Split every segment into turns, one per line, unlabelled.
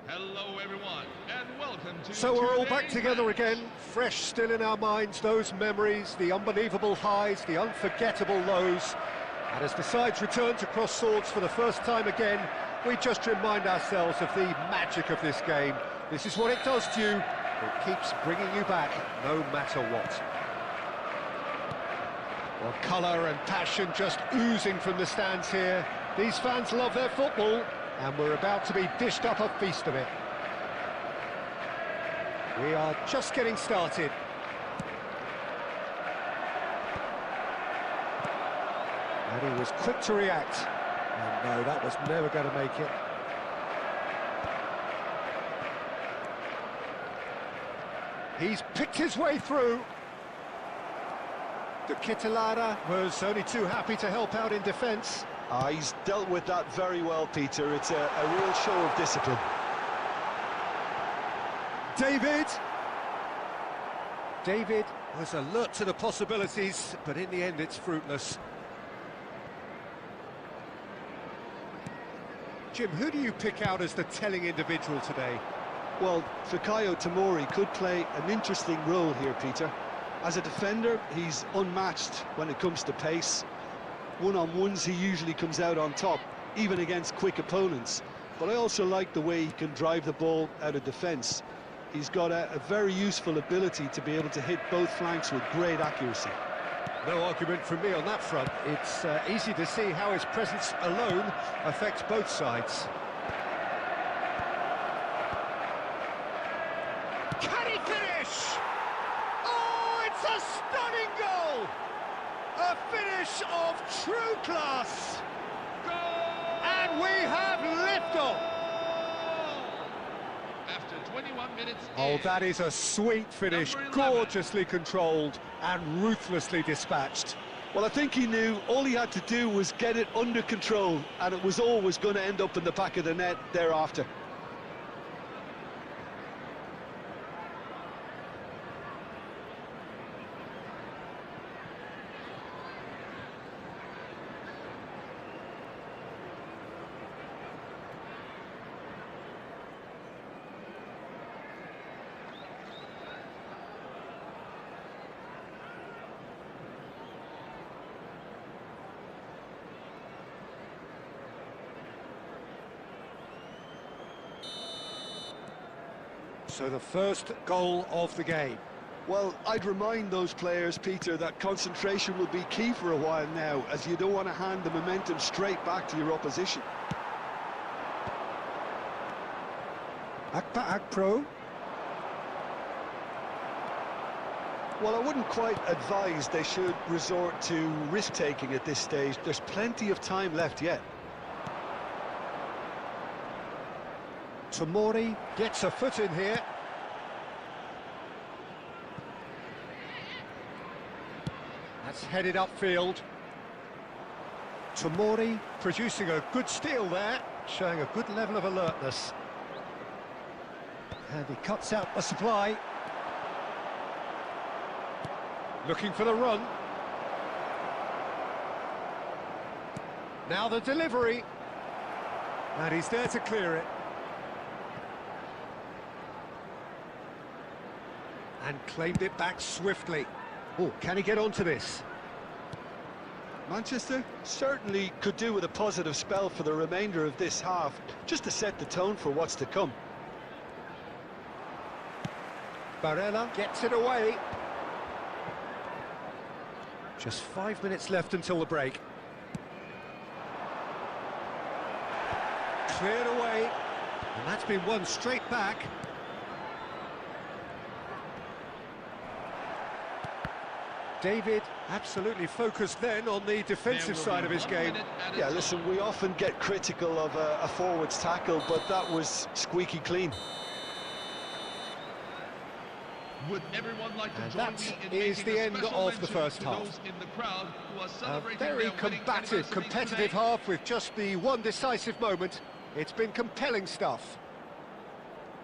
Hello everyone, and welcome to
So we're all back together again, fresh still in our minds, those memories, the unbelievable highs, the unforgettable lows. And as the sides return to cross swords for the first time again, we just remind ourselves of the magic of this game. This is what it does to you. It keeps bringing you back, no matter what. Well, colour and passion just oozing from the stands here. These fans love their football, and we're about to be dished up a feast of it. We are just getting started. And he was quick to react. And no, that was never going to make it. He's picked his way through. The Kitalara was only too happy to help out in defence.
He's dealt with that very well, Peter. It's a real show of discipline.
David was alert to the possibilities, but in the end it's fruitless. Jim, who do you pick out as the telling individual today?
Well, Fikayo Tomori could play an interesting role here, Peter. As a defender, he's unmatched when it comes to pace. One-on-ones, he usually comes out on top, even against quick opponents. But I also like the way he can drive the ball out of defence. He's got a very useful ability to be able to hit both flanks with great accuracy.
No argument from me on that front. It's easy to see how his presence alone affects both sides. Can he finish? Oh, it's a stunning goal! A finish of true class!
Goal!
And we have liftoff!
After 21 minutes.
Oh, that is a sweet finish, gorgeously controlled and ruthlessly dispatched.
Well, I think he knew all he had to do was get it under control, and it was always going to end up in the back of the net thereafter.
So the first goal of the game.
Well, I'd remind those players, Peter, that concentration will be key for a while now, as you don't want to hand the momentum straight back to your opposition.
Akpa Akpro.
Well, I wouldn't quite advise they should resort to risk-taking at this stage. There's plenty of time left yet.
Tomori gets a foot in here. It's headed upfield. Tomori producing a good steal there, showing a good level of alertness. And he cuts out the supply. Looking for the run. Now the delivery. And he's there to clear it. And claimed it back swiftly. Oh, can he get onto this?
Manchester certainly could do with a positive spell for the remainder of this half, just to set the tone for what's to come.
Barella gets it away. Just 5 minutes left until the break. Cleared away, and that's been won straight back. David absolutely focused then on the defensive side of his game.
Yeah, listen, we often get critical of a forward's tackle, but that was squeaky clean.
Would everyone like to
And
join
that
me in
is
making
the
a
end
special
of the
mention
first
to
half.
those in the crowd who are
A
celebrating
very
their wedding
combative,
anniversary
competitive
today?
half with just the one decisive moment. It's been compelling stuff.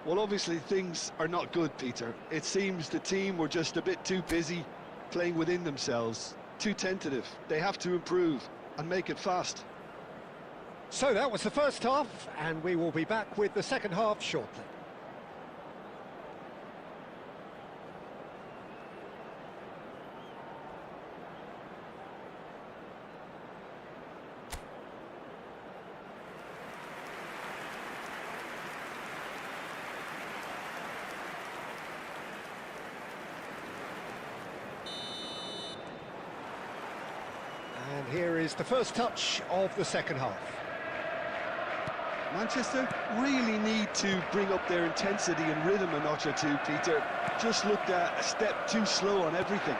Well, obviously things are not good, Peter. It seems the team were just a bit too busy playing within themselves, too tentative. They have to improve and make it fast.
So that was the first half, and we will be back with the second half shortly. And here is the first touch of the second half.
Manchester really need to bring up their intensity and rhythm a notch or two, Peter. Just looked a step too slow on everything.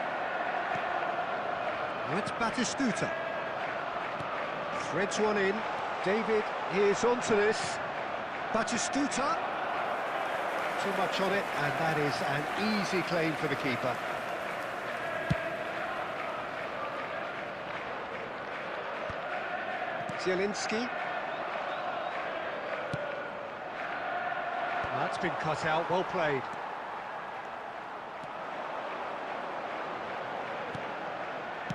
It's Batistuta. Threads one in. David is onto this. Batistuta. Too much on it, and that is an easy claim for the keeper. Zielinski. That's been cut out, well played.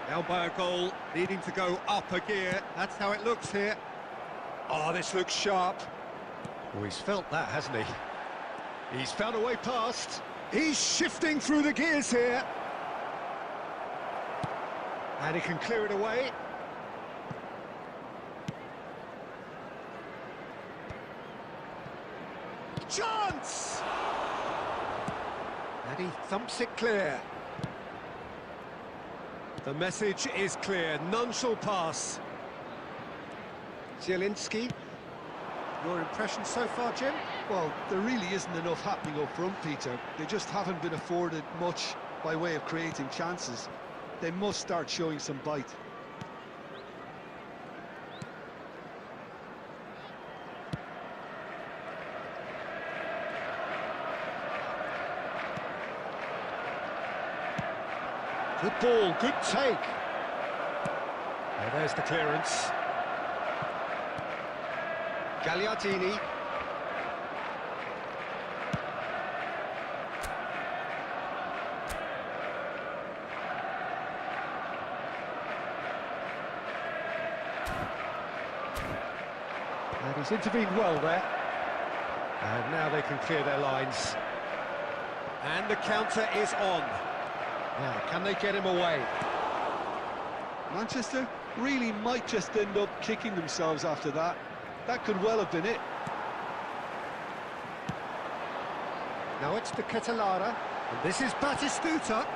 Now by a goal, needing to go up a gear. That's how it looks here. Oh, this looks sharp. Oh, he's felt that, hasn't he? He's found a way past. He's shifting through the gears here. And he can clear it away. Chance! And he thumps it clear. The message is clear, none shall pass. Zielinski, your impression so far, Jim?
Well, there really isn't enough happening up front, Peter. They just haven't been afforded much by way of creating chances. They must start showing some bite.
Good ball, good take. Now there's the clearance. Gagliardini. And he's intervened well there. And now they can clear their lines. And the counter is on. Now, can they get him away?
Manchester really might just end up kicking themselves after that. That could well have been it.
Now it's to Catalara, and this is Batistuta.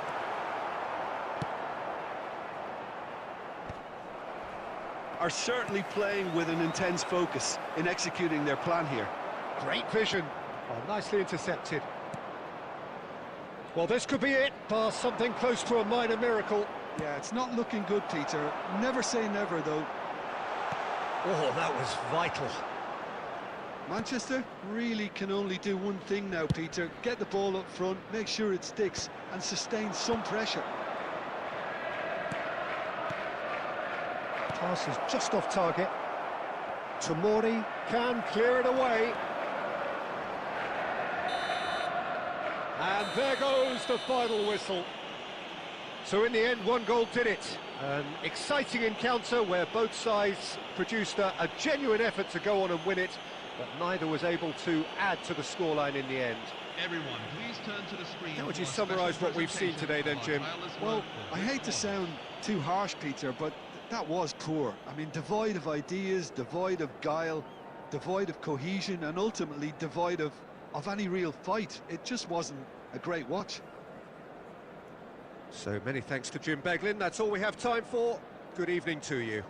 Are certainly playing with an intense focus in executing their plan here.
Great vision. Oh, nicely intercepted. Well, this could be it, bar something close to a minor miracle.
Yeah, it's not looking good, Peter. Never say never, though.
Oh, that was vital.
Manchester really can only do one thing now, Peter. Get the ball up front, make sure it sticks, and sustain some pressure.
Pass is just off target. Tomori can clear it away. And there goes the final whistle. So in the end, one goal did it. An exciting encounter where both sides produced a genuine effort to go on and win it, but neither was able to add to the scoreline in the end.
Everyone, please turn to the screen.
How would you
for a
summarise
special
what we've seen today then,
presentation
Jim?
of our tireless
Well,
work for
I hate to
football.
sound too harsh, Peter, but that was poor. I mean, devoid of ideas, devoid of guile, devoid of cohesion, and ultimately devoid of any real fight. It just wasn't a great watch.
So many thanks to Jim Beglin. That's all we have time for. Good evening to you.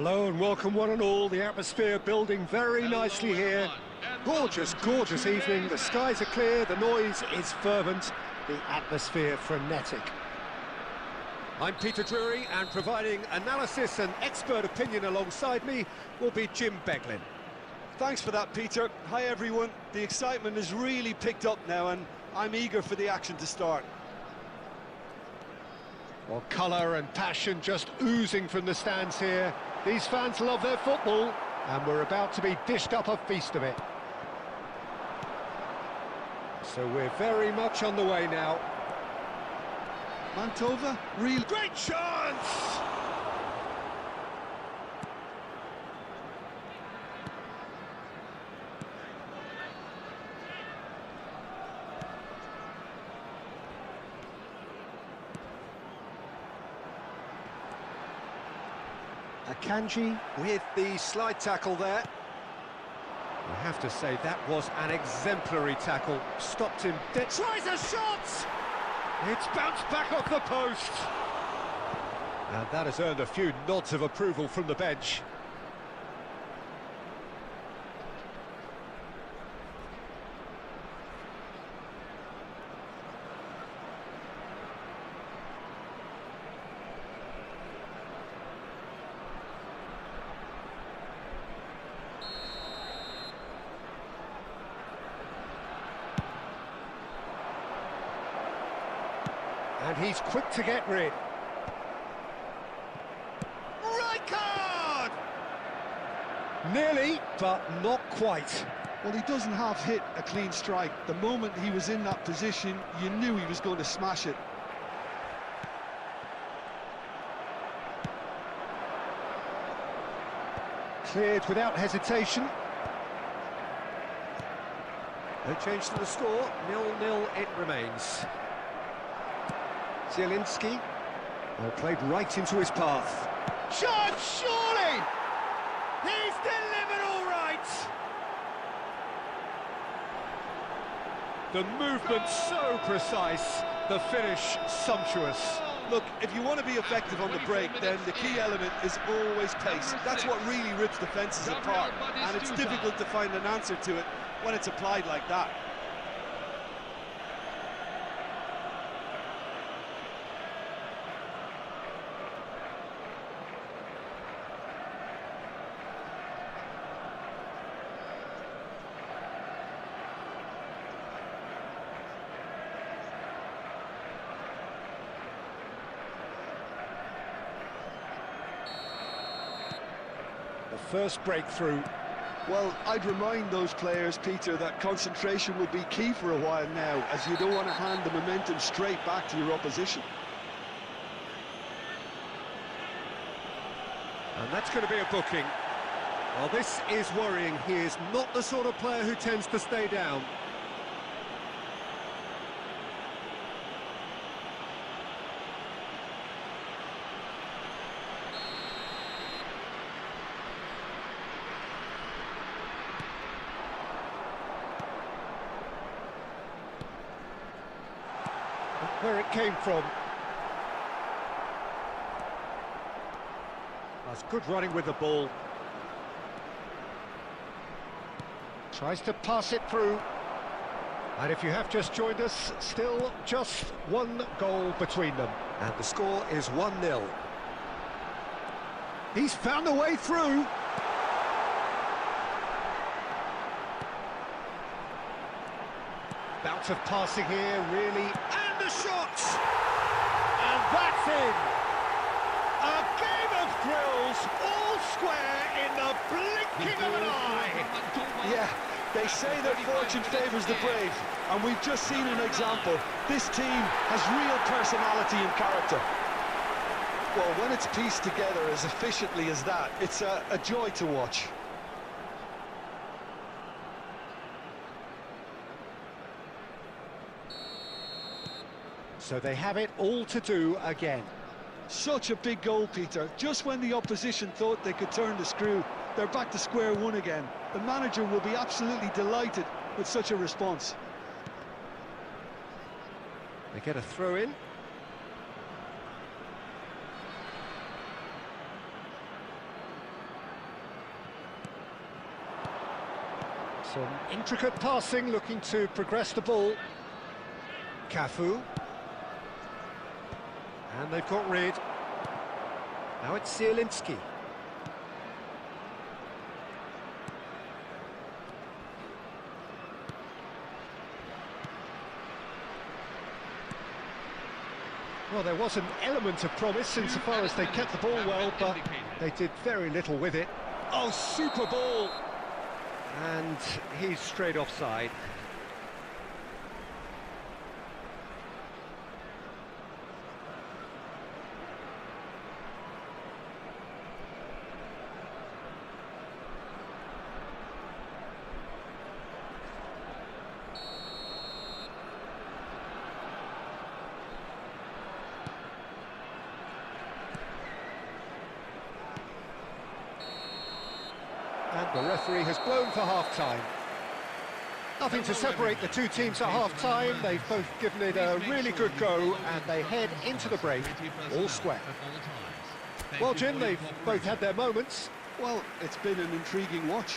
Hello and welcome one and all. The atmosphere building very nicely here. Gorgeous, gorgeous evening. The skies are clear, the noise is fervent, the atmosphere frenetic. I'm Peter Drury, and providing analysis and expert opinion alongside me will be Jim Beglin.
Thanks for that, Peter. Hi, everyone. The excitement has really picked up now, and I'm eager for the action to start.
Well, colour and passion just oozing from the stands here. These fans love their football, and we're about to be dished up a feast of it. So we're very much on the way now.
Mantova, real
Great chance! Akanji with the slide tackle there. I have to say that was an exemplary tackle. Stopped him dead. Tries a shot! It's bounced back off the post. And that has earned a few nods of approval from the bench. And he's quick to get rid. Right card! Nearly, but not quite.
Well, he doesn't half hit a clean strike. The moment he was in that position, you knew he was going to smash it.
Cleared without hesitation. No change to the score, 0-0 it remains. Zielinski, well, played right into his path. Shot, surely! He's delivered all right! The movement so precise, the finish sumptuous.
Look, if you want to be effective on the break, then the key element is always pace. That's what really rips defences apart, and it's difficult to find an answer to it when it's applied like that.
The first breakthrough.
Well, I'd remind those players, Peter, that concentration will be key for a while now, as you don't want to hand the momentum straight back to your opposition.
And that's going to be a booking. Well, this is worrying. He is not the sort of player who tends to stay down. Where it came from. That's good running with the ball. Tries to pass it through. And if you have just joined us, still just one goal between them. And the score is 1-0. He's found a way through. Bout of passing here, really. And the shot! And that's in! A game of thrills, all square in the blinking of an eye!
Yeah, they say that fortune favours the brave, and we've just seen an example. This team has real personality and character. Well, when it's pieced together as efficiently as that, it's a joy to watch.
So they have it all to do again.
Such a big goal, Peter. Just when the opposition thought they could turn the screw, they're back to square one again. The manager will be absolutely delighted with such a response.
They get a throw in. Some intricate passing, looking to progress the ball. Cafu. And they've got rid. Now it's Zielinski. Well, there was an element of promise insofar as they kept the ball well, but they did very little with it. Oh, super ball! And he's straight offside. And the referee has blown for half-time. Nothing to separate the two teams at half-time. They've both given it a really good go, and they head into the break all square. Well, Jim, they've both had their moments.
Well, it's been an intriguing watch.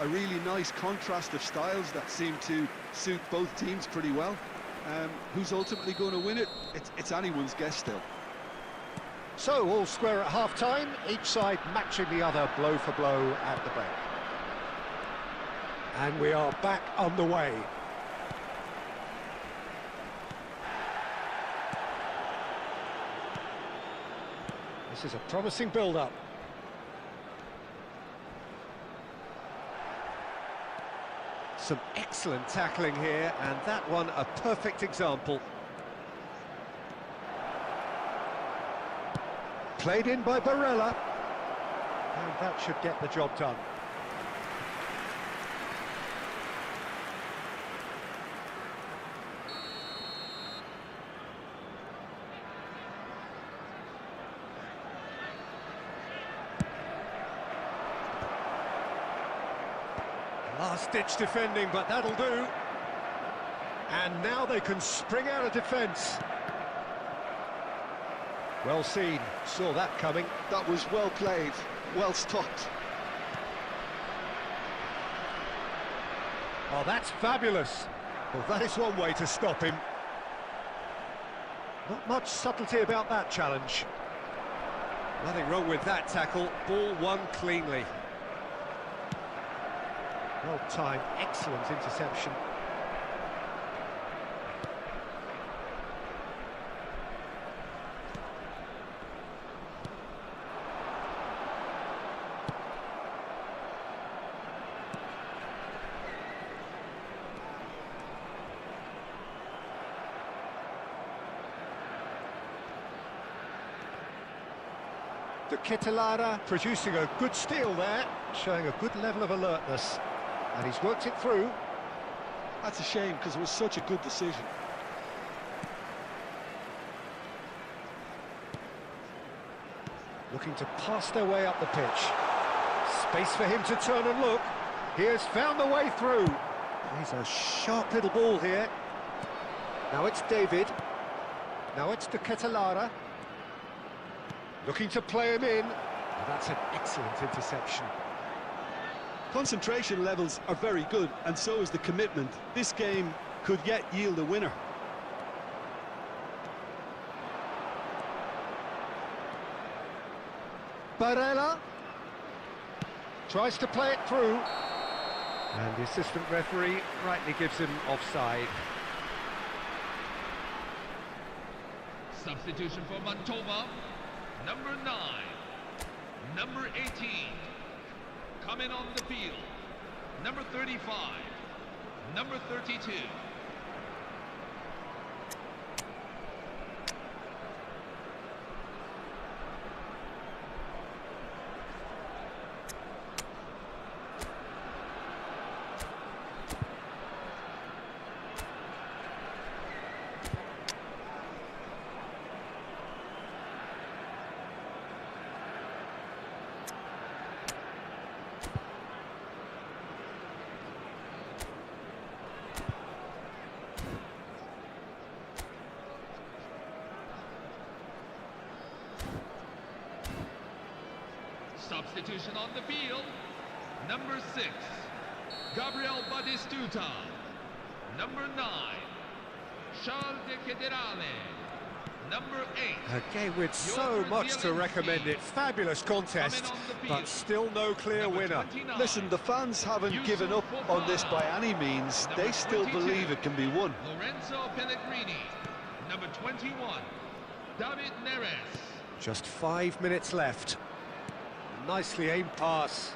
A really nice contrast of styles that seem to suit both teams pretty well. Who's ultimately going to win it? It's anyone's guess still.
So, all square at half-time, each side matching the other blow for blow at the break. And we are back on the way. This is a promising build-up. Some excellent tackling here, and that one a perfect example. Played in by Barella, and that should get the job done. Last-ditch defending, but that'll do. And now they can spring out of defence. Well seen, saw that coming.
That was well played, well stopped.
Oh, that's fabulous. Well, that is one way to stop him. Not much subtlety about that challenge. Nothing wrong with that tackle, ball won cleanly. Well timed, excellent interception. De Ketelaere producing a good steal there, showing a good level of alertness. And he's worked it through.
That's a shame, because it was such a good decision.
Looking to pass their way up the pitch. Space for him to turn and look. He has found the way through. He's a sharp little ball here. Now it's David. Now it's De Ketelaere. Looking to play him in. And that's an excellent interception.
Concentration levels are very good, and so is the commitment. This game could yet yield a winner.
Barella tries to play it through. And the assistant referee rightly gives him offside.
Substitution for Mantova. Number 9. Number 18. Coming on the field. Number 35. Number 32. Substitution on the field. Number 6. Gabriel Batistuta. Number 9, Charles de Federale. Number 8.
Again, with so much to recommend it. Fabulous contest, but still no clear winner.
Listen, the fans haven't given up on this by any means. They still believe it can be won.
Lorenzo Pellegrini. Number 21, David Neres.
Just 5 minutes left. Nicely aimed pass.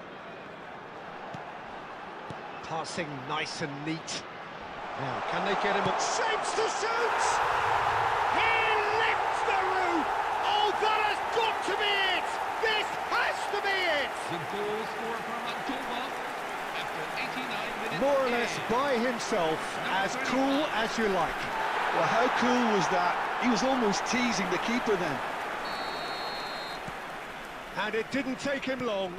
Passing nice and neat. Now, can they get him? Shapes to shoot! He lifts the roof! Oh, that has got to be it! This has to be it!
The goal scorer for Mantova after 89 minutes.
More or less by himself, as cool as you like.
Well, how cool was that? He was almost teasing the keeper then.
And it didn't take him long.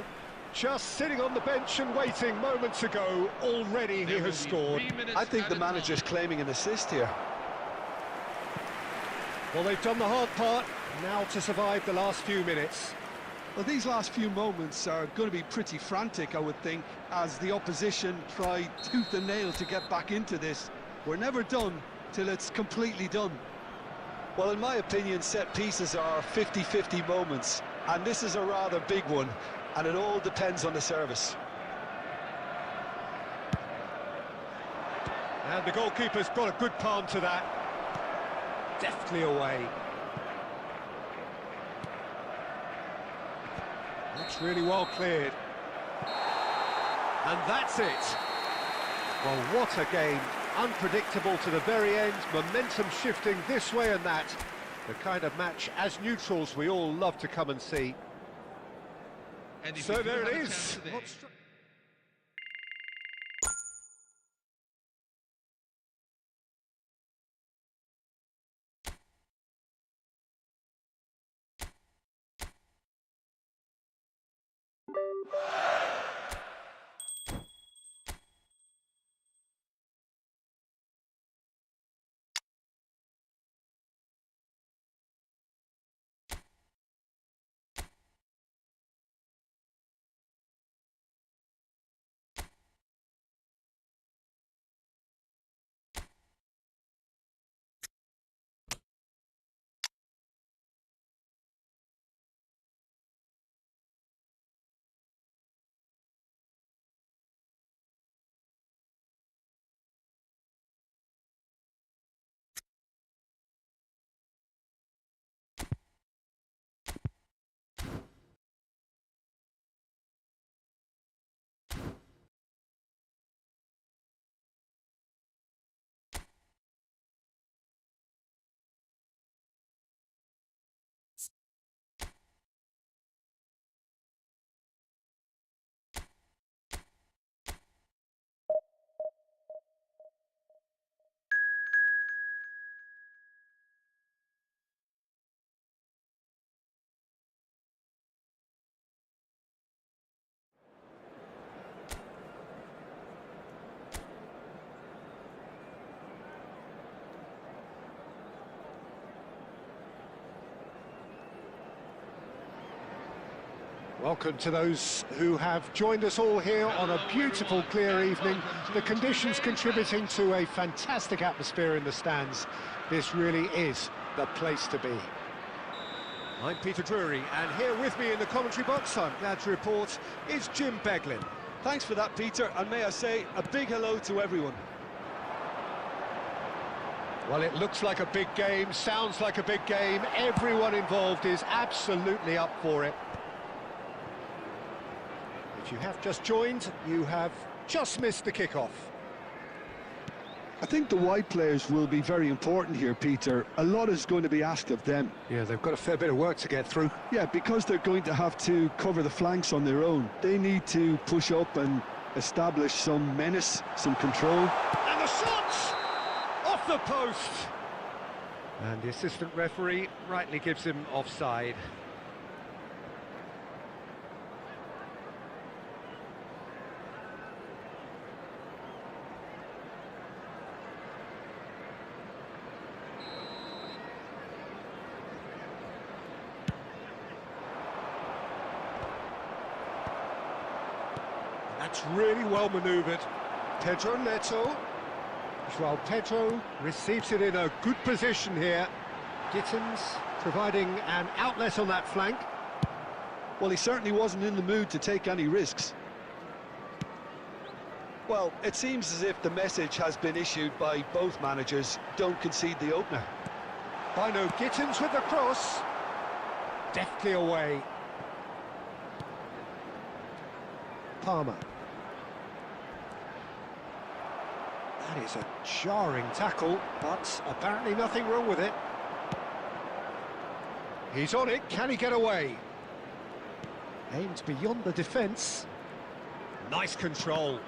Just sitting on the bench and waiting moments ago, already he has scored.
I think the manager's claiming an assist here.
Well, they've done the hard part, now to survive the last few minutes.
Well, these last few moments are going to be pretty frantic, I would think, as the opposition try tooth and nail to get back into this. We're never done till it's completely done. Well, in my opinion, set pieces are 50-50 moments, and this is a rather big one, and it all depends on the service.
And the goalkeeper's got a good palm to that. Deftly away. That's really well cleared. And that's it. Well, what a game. Unpredictable to the very end, momentum shifting this way and that. The kind of match, as neutrals, we all love to come and see.
And if
So
you do
there
have
it
a
is.
chance today,
Welcome to those who have joined us all here on a beautiful, clear evening. The conditions contributing to a fantastic atmosphere in the stands. This really is the place to be. I'm Peter Drury, and here with me in the commentary box, I'm glad to report, is Jim Beglin.
Thanks for that, Peter, and may I say a big hello to everyone.
Well, it looks like a big game, sounds like a big game. Everyone involved is absolutely up for it. If you have just joined, you have just missed the kickoff.
I think the wide players will be very important here, Peter. A lot is going to be asked of them.
Yeah, they've got a fair bit of work to get through.
Yeah, because they're going to have to cover the flanks on their own. They need to push up and establish some menace, some control.
And the shot! Off the post! And the assistant referee rightly gives him offside. That's really well manoeuvred. Pedro Neto. João Pedro receives it in a good position here. Gittins providing an outlet on that flank.
Well, he certainly wasn't in the mood to take any risks. Well, it seems as if the message has been issued by both managers: don't concede the opener.
Bino Gittins with the cross. Deftly away. Palmer. That is a jarring tackle, but apparently nothing wrong with it. He's on it, can he get away? Aimed beyond the defence. Nice control.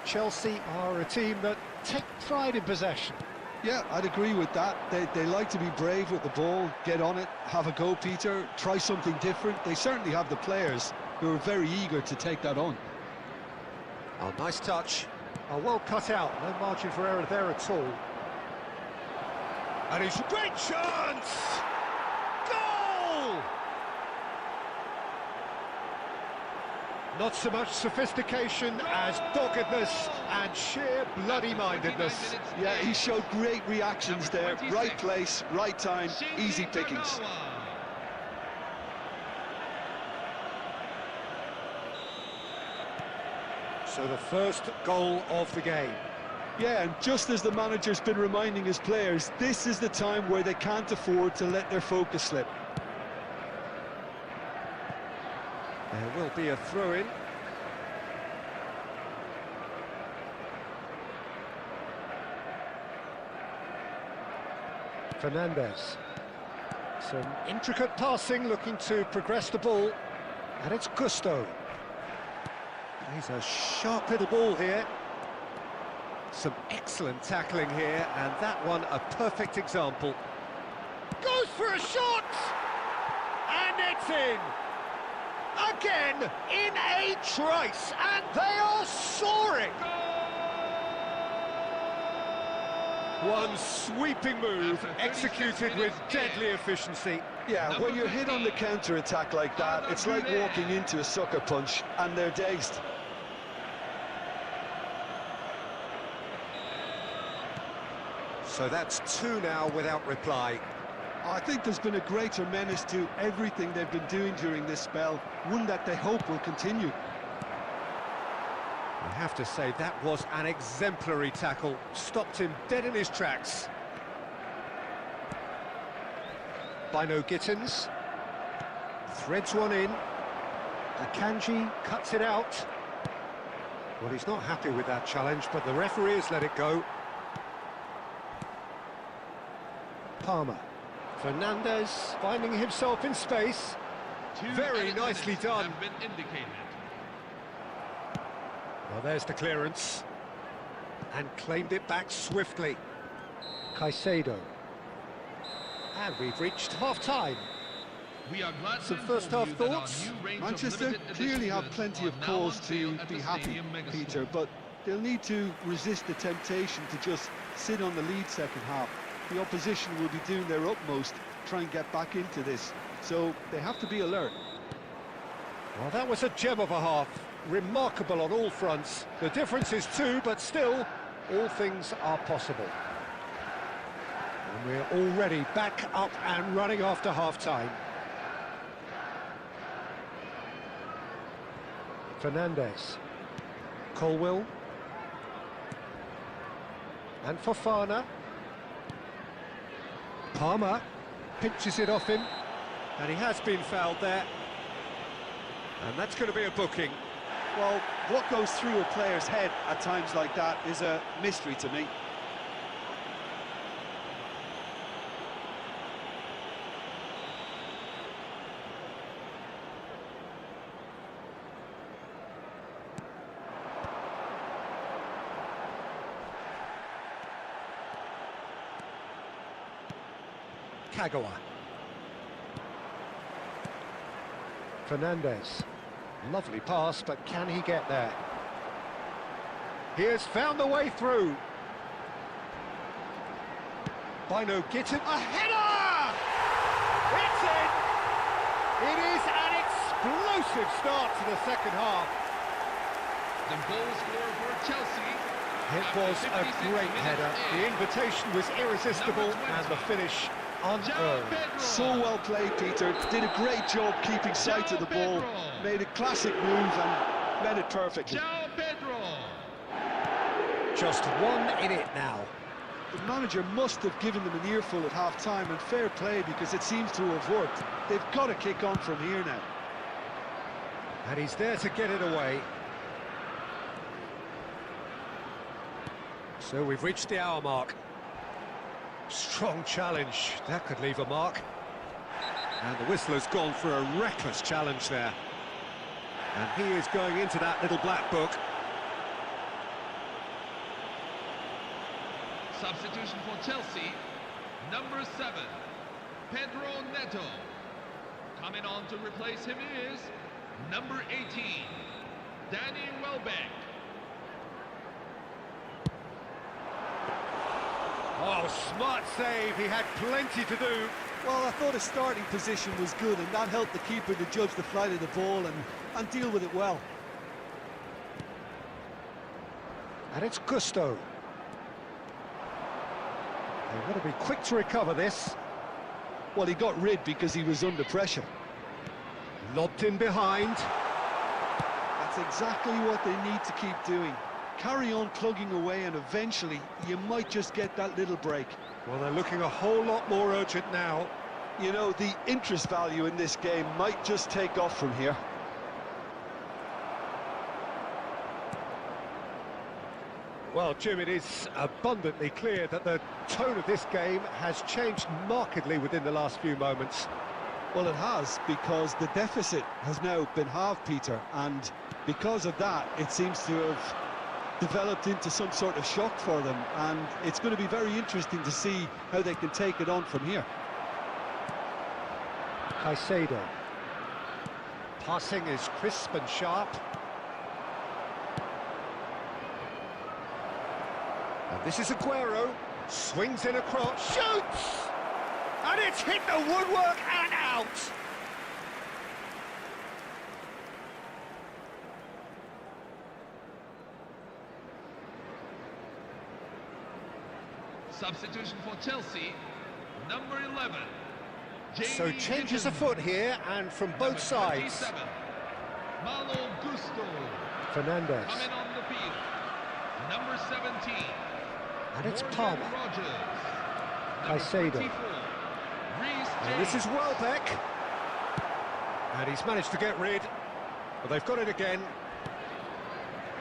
Chelsea are a team that take pride in possession.
Yeah, I'd agree with that. They like to be brave with the ball, get on it, have a go, Peter, try something different. They certainly have the players who are very eager to take that on.
Oh, nice touch. Oh, well cut out, no margin for error there at all. And it's a great chance! Goal! Not so much sophistication as doggedness and sheer bloody-mindedness.
Yeah, he showed great reactions there. Right place, right time, easy pickings.
So the first goal of the game.
Yeah, and just as the manager's been reminding his players, this is the time where they can't afford to let their focus slip.
There will be a throw-in. Fernandez. Some intricate passing, looking to progress the ball. And it's Gusto. Plays a sharp little ball here. Some excellent tackling here, and that one a perfect example. Goes for a shot! And it's in! Again, in a trice, and they are soaring! One sweeping move, executed with deadly efficiency.
Yeah, when you're hit on the counter-attack like that, it's like walking into a sucker punch, and they're dazed.
So that's two now without reply.
I think there's been a greater menace to everything they've been doing during this spell, one that they hope will continue.
I have to say, that was an exemplary tackle. Stopped him dead in his tracks. Bino Gittins. Threads one in. Akanji cuts it out. Well, he's not happy with that challenge, but the referee has let it go. Palmer. Fernandez finding himself in space. Very nicely done. Well, there's the clearance. And claimed it back swiftly. Caicedo. And we've reached half-time. Some first-half thoughts?
Manchester clearly have plenty of cause to be happy, Peter, but they'll need to resist the temptation to just sit on the lead second half. The opposition will be doing their utmost to try and get back into this, so they have to be alert.
Well, that was a gem of a half. Remarkable on all fronts. The difference is two, but still, all things are possible. And we're already back up and running after half-time. Fernandez. Colwill. And Fofana. Palmer pinches it off him, and he has been fouled there. And that's going to be a booking.
Well, what goes through a player's head at times like that is a mystery to me.
Kagawa. Fernandez. Lovely pass, but can he get there? He has found the way through. Bino Gittins. A header! It's in! It is an explosive start to the second half.
goal scorer for Chelsea.
It was a great header. The invitation was irresistible and the finish unearned.
So well played, Peter. Did a great job keeping sight of the ball. Made a classic move and read it perfectly.
Just 1 in it now.
The manager must have given them an earful at half-time, and fair play because it seems to have worked. They've got to kick on from here now.
And he's there to get it away. So we've reached the hour mark. Strong challenge, that could leave a mark. And the whistler's gone for a reckless challenge there. And he is going into that little black book.
Substitution for Chelsea, number 7, Pedro Neto. Coming on to replace him is number 18, Danny Welbeck.
Oh, smart save, he had plenty to do.
Well, I thought his starting position was good, and that helped the keeper to judge the flight of the ball and deal with it well.
And it's Gusto. They've got to be quick to recover this.
Well, he got rid because he was under pressure.
Lobbed in behind.
That's exactly what they need to keep doing. Carry on plugging away, and eventually you might just get that little break.
Well, they're looking a whole lot more urgent now.
You know, the interest value in this game might just take off from here.
Well, Jim, it is abundantly clear that the tone of this game has changed markedly within the last few moments.
Well, it has, because the deficit has now been halved, Peter, and because of that, it seems to have developed into some sort of shock for them, and it's going to be very interesting to see how they can take it on from here.
Caicedo. Passing is crisp and sharp. And this is Aguero. Swings in across, shoots! And it's hit the woodwork and out!
Substitution for Chelsea, number 11.
So changes afoot here, and from both sides.
Malo Gusto.
Fernandez.
Coming on the field, number 17.
And it's
Morgan
Palmer.
Rogers.
Caicedo. And this is Welbeck. And he's managed to get rid. But they've got it again.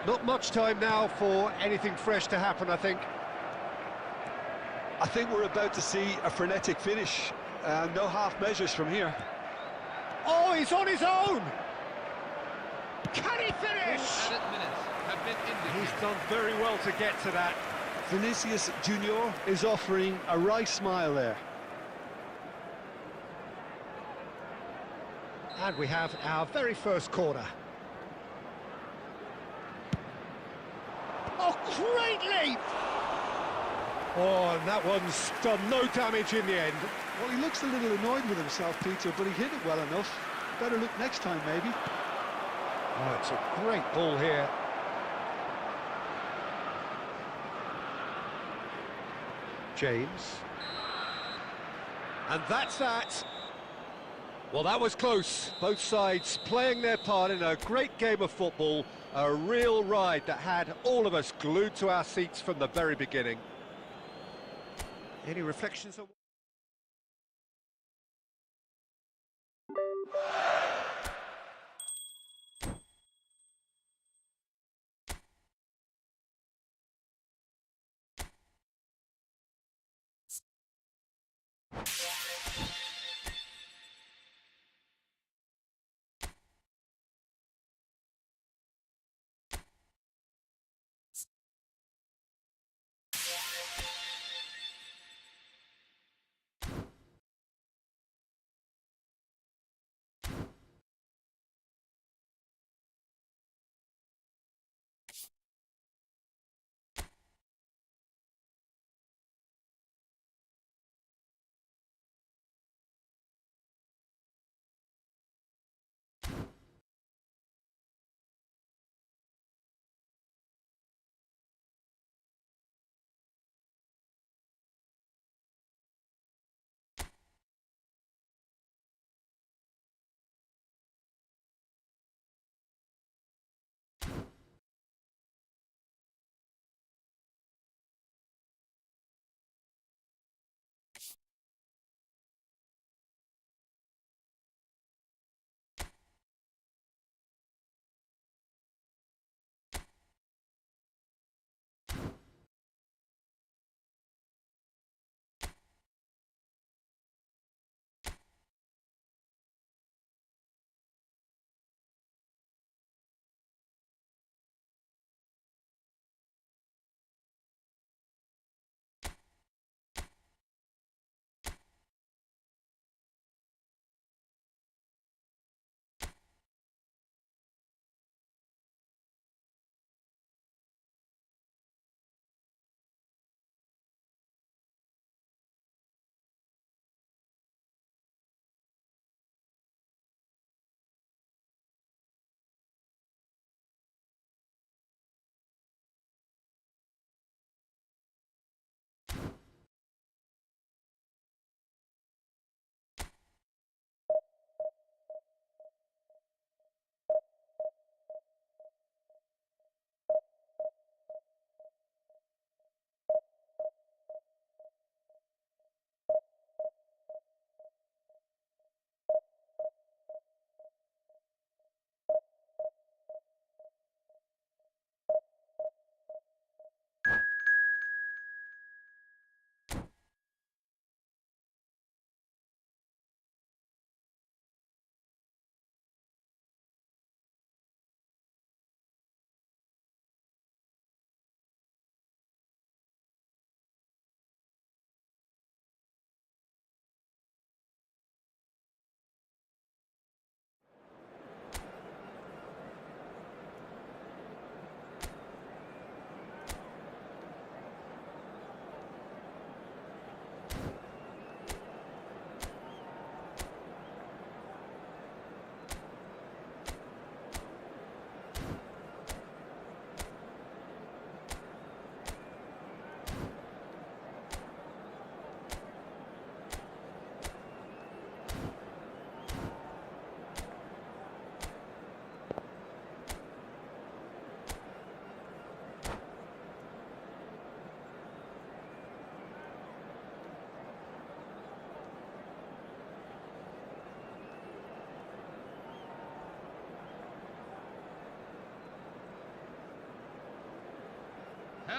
Not much time now for anything fresh to happen, I think.
I think we're about to see a frenetic finish. No half measures from here.
Oh, he's on his own! Can he finish?
Added minutes have been indicated.
He's done very well to get to that.
Vinicius Junior is offering a wry smile there.
And we have our very first corner. Oh, great leap! Oh, and that one's done no damage in the end.
Well, he looks a little annoyed with himself, Peter, but he hit it well enough. Better look next time, maybe.
Oh, it's a great ball here. James. And that's that. Well, that was close. Both sides playing their part in a great game of football. A real ride that had all of us glued to our seats from the very beginning. Any reflections on...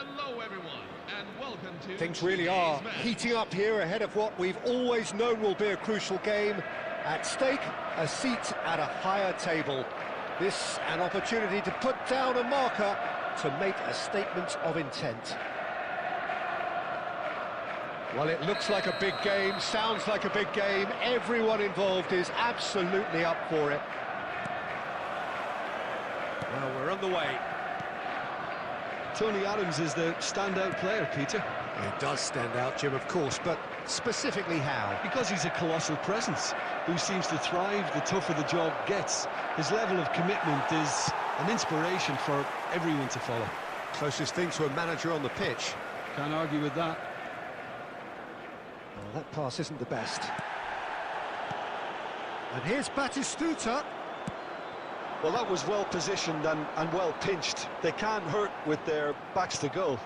Hello everyone, and welcome to
Things really are
today's match.
heating up here ahead of what we've always known will be a crucial game. At stake, a seat at a higher table. This an opportunity to put down a marker to make a statement of intent. Well, it looks like a big game, sounds like a big game. Everyone involved is absolutely up for it. Well, we're on the way.
Tony Adams is the standout player, Peter.
He does stand out, Jim, of course, but specifically how?
Because he's a colossal presence who seems to thrive the tougher the job gets. His level of commitment is an inspiration for everyone to follow.
Closest thing to a manager on the pitch.
Can't argue with that.
Well, that pass isn't the best. And here's Batistuta.
Well, that was well positioned and well pinched. They can't hurt with their backs to goal.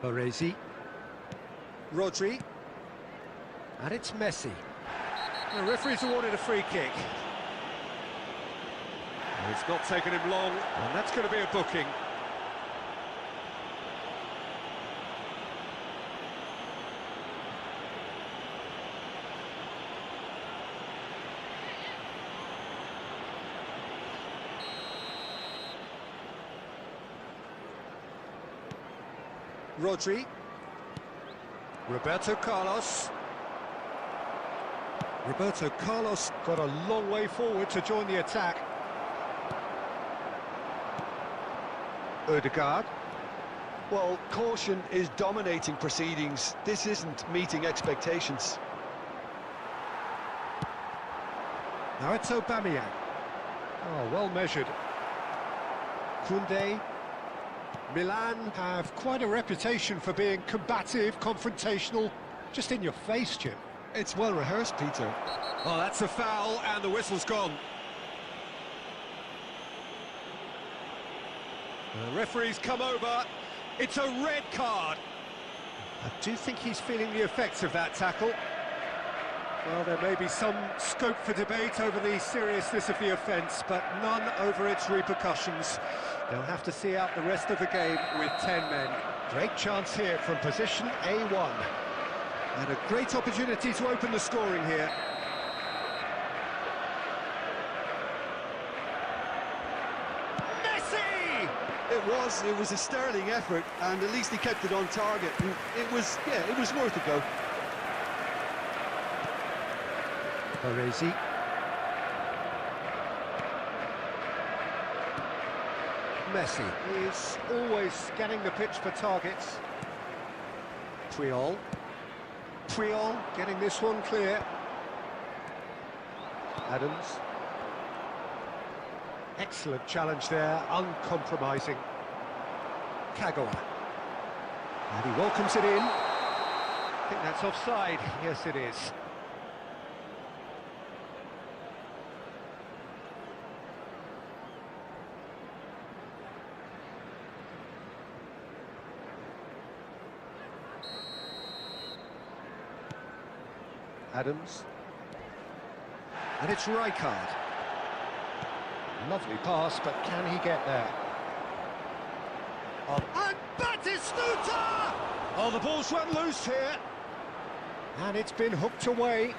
Baresi. Rodri. And it's Messi. The referee's awarded a free kick. It's not taken him long, and that's going to be a booking. Rodri. Roberto Carlos. Roberto Carlos got a long way forward to join the attack. Ødegaard.
Well, caution is dominating proceedings. This isn't meeting expectations.
Now it's Aubameyang. Oh, well measured. Koundé. Milan have quite a reputation for being combative, confrontational, just in your face, Jim.
It's well rehearsed, Peter.
Oh, that's a foul, and the whistle's gone. The referee's come over. It's a red card. I do think he's feeling the effects of that tackle. Well, there may be some scope for debate over the seriousness of the offence, but none over its repercussions. They'll have to see out the rest of the game with 10 men. Great chance here from position A1. And a great opportunity to open the scoring here. Messi!
It was a sterling effort, and at least he kept it on target. And it was worth a go.
Baresi. Messi is always scanning the pitch for targets. Puyol getting this one clear. Adams. Excellent challenge there, uncompromising. Kagawa. And he welcomes it in. I think that's offside. Yes, it is. Adams. And it's Rijkaard. Lovely pass, but can he get there? And Batistuta! Oh, the ball's run loose here. And it's been hooked away.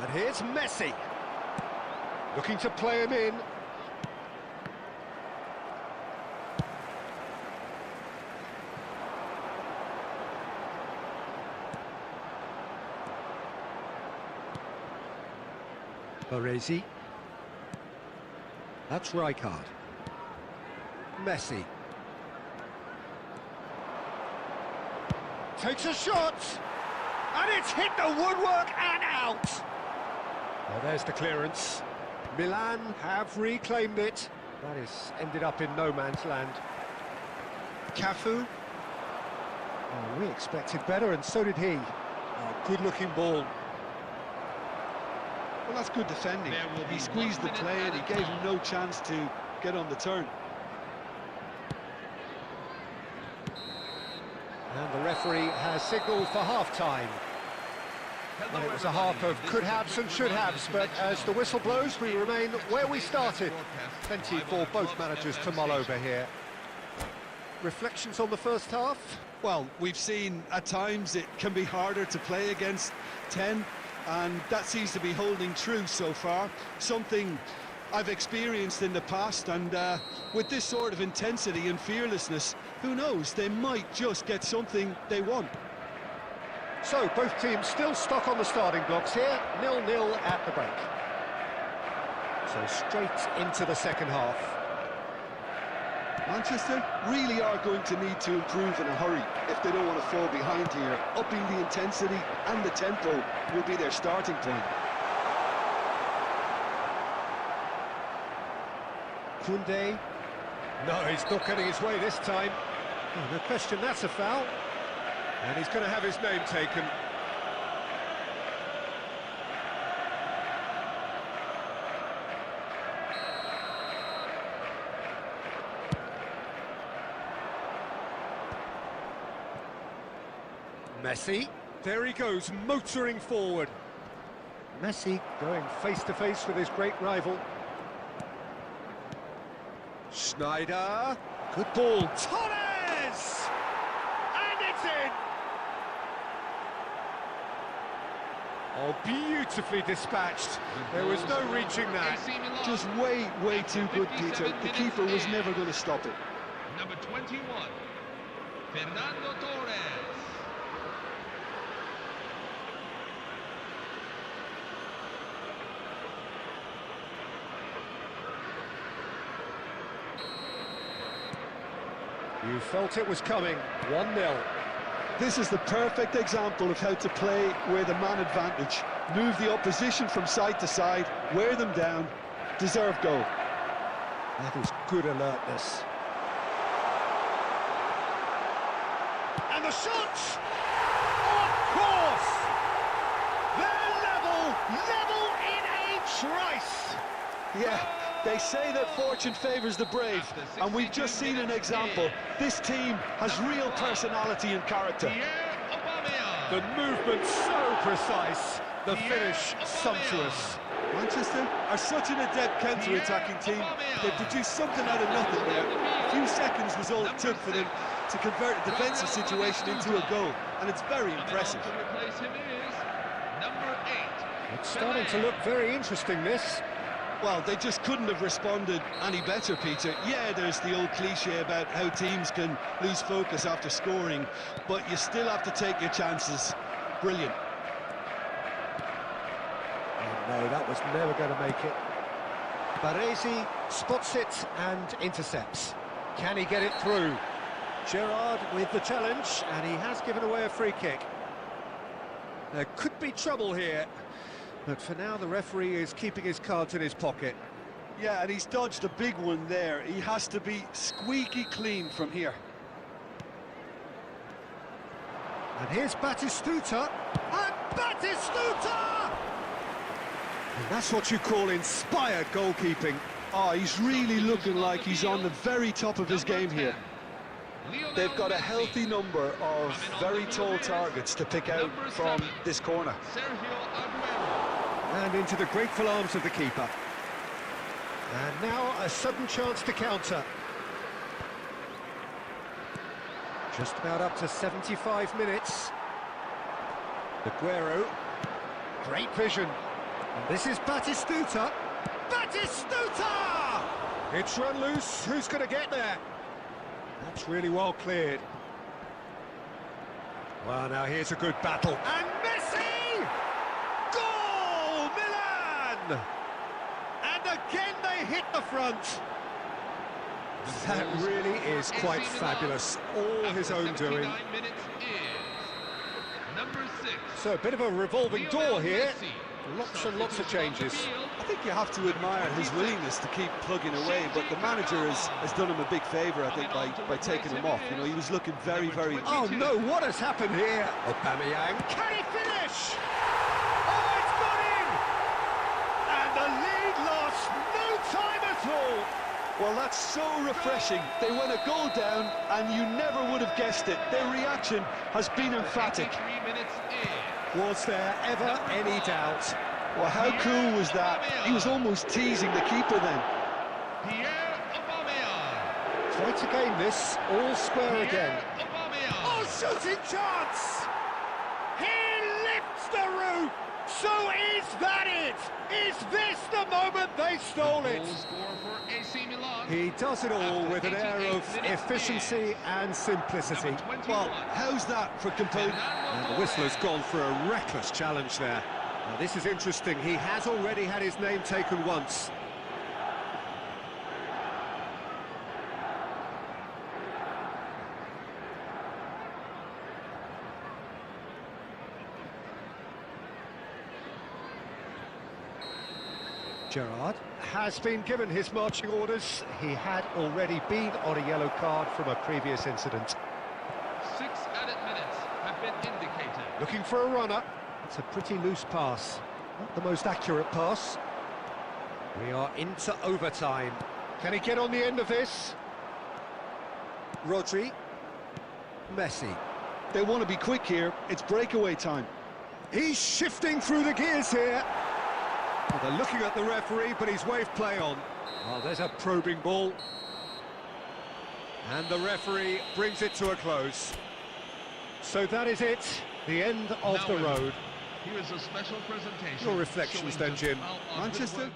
And here's Messi. Looking to play him in. Baresi. That's Rijkaard. Messi. Takes a shot. And it's hit the woodwork and out. Well, there's the clearance. Milan have reclaimed it. That is ended up in no man's land. Cafu. Oh, we expected better, and so did he. Oh, good-looking ball.
Well, that's good defending. He squeezed the play and he gave him no chance to get on the turn.
And the referee has signalled for half-time. Well, it was a half of could-haves and should-haves, but as the whistle blows, we remain where we started. Plenty for both managers to mull over here. Reflections on the first half?
Well, we've seen at times it can be harder to play against 10, and that seems to be holding true so far. Something I've experienced in the past, and with this sort of intensity and fearlessness, who knows, they might just get something they want.
So, both teams still stuck on the starting blocks here, 0-0 at the break. So, straight into the second half.
Manchester really are going to need to improve in a hurry if they don't want to fall behind here. Upping the intensity and the tempo will be their starting point.
Koundé. No, he's not getting his way this time. Oh, no question, that's a foul. And he's going to have his name taken. Messi, there he goes, motoring forward. Messi going face-to-face with his great rival. Schneider, good ball, Torres! And it's in! Oh, beautifully dispatched. There was no reaching that.
Just way too good, Peter. The keeper was never going to stop it.
Number 21, Fernando Torres.
You felt it was coming, 1-0.
This is the perfect example of how to play with a man advantage. Move the opposition from side to side, wear them down, deserve goal.
That is good alertness. And the shot! Of course! They're level in a trice!
Yeah. They say that fortune favours the brave, and we've just seen an example. This team has real personality and character.
The movement so precise, the finish sumptuous.
Manchester are such an adept counter-attacking team. They produced something out of nothing there. A few seconds was all it took for them to convert a defensive situation into a goal, and it's very impressive.
It's starting to look very interesting, this.
Well, they just couldn't have responded any better, Peter. Yeah, there's the old cliche about how teams can lose focus after scoring, but you still have to take your chances. Brilliant.
Oh, no, that was never going to make it. Baresi spots it and intercepts. Can he get it through? Gerrard with the challenge, and he has given away a free kick. There could be trouble here. But for now, the referee is keeping his cards in his pocket.
Yeah, and he's dodged a big one there. He has to be squeaky clean from here.
And here's Batistuta. And Batistuta! And that's what you call inspired goalkeeping.
Oh, he's really looking like he's on the very top of his game here. They've got a healthy number of very tall targets to pick out from this corner.
And into the grateful arms of the keeper. And now a sudden chance to counter. Just about up to 75 minutes. Aguero. Great vision. And this is Batistuta. Batistuta! It's run loose. Who's going to get there? That's really well cleared. Well, now here's a good battle. And Messi! Goal! Milan! And again they hit the front. That really is quite fabulous. All his own doing. So a bit of a revolving door here. Lots and lots of changes.
I think you have to admire his willingness to keep plugging away, but the manager has done him a big favour, I think, by taking him off. You know, he was looking very...
Oh no, what has happened here? Aubameyang, can he finish? Oh, it's got in! And the lead lost no time at all.
Well, that's so refreshing. They went a goal down, and you never would have guessed it. Their reaction has been emphatic.
3 minutes in.
Was there ever any doubt?
Well, how cool was that? He was almost teasing the keeper then.
Pierre Aubameyang.
Try to gain this, all square again.
Pierre Aubameyang.
Oh, shooting chance! He lifts the roof! So is that it? Is this the moment they stole it?
Goal scorer for AC Milan.
He does it all
After
with an air
88
of
minutes
efficiency and simplicity.
Number 21.
Well, how's that for composure?
And the whistler's gone for a reckless challenge there. Now, this is interesting. He has already had his name taken once. Gerrard has been given his marching orders. He had already been on a yellow card from a previous incident.
6 added minutes have been indicated.
Looking for a runner. It's a pretty loose pass. Not the most accurate pass. We are into overtime. Can he get on the end of this? Rodri. Messi.
They want to be quick here. It's breakaway time.
He's shifting through the gears here. Well, they're looking at the referee, but he's waved play on. Well, there's a probing ball. And the referee brings it to a close. So that is it, the end of the road.
Here is a special presentation.
Your reflections
showing
then, Jim.
just how
Manchester?
good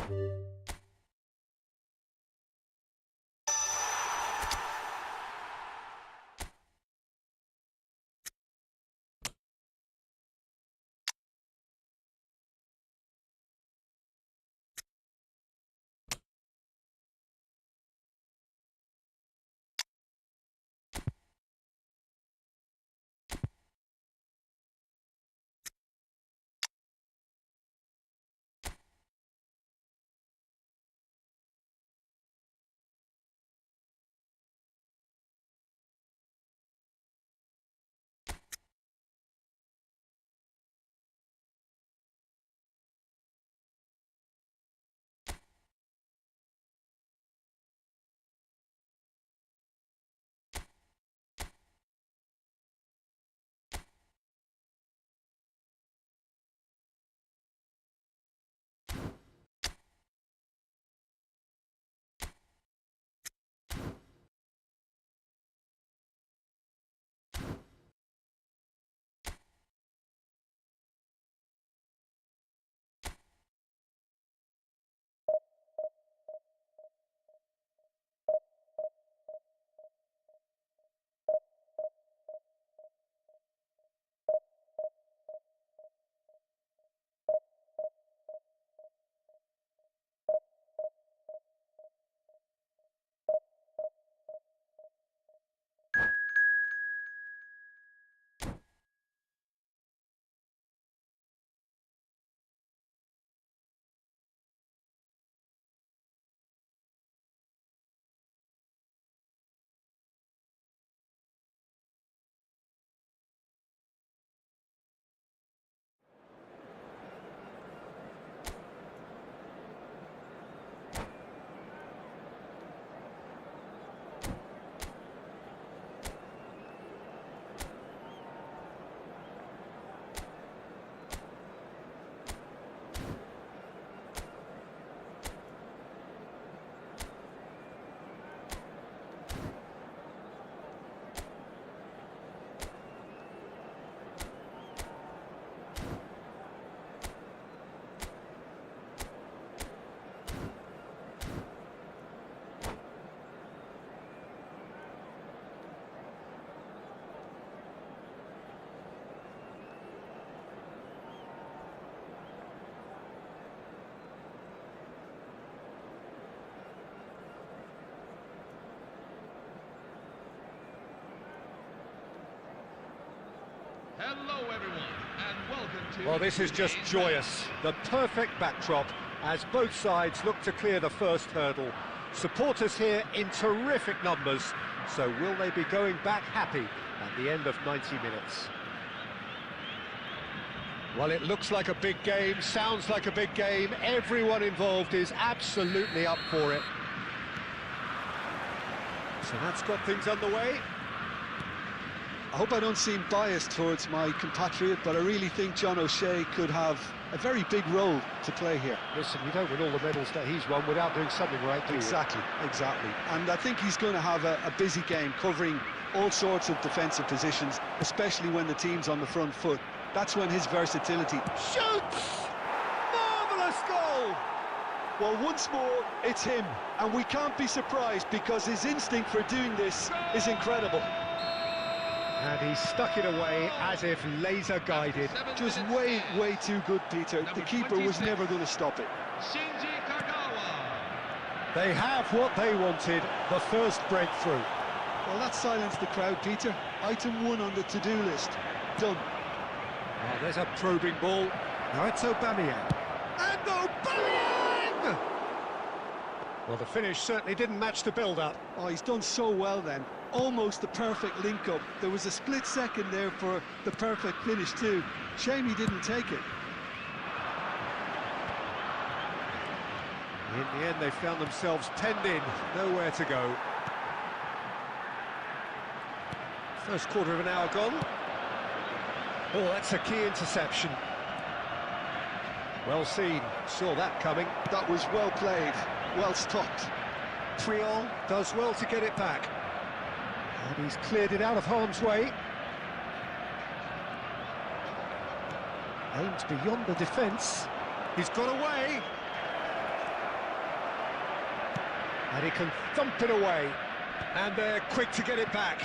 work Hello, everyone, and welcome to...
Well, this is just
today's
joyous. The perfect backdrop as both sides look to clear the first hurdle. Supporters here in terrific numbers, so will they be going back happy at the end of 90 minutes? Well, it looks like a big game, sounds like a big game. Everyone involved is absolutely up for it. So that's got things underway.
I hope I don't seem biased towards my compatriot, but I really think John O'Shea could have a very big role to play here.
Listen, you don't win all the medals that he's won without doing something right, do you?
Exactly. And I think he's going to have a busy game, covering all sorts of defensive positions, especially when the team's on the front foot. That's when his versatility...
Shoots! Marvellous goal!
Well, once more, it's him, and we can't be surprised because his instinct for doing this is incredible.
And he stuck it away as if laser-guided.
Just way too good, Peter. The keeper was never going to stop it.
Shinji Kagawa.
They have what they wanted, the first breakthrough.
Well, that silenced the crowd, Peter. Item 1 on the to-do list. Done.
Oh, there's a probing ball. Now it's Aubameyang. And Aubameyang! Well, the finish certainly didn't match the build-up.
Oh, he's done so well then. Almost the perfect link-up. There was a split second there for the perfect finish too. Shame he didn't take it.
In the end, they found themselves penned in, nowhere to go. First quarter of an hour gone. Oh, that's a key interception. Well seen, saw that coming.
That was well played, well stopped.
Triol does well to get it back. And he's cleared it out of harm's way. Aims beyond the defence. He's got away. And he can thump it away. And they're quick to get it back.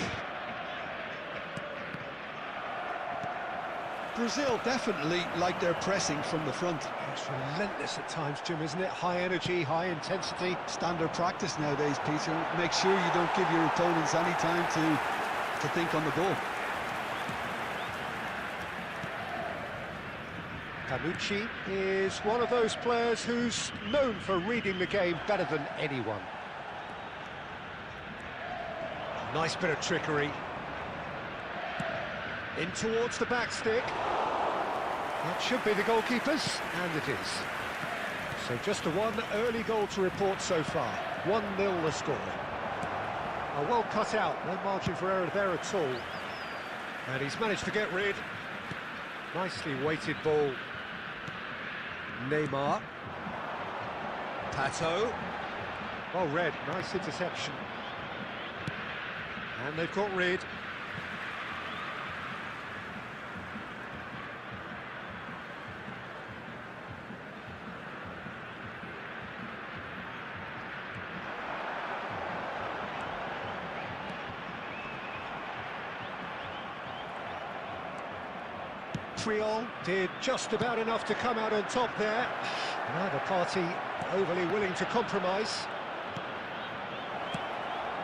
Brazil definitely like their pressing from the front.
It's relentless at times, Jim, isn't it? High energy, high intensity.
Standard practice nowadays, Peter. Make sure you don't give your opponents any time to think on the ball.
Panucci is one of those players who's known for reading the game better than anyone. Nice bit of trickery. In towards the back stick. That should be the goalkeeper's, and it is. So just a one early goal to report so far. 1-0 the score. Well cut out, no margin for error there at all. And he's managed to get rid. Nicely weighted ball. Neymar. Pato. Well read, nice interception. And they've got rid. Triol did just about enough to come out on top there. Neither party overly willing to compromise.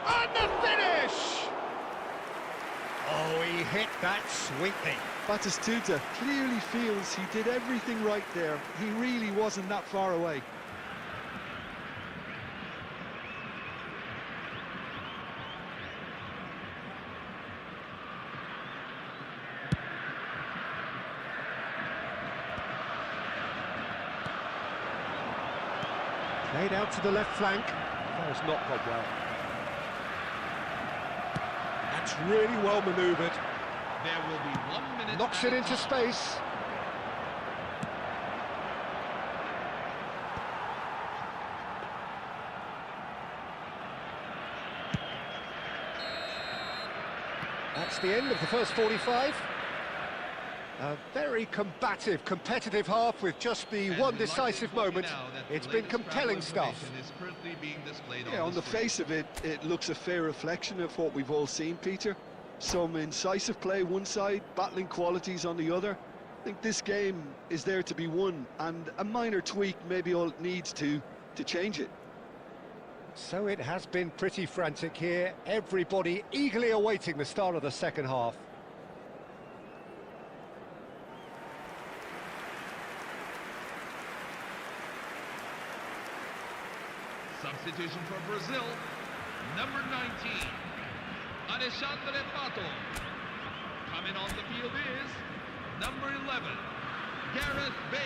And the finish! Oh, he hit that sweetly.
Batistuta clearly feels he did everything right there. He really wasn't that far away.
Played out to the left flank. That has not gone well. That's really well manoeuvred.
There will be 1 minute.
Knocks it into space. That's the end of the first 45. A very combative, competitive half with just the one decisive moment. It's been compelling stuff.
Yeah, on the face of it, it looks a fair reflection of what we've all seen, Peter. Some incisive play one side, battling qualities on the other. I think this game is there to be won, and a minor tweak maybe all it needs to change it.
So it has been pretty frantic here. Everybody eagerly awaiting the start of the second half.
Substitution for Brazil, number 19, Alexandre Pato. Coming on the field is number 11, Gareth Bale.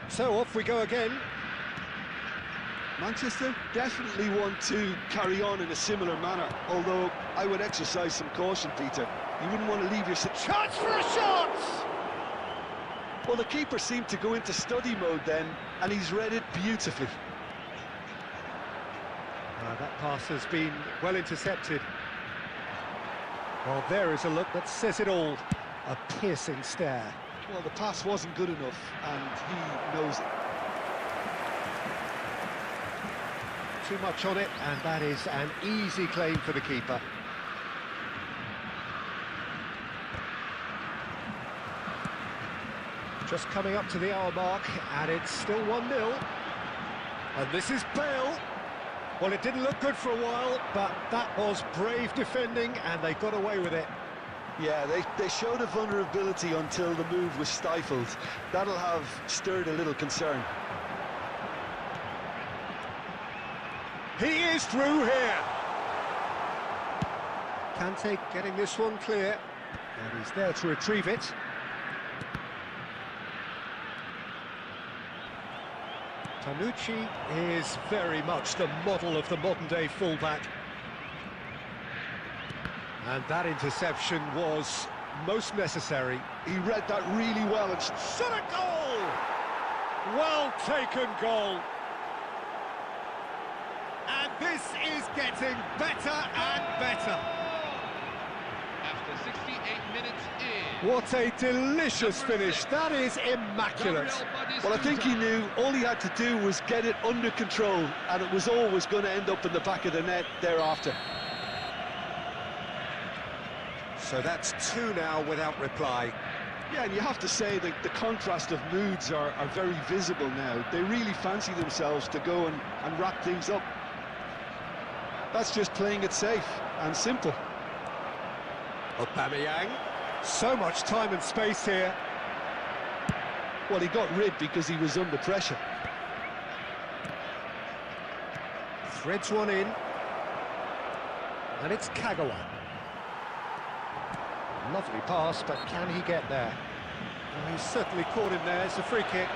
So off we go again.
Manchester definitely want to carry on in a similar manner, although I would exercise some caution, Peter. You wouldn't want to leave your...
Chance for a shot!
Well, the keeper seemed to go into study mode then, and he's read it beautifully.
That pass has been well intercepted. Well, there is a look that says it all. A piercing stare.
Well, the pass wasn't good enough, and he knows it.
Too much on it, and that is an easy claim for the keeper. Just coming up to the hour mark, and it's still 1-0. And this is Bale. Well, it didn't look good for a while, but that was brave defending, and they got away with it.
Yeah, they showed a vulnerability until the move was stifled. That'll have stirred a little concern.
He is through here. Kante getting this one clear, and he's there to retrieve it. Tanucci is very much the model of the modern-day fullback. And that interception was most necessary.
He read that really well and
shot a goal! Well taken goal. And this is getting better and better.
After 68 minutes in.
What a delicious finish. That is immaculate.
Well, I think he knew all he had to do was get it under control, and it was always going to end up in the back of the net thereafter.
So that's 2 now without reply.
Yeah, and you have to say that the contrast of moods are very visible now. They really fancy themselves to go and wrap things up. That's just playing it safe and simple.
Aubameyang. So much time and space here.
Well, he got rid because he was under pressure.
Threads one in. And it's Kagawa. Lovely pass, but can he get there? Well, he's certainly caught him there. It's a free kick.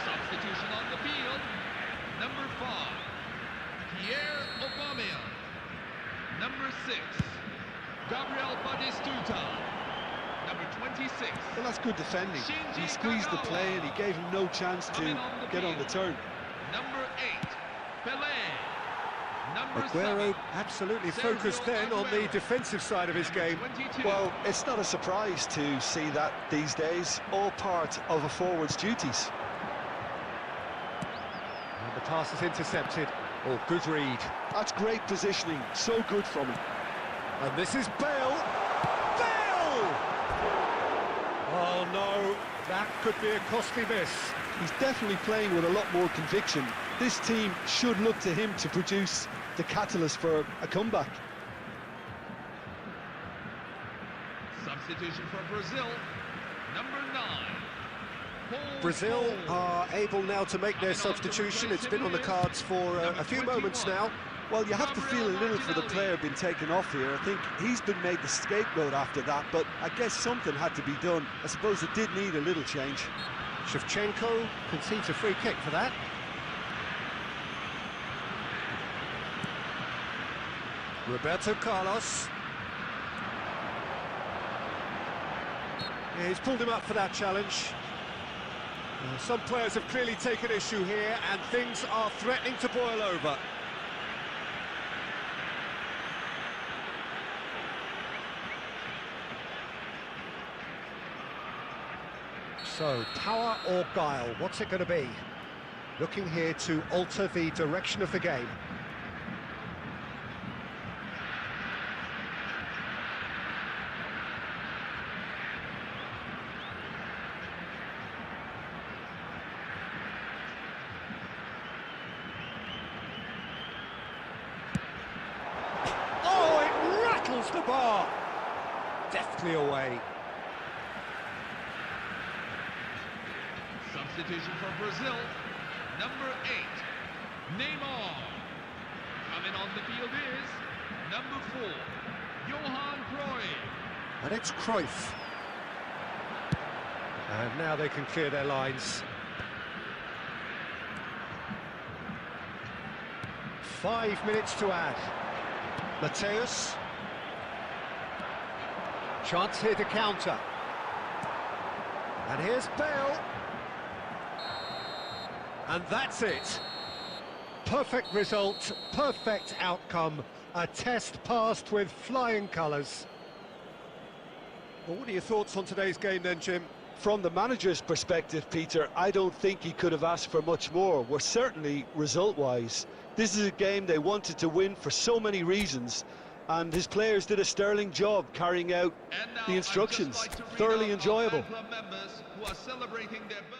Substitution on the field. Number 5, Pierre Aubameyang. Number 6, Gabriel Batistuta. Number 26.
Well, that's good defending. He squeezed the play and he gave him no chance to get on the turn.
Number 8, Pelé. Number
Aguero
7,
absolutely focused then on the defensive side of his game.
22.
Well, it's not a surprise to see that these days, all part of a forward's duties.
And the pass is intercepted. Oh, good read.
That's great positioning, so good from him.
And this is Bale. Bale! Oh no, that could be a costly miss.
He's definitely playing with a lot more conviction. This team should look to him to produce the catalyst for a comeback.
Substitution for Brazil, number 9.
Brazil are able now to make their substitution. It's been on the cards for a few moments now.
Well, you have to feel a little for the player being taken off here. I think he's been made the scapegoat after that, but I guess something had to be done. I suppose it did need a little change.
Shevchenko concedes a free kick for that. Roberto Carlos. Yeah, he's pulled him up for that challenge. Some players have clearly taken issue here, and things are threatening to boil over. So, power or guile, what's it going to be? Looking here to alter the direction of the game. Oh, it rattles the bar! Deftly away.
Substitution for Brazil, number 8, Neymar. Coming on the field is number 4, Johan Cruyff.
And it's Cruyff. And now they can clear their lines. 5 minutes to add. Mateus. Chance here to counter. And here's Bale. And that's it. Perfect result, perfect outcome. A test passed with flying colours. Well, what are your thoughts on today's game then, Jim?
From the manager's perspective, Peter, I don't think he could have asked for much more. Well, certainly result-wise. This is a game they wanted to win for so many reasons, and his players did a sterling job carrying out the instructions. Thoroughly enjoyable.
Members who are celebrating their birthday.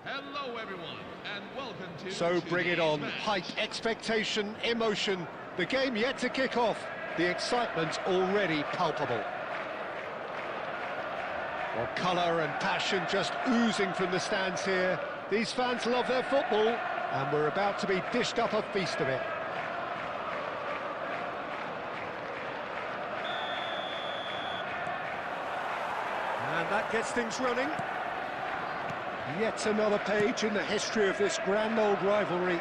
Hello everyone, and welcome to
So bring it on.
today's match.
Height, expectation, emotion. The game yet to kick off. The excitement already palpable. Well, colour and passion just oozing from the stands here. These fans love their football, and we're about to be dished up a feast of it. And that gets things running. Yet another page in the history of this grand old rivalry.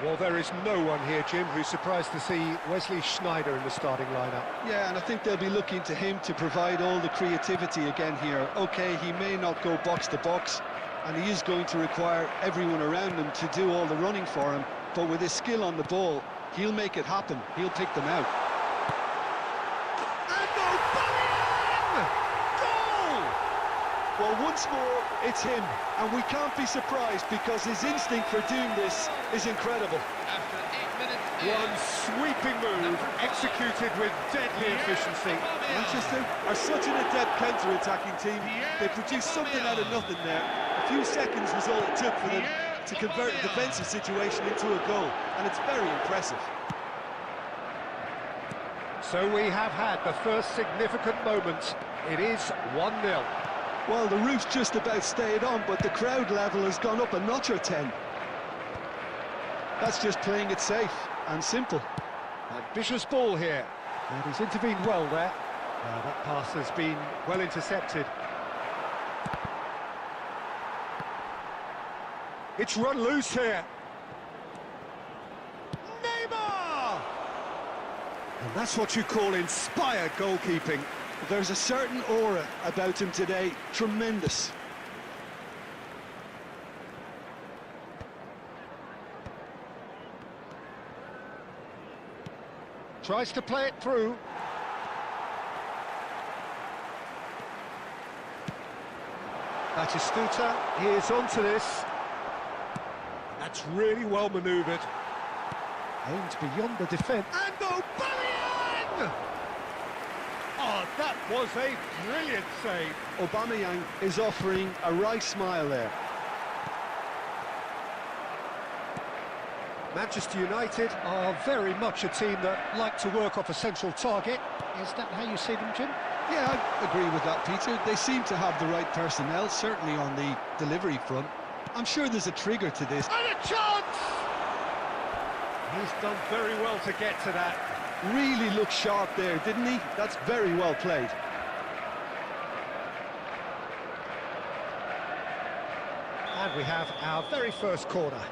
Well, there is no one here, Jim, who's surprised to see Wesley Sneijder in the starting lineup.
Yeah, and I think they'll be looking to him to provide all the creativity again here. OK, he may not go box to box, and he is going to require everyone around him to do all the running for him, but with his skill on the ball, he'll make it happen. He'll pick them out. Well, once more, it's him, and we can't be surprised because his instinct for doing this is incredible.
After 8 minutes in,
One sweeping move, executed with deadly efficiency.
Manchester are such an adept counter-attacking team. They produced something out of nothing there. A few seconds was all it took for them to convert a defensive situation into a goal, and it's very impressive.
So we have had the first significant moment. It is 1-0.
Well, the roof's just about stayed on, but the crowd level has gone up a notch or 10. That's just playing it safe and simple.
Ambitious ball here, and he's intervened well there. That pass has been well intercepted. It's run loose here. Neymar! And that's what you call inspired goalkeeping.
There's a certain aura about him today, tremendous.
Tries to play it through. Batistuta, he is onto this. That's really well manoeuvred. Aimed beyond the defence. And Aubameyang! Oh, that was a brilliant save.
Aubameyang is offering a wry smile there.
Manchester United are very much a team that like to work off a central target. Is that how you see them, Jim?
Yeah, I agree with that, Peter. They seem to have the right personnel, certainly on the delivery front. I'm sure there's a trigger to this.
And a chance! He's done very well to get to that.
Really looked sharp there, didn't he? That's very well played.
And we have our very first corner.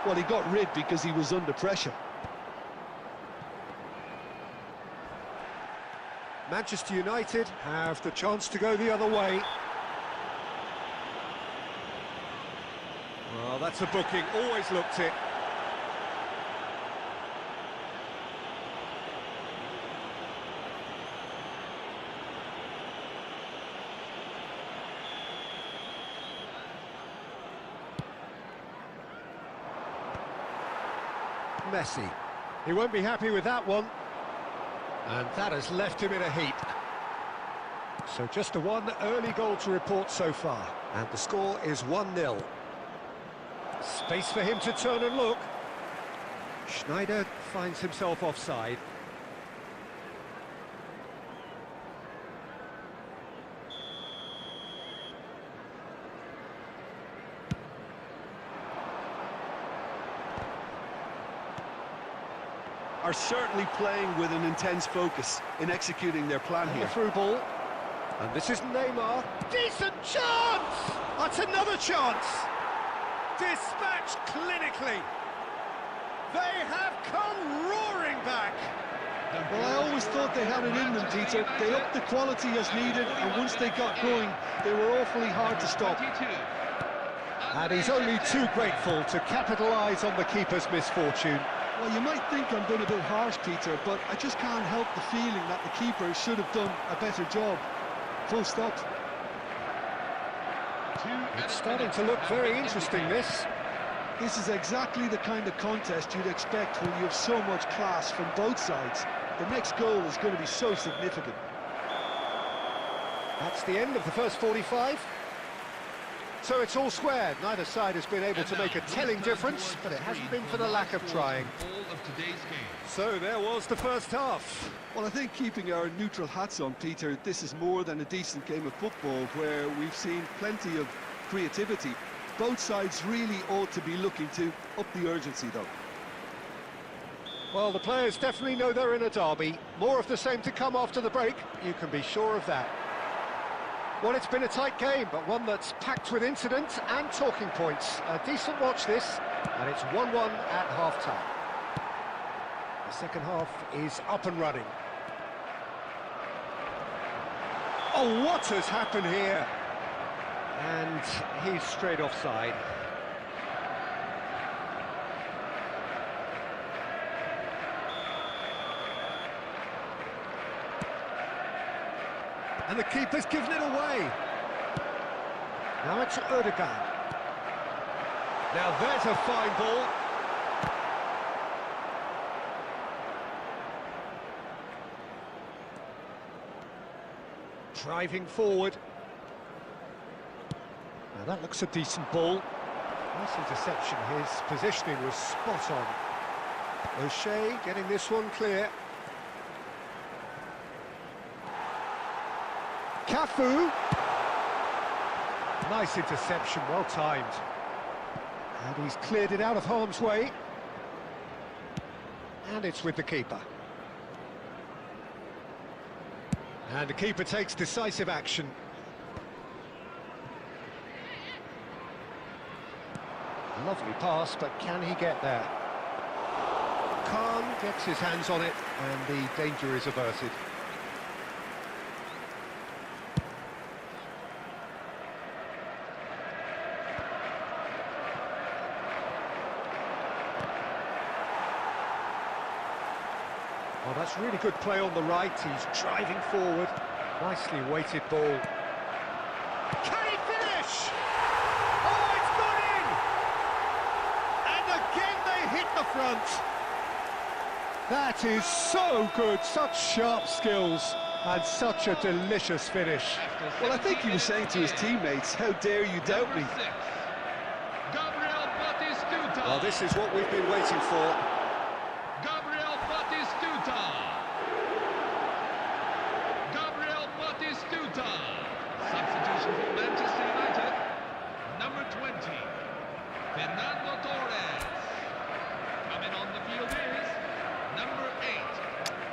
Well, he got rid because he was under pressure.
Manchester United have the chance to go the other way. Well, that's a booking, always looked it. Messi. He won't be happy with that one. And that has left him in a heap. So just the one early goal to report so far. And the score is 1-0. Space for him to turn and look. Sneijder finds himself offside.
Are certainly playing with an intense focus in executing their plan here.
Through ball. And this is Neymar. Decent chance! That's another chance! Dispatched clinically. They have come roaring back.
Well, I always thought they had it in them, Peter. They upped the quality as needed, and once they got going, they were awfully hard to stop.
22.
And he's only too grateful to capitalise on the keeper's misfortune.
Well, you might think I'm being a bit harsh, Peter, but I just can't help the feeling that the keeper should have done a better job. Full stop.
It's starting to look very interesting, this.
This is exactly the kind of contest you'd expect when you have so much class from both sides. The next goal is going to be so significant.
That's the end of the first 45. So it's all squared. Neither side has been able to make a telling difference, but it hasn't been for the lack of trying. So there was the first half.
Well, I think keeping our neutral hats on, Peter, this is more than a decent game of football where we've seen plenty of creativity. Both sides really ought to be looking to up the urgency, though.
Well, the players definitely know they're in a derby. More of the same to come after the break, you can be sure of that. Well, it's been a tight game, but one that's packed with incidents and talking points. A decent watch this, and it's 1-1 at half-time. The second half is up and running. Oh, what has happened here? And he's straight offside. And the keeper's given it away. Now it's Erdogan. Now there's a fine ball. Driving forward. Now that looks a decent ball. Nice interception. His positioning was spot on. O'Shea getting this one clear. Cafu. Nice interception, well timed. And he's cleared it out of harm's way. And it's with the keeper. And the keeper takes decisive action. Lovely pass, but can he get there? Khan gets his hands on it, and the danger is averted. Well, that's really good play on the right. He's driving forward. Nicely weighted ball. Can he finish? Oh, it's gone in! And again they hit the front. That is so good. Such sharp skills and such a delicious finish.
Well, I think he was saying to his teammates, how dare you doubt me?
Well, this is what we've been waiting for.
Substitution for Manchester United. Number 20, Fernando Torres. Coming on the field is number 8,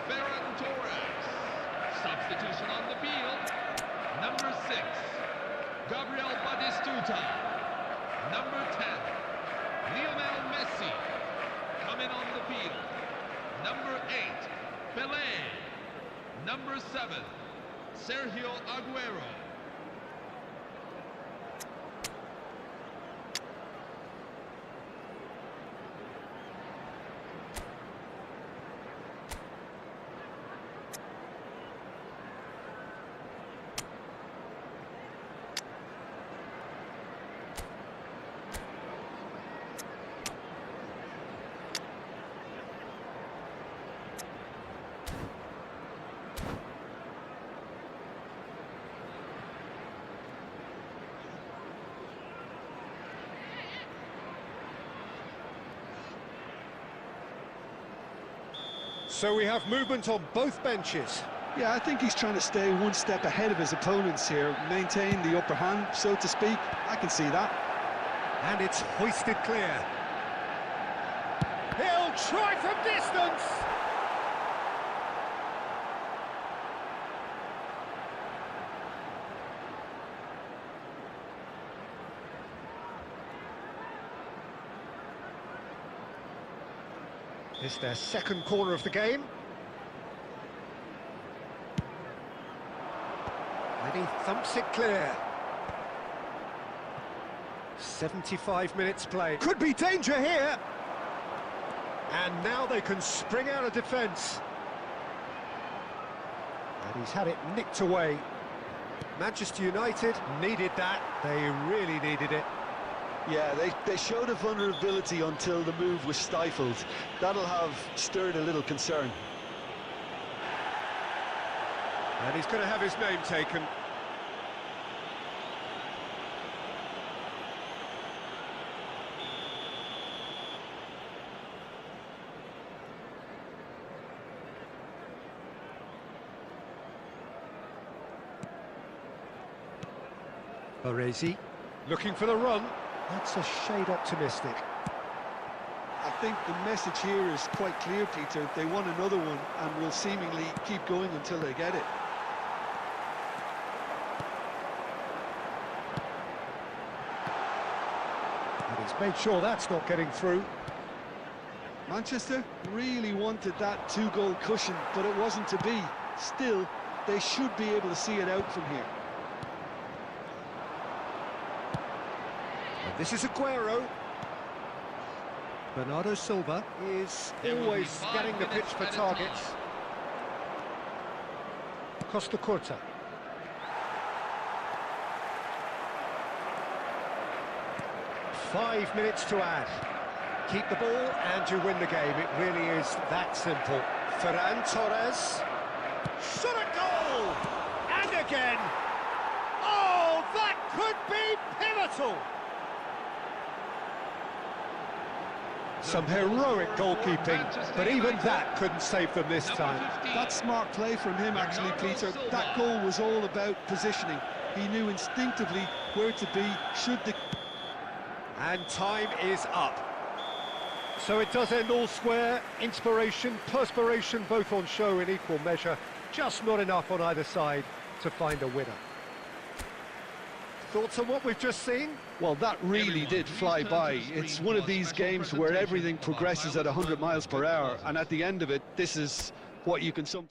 Ferran Torres. Substitution on the field. Number 6, Gabriel Batistuta. Number 10, Lionel Messi. Coming on the field. Number 8, Pelé. Number 7, Sergio Aguero.
So we have movement on both benches.
Yeah, I think he's trying to stay one step ahead of his opponents here, maintain the upper hand, so to speak. I can see that.
And it's hoisted clear. He'll try from distance. It's their second corner of the game. And he thumps it clear. 75 minutes played. Could be danger here. And now they can spring out of defence. And he's had it nicked away. Manchester United needed that. They really needed it.
Yeah, they showed a vulnerability until the move was stifled. That'll have stirred a little concern.
And he's going to have his name taken. Baresi looking for the run. That's a shade optimistic.
I think the message here is quite clear, Peter. They want another one and will seemingly keep going until they get it.
And he's made sure that's not getting through.
Manchester really wanted that two-goal cushion, but it wasn't to be. Still, they should be able to see it out from here.
And this is Aguero. Bernardo Silva is always scanning the pitch for targets. Costa Curta. Five minutes to add. Keep the ball and you win the game. It really is that simple. Ferran Torres. Shot a goal! And again! Oh, that could be pivotal! Some heroic goalkeeping, but even that couldn't save them this time.
That's smart play from him, actually, Peter. That goal was all about positioning. He knew instinctively where to be, should the...
And time is up. So it does end all square. Inspiration, perspiration, both on show in equal measure. Just not enough on either side to find a winner. Thoughts on what we've just seen?
Well, that really did fly by. It's one of these games where everything progresses at 100 miles per hour, and at the end of it, this is what you can sometimes...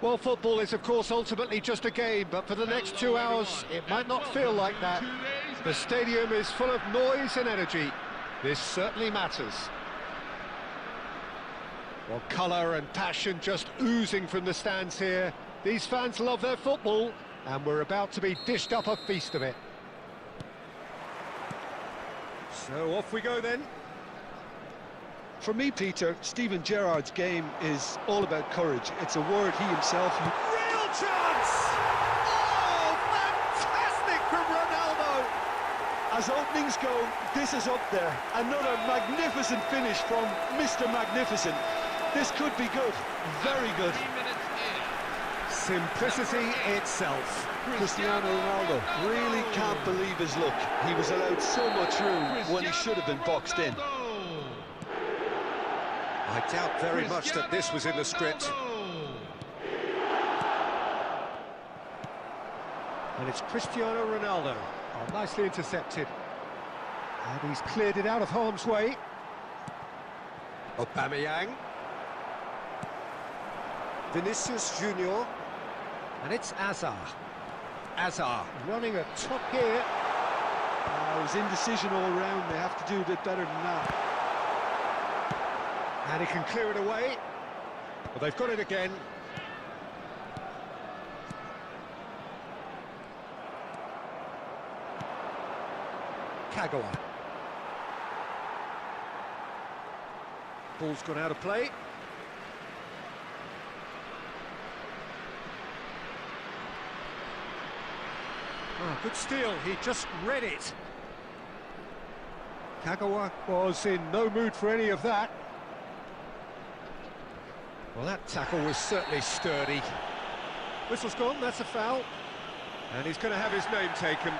Well, football is, of course, ultimately just a game, but for the next 2 hours, it might not feel like that. The stadium is full of noise and energy. This certainly matters. Well, colour and passion just oozing from the stands here. These fans love their football, and we're about to be dished up a feast of it. So off we go then.
For me, Peter, Steven Gerrard's game is all about courage. It's a word he himself...
Real chance! Oh, fantastic from Ronaldo!
As openings go, this is up there. Another magnificent finish from Mr. Magnificent. This could be good, very good.
3 minutes in.
Simplicity itself.
Cristiano Ronaldo really can't believe his luck. He was allowed so much room when he should have been boxed in.
I doubt very much that this was in the script. And it's Cristiano Ronaldo. Oh, nicely intercepted. And he's cleared it out of harm's way. Aubameyang. Vinicius Junior. And it's Azar. Azar running a top gear.
It was indecision all round. They have to do a bit better than that.
And he can clear it away. Well, they've got it again. Kagawa. Ball's gone out of play. Ah, good steal, he just read it. Kagawa was in no mood for any of that. Well, that tackle was certainly sturdy. Whistle's gone, that's a foul. And he's going to have his name taken.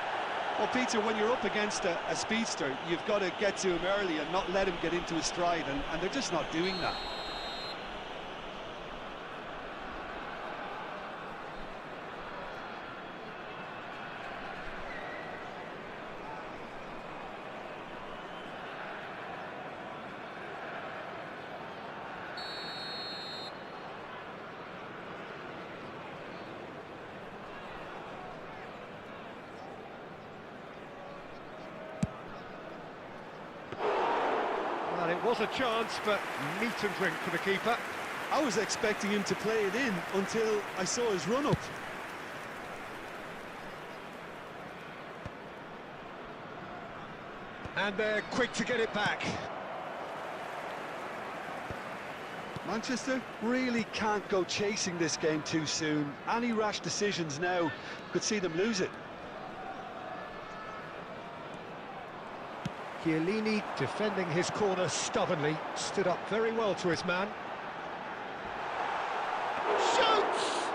Well, Peter, when you're up against a speedster, you've got to get to him early and not let him get into his stride, and they're just not doing that.
Well, it was a chance, but meat and drink for the keeper.
I was expecting him to play it in until I saw his run-up.
And they're quick to get it back.
Manchester really can't go chasing this game too soon. Any rash decisions now could see them lose it.
Chiellini defending his corner stubbornly, stood up very well to his man. Shoots!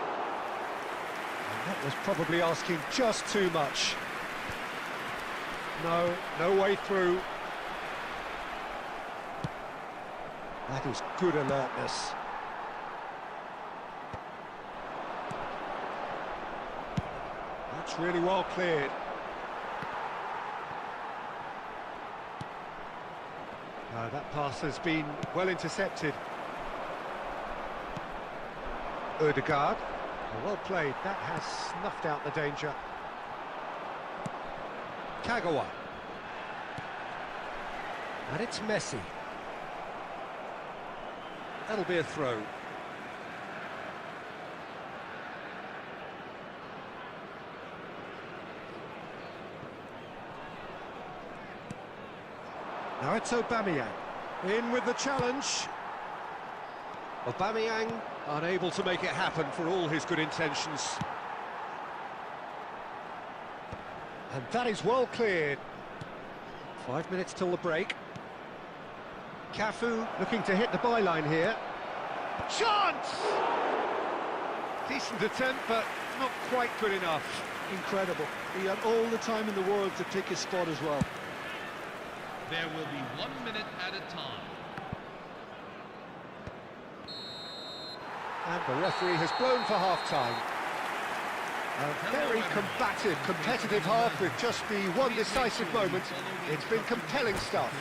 And that was probably asking just too much. No way through. That is good alertness. That's really well cleared. That pass has been well intercepted. Ødegaard, well played, that has snuffed out the danger. Kagawa. And it's Messi. That'll be a throw. Now it's Aubameyang. In with the challenge. Aubameyang unable to make it happen for all his good intentions. And that is well cleared. 5 minutes till the break. Cafu looking to hit the byline here. Chance! Decent attempt, but not quite good enough.
Incredible. He had all the time in the world to pick his spot as well.
There will be 1 minute at a time.
And the referee has blown for half-time. A very combative, competitive half with just the one decisive moment. It's been compelling stuff.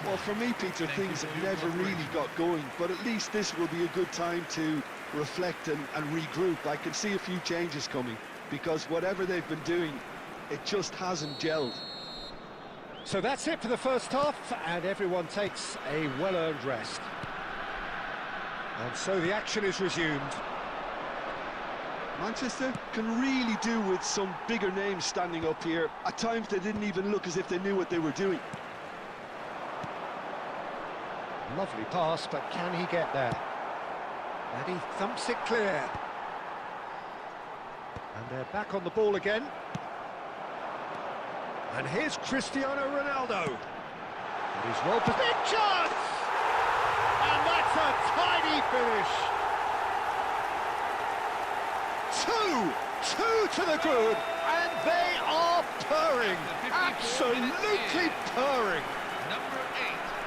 Well, for me, Peter, things have never really got going, but at least this will be a good time to reflect and regroup. I can see a few changes coming, because whatever they've been doing, it just hasn't gelled.
So that's it for the first half, and everyone takes a well-earned rest. And so the action is resumed.
Manchester can really do with some bigger names standing up here. At times they didn't even look as if they knew what they were doing.
Lovely pass, but can he get there? And he thumps it clear. And they're back on the ball again. And here's Cristiano Ronaldo. And he's well positioned. Big chance! And that's a tiny finish. Two to the good, and they are purring, absolutely purring.
Number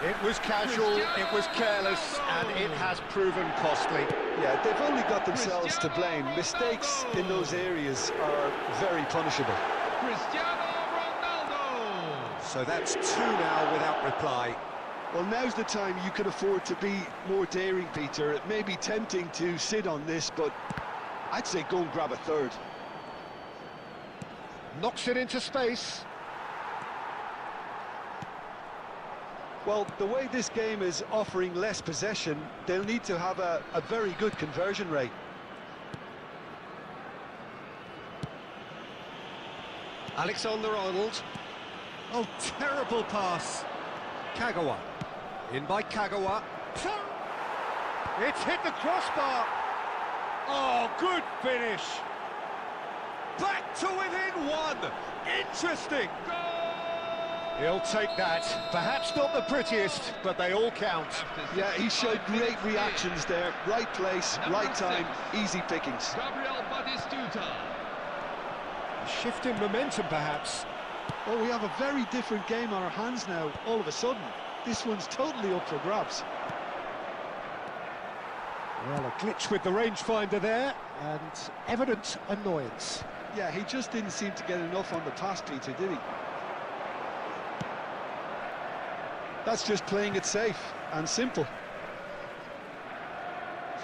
8.
It was casual, it was careless, and it has proven costly.
Yeah, they've only got themselves to blame. Mistakes in those areas are very punishable.
Cristiano Ronaldo.
So that's 2 now without reply.
Well, now's the time you can afford to be more daring, Peter. It may be tempting to sit on this, but I'd say go and grab a third.
Knocks it into space.
Well, the way this game is offering less possession, they'll need to have a very good conversion rate.
Alexander-Arnold. Oh, terrible pass. Kagawa. In by Kagawa. It's hit the crossbar. Oh, good finish. Back to within 1. Interesting. He'll take that. Perhaps not the prettiest, but they all count.
Yeah, he showed great reactions there. Right place, right time, easy pickings.
Gabriel Batistuta.
A shift in momentum, perhaps.
Oh, we have a very different game on our hands now, all of a sudden. This one's totally up for grabs.
Well, a glitch with the rangefinder there, and evident annoyance.
Yeah, he just didn't seem to get enough on the pass, Peter, did he? That's just playing it safe and simple.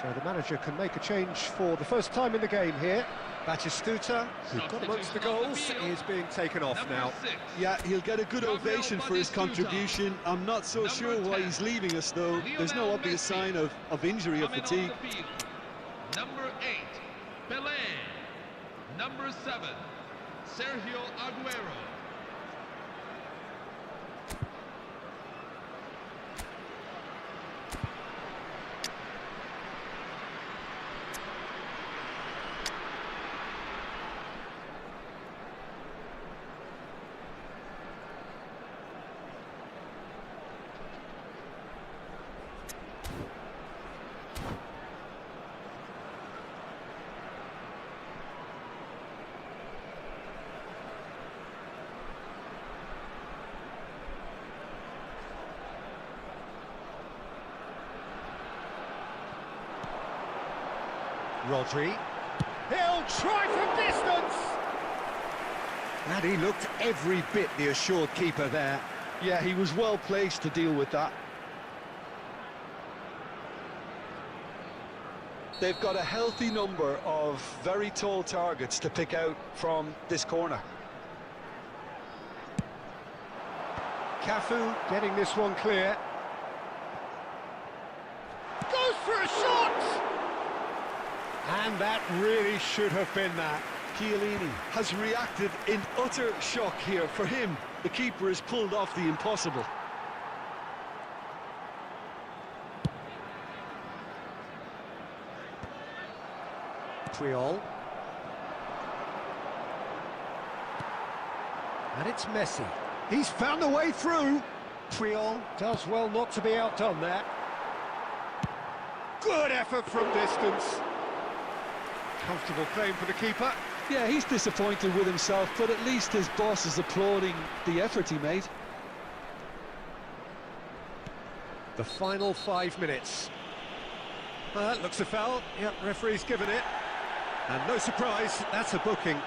So the manager can make a change for the first time in the game here. Batistuta, who got amongst the goals, is being taken off now.
6.
Yeah, he'll get a good ovation for his contribution. I'm not so sure why he's leaving us, though. There's no obvious sign of injury or fatigue.
Number 8, Pelé. Number 7, Sergio Aguero.
Rodri. He'll try from distance! And he looked every bit the assured keeper there.
Yeah, he was well placed to deal with that. They've got a healthy number of very tall targets to pick out from this corner.
Cafu getting this one clear. Goes for a shot! And that really should have been that.
Chiellini has reacted in utter shock here. For him, the keeper has pulled off the impossible.
Puyol. And it's Messi. He's found a way through. Puyol does well not to be outdone there. Good effort from distance. Comfortable claim for the keeper.
Yeah, he's disappointed with himself, but at least his boss is applauding the effort he made.
The final 5 minutes. That looks a foul. Yep, referee's given it. And no surprise, that's a booking.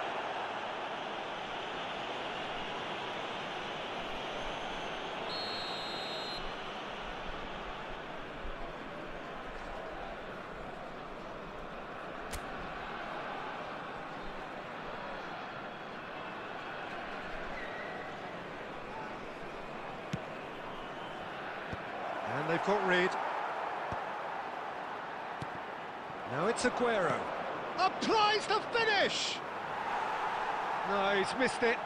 And they've got rid. Now it's Aguero. Applies the finish! No, he's missed it.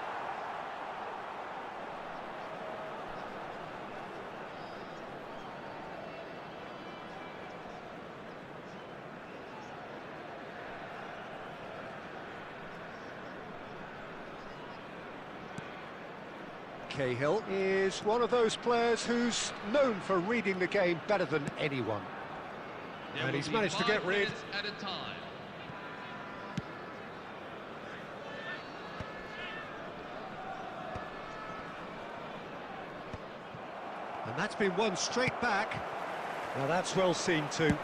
Cahill is one of those players who's known for reading the game better than anyone.
There
And
will
he's
be
managed to
5
get rid.
minutes at a time.
And that's been won straight back. Now that's well seen too.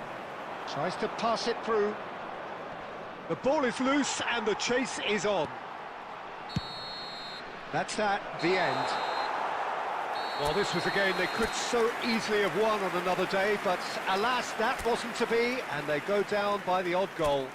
Tries to pass it through. The ball is loose and the chase is on. That's that, the end. Well, this was a game they could so easily have won on another day, but alas, that wasn't to be, and they go down by the odd goal.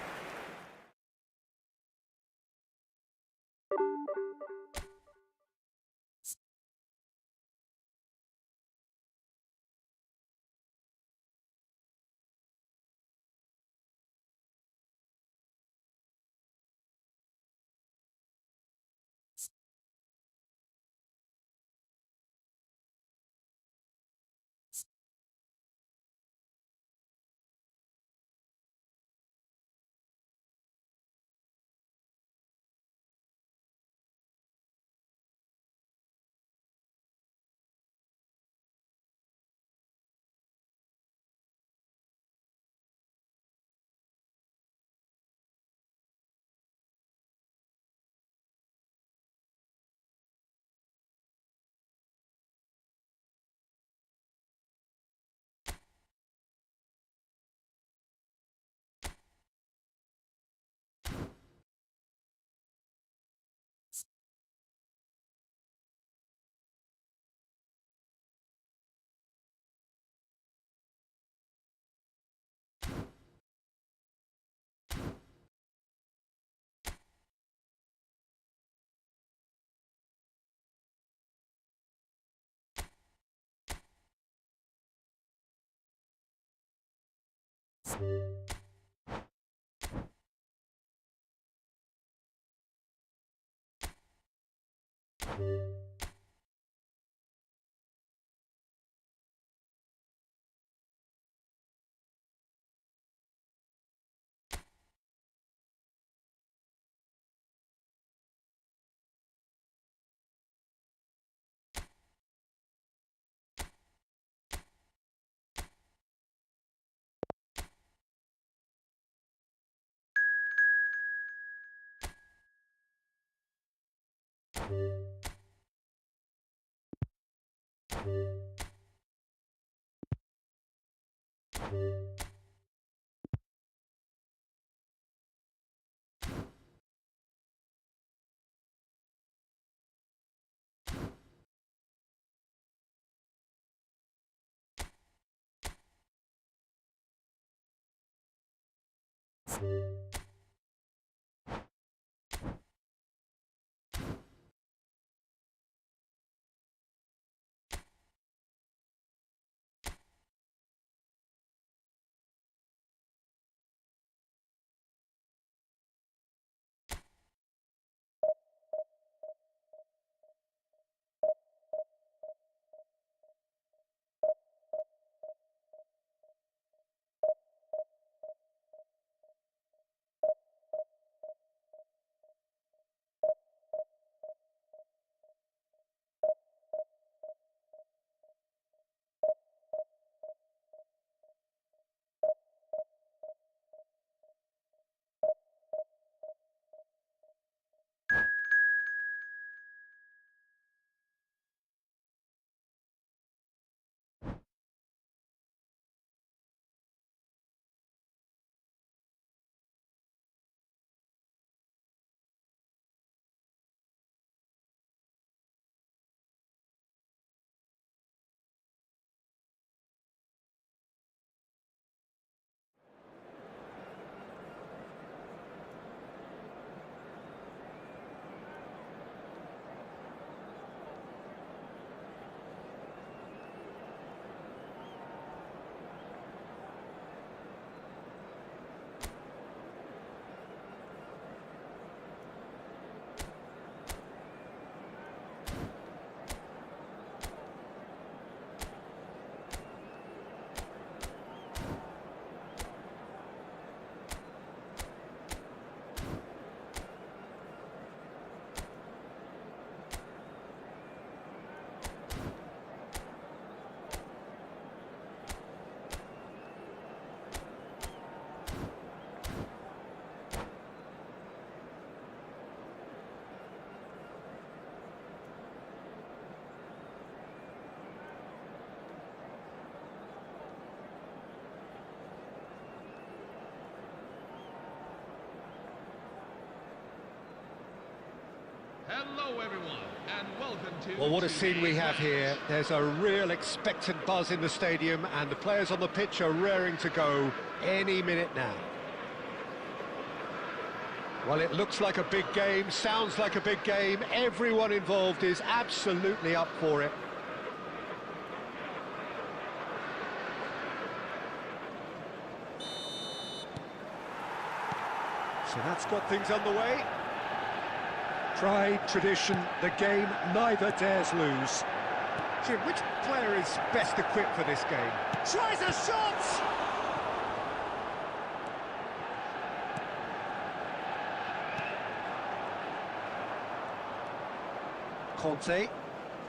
Hello everyone, and welcome to...
Well, what a scene we have here. There's a real expectant buzz in the stadium, and the players on the pitch are raring to go any minute now. Well, it looks like a big game, sounds like a big game. Everyone involved is absolutely up for it. So that's got things underway. Pride, tradition, the game neither dares lose. Jim, which player is best equipped for this game? Tries a shot! Conte,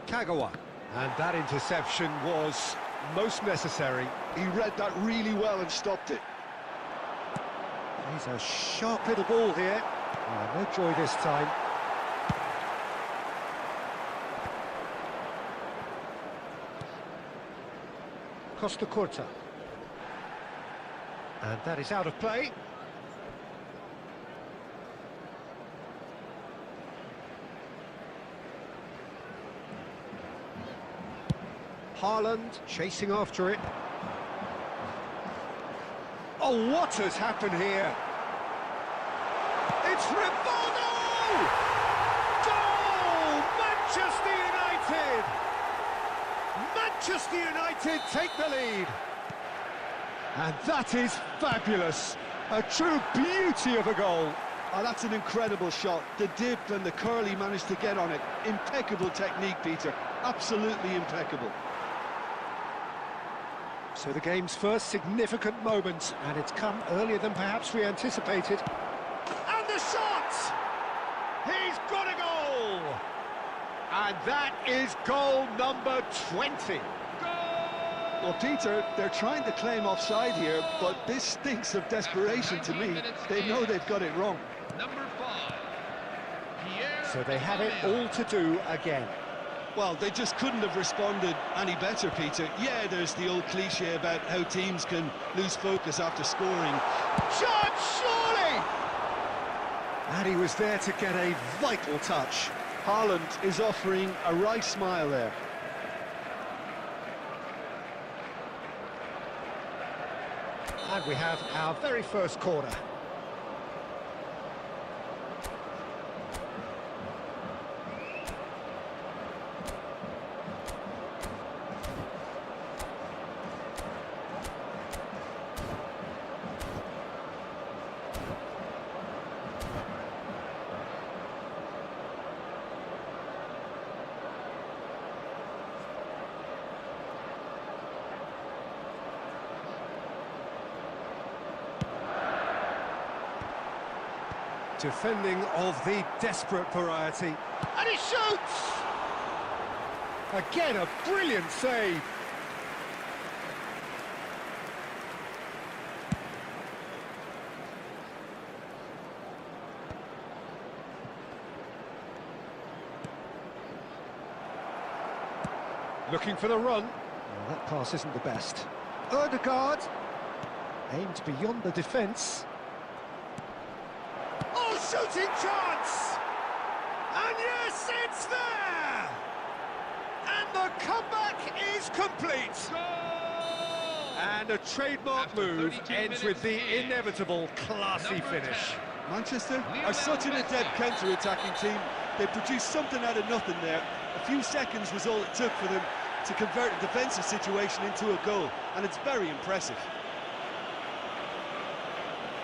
Kagawa. And that interception was most necessary.
He read that really well and stopped it.
He's a sharp little ball here. Oh, no joy this time. Costa Curta. And that is out of play. Haaland chasing after it. Oh, what has happened here? It's Rivaldo! Goal! Manchester United! Manchester United take the lead. And that is fabulous. A true beauty of a goal.
Oh, that's an incredible shot. The dip and the curl he managed to get on it. Impeccable technique, Peter. Absolutely impeccable.
So the game's first significant moment, and it's come earlier than perhaps we anticipated. And the shot! He's got a goal! And that is goal number 20.
Well, Peter, they're trying to claim offside here, but this stinks of desperation to me. They know they've got it wrong.
Number 5, Pierre.
So they have it all to do again.
Well, they just couldn't have responded any better, Peter. Yeah, there's the old cliche about how teams can lose focus after scoring.
Shot, surely! And he was there to get a vital touch.
Haaland is offering a wry smile there.
And we have our very first corner. Defending of the desperate variety. And he shoots! Again, a brilliant save. Looking for the run. Well, that pass isn't the best. Ødegaard aimed beyond the defence. Oh, shooting chance! And yes, it's there! And the comeback is complete!
Goal!
And a trademark
After
move
32
ends with
minutes
the
in.
inevitable classy
Number
finish.
10.
Manchester
Lionel
are such an
Messi.
adept counter-attacking team. They produced something out of nothing there. A few seconds was all it took for them to convert a defensive situation into a goal, and it's very impressive.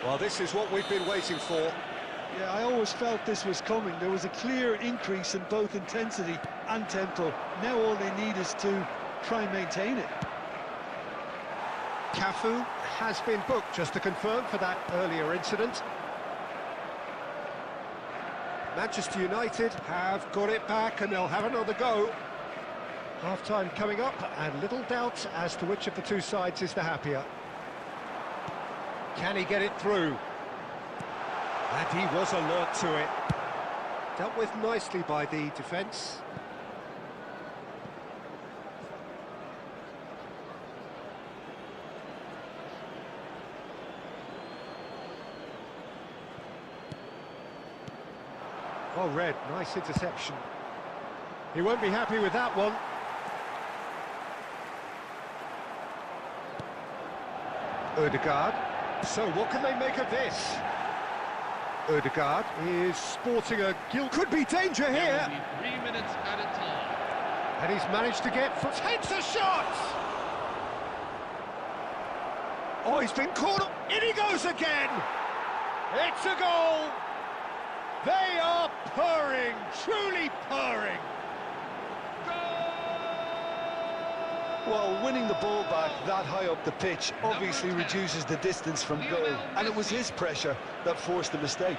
Well, this is what we've been waiting for.
Yeah, I always felt this was coming. There was a clear increase in both intensity and tempo. Now all they need is to try and maintain it.
Cafu has been booked, just to confirm, for that earlier incident. Manchester United have got it back and they'll have another go. Half-time coming up, and little doubt as to which of the two sides is the happier. Can he get it through? And he was alert to it. Dealt with nicely by the defence. Oh, Red, nice interception. He won't be happy with that one. Ødegaard. So what can they make of this? Ødegaard is sporting a guilt. Could be danger here.
There will be 3 minutes at a time.
And he's managed to get... Takes a shot! Oh, he's been caught up. In he goes again! It's a goal! They are purring, truly purring.
Well, winning the ball back that high up the pitch obviously reduces the distance from goal, and it was his pressure that forced the mistake.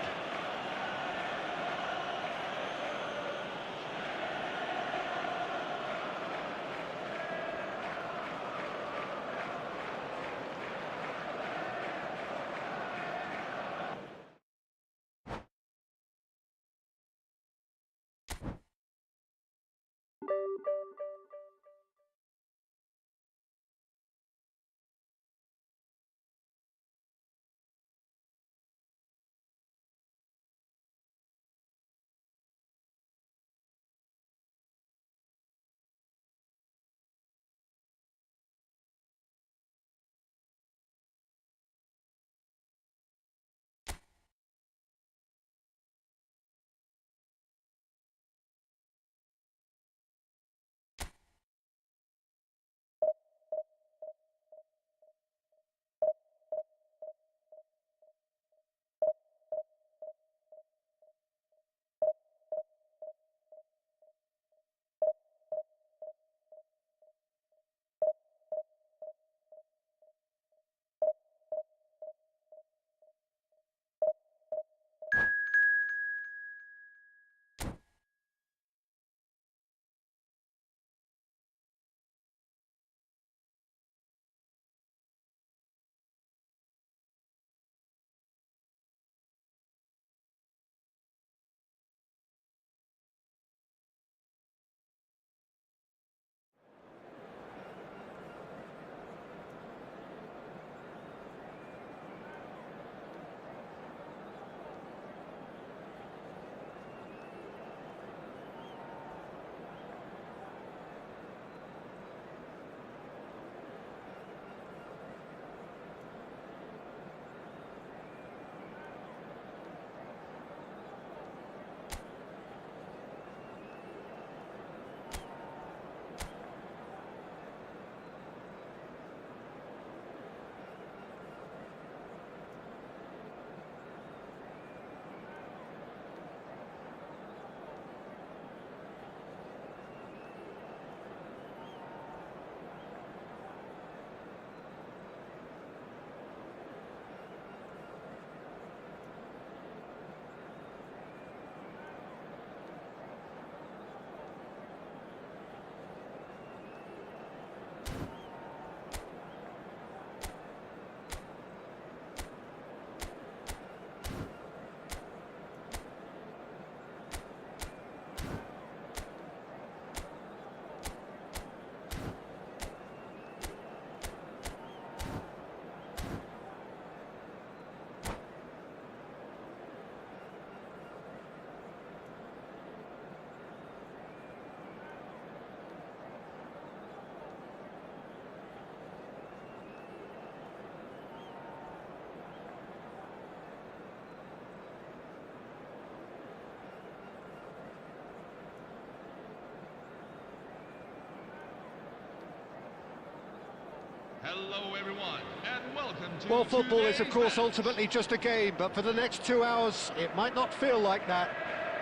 Hello everyone, and welcome to
Well, football is, of
today's
course,
match.
ultimately just a game, but for the next 2 hours, it might not feel like that.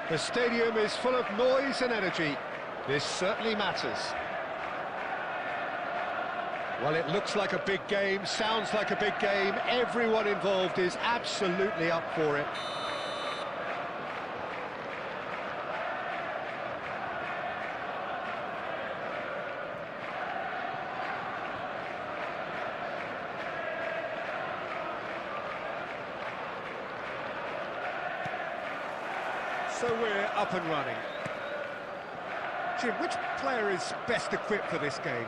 The stadium is full of noise and energy. This certainly matters. Well, it looks like a big game, sounds like a big game. Everyone involved is absolutely up for it. So we're up and running. Jim, which player is best equipped for this game?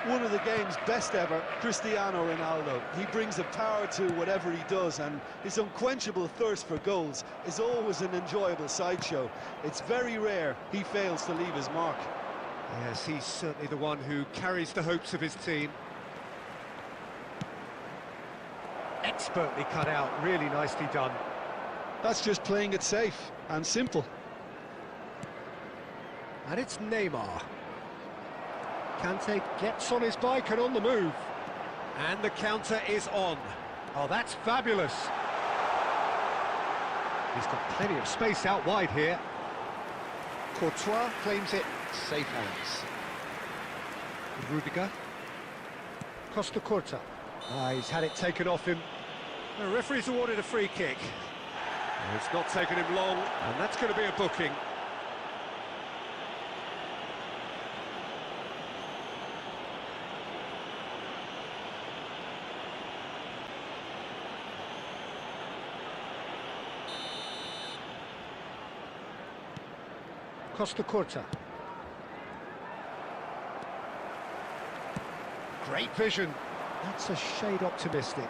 one of the game's best ever, Cristiano Ronaldo. He brings a power to whatever he does, and his unquenchable thirst for goals is always an enjoyable sideshow. It's very rare he fails to leave his mark.
Yes, he's certainly the one who carries the hopes of his team. Expertly cut out, really nicely done.
That's just playing it safe and simple.
And it's Neymar. Kante gets on his bike and on the move. And the counter is on. Oh, that's fabulous. He's got plenty of space out wide here. Courtois claims it, safe hands. Rudiger. Costa Curta. He's had it taken off him. The referee's awarded a free kick. It's not taken him long, and that's going to be a booking. Costa Curta. Great vision. That's a shade optimistic.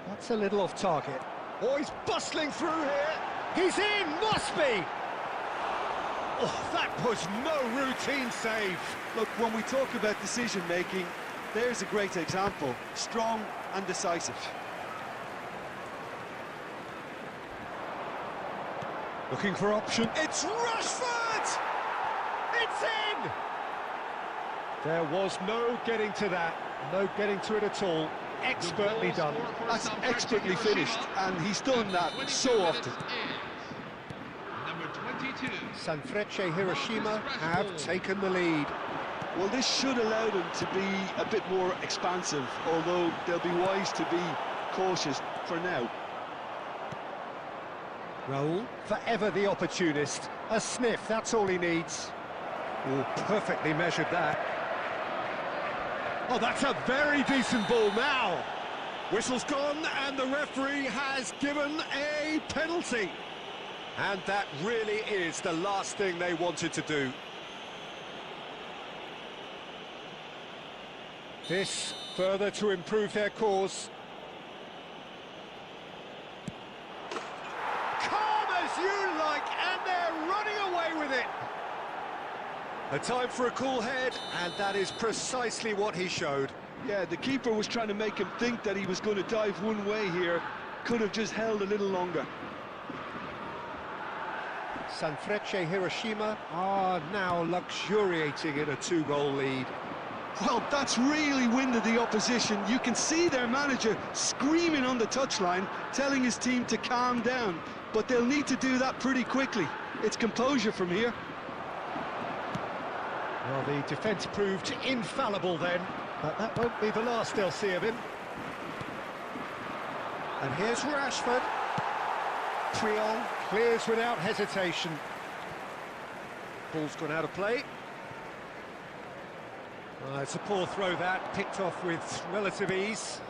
That's a little off target. Oh, he's bustling through here. He's in, must be! Oh, that was no routine save.
Look, when we talk about decision-making, there's a great example. Strong and decisive.
Looking for option. It's Rashford! It's in! There was no getting to that. No getting to it at all. Expertly done.
That's expertly finished, and he's done that so often.
Number 22.
Sanfrecce Hiroshima have taken the lead.
Well, this should allow them to be a bit more expansive, although they'll be wise to be cautious for now.
Raul, forever the opportunist. A sniff, that's all he needs. Oh, perfectly measured that. Oh, that's a very decent ball now. Whistle's gone, and the referee has given a penalty. And that really is the last thing they wanted to do. This further to improve their cause. Calm as you like, and they're running away with it. A time for a cool head, and that is precisely what he showed.
Yeah, the keeper was trying to make him think that he was going to dive one way here. Could have just held a little longer.
Sanfrecce Hiroshima are now luxuriating in a 2-goal lead.
Well, that's really winded the opposition. You can see their manager screaming on the touchline, telling his team to calm down. But they'll need to do that pretty quickly. It's composure from here.
Well, the defence proved infallible then, but that won't be the last they'll see of him. And here's Rashford. Triol clears without hesitation. Ball's gone out of play. It's a poor throw that, picked off with relative ease.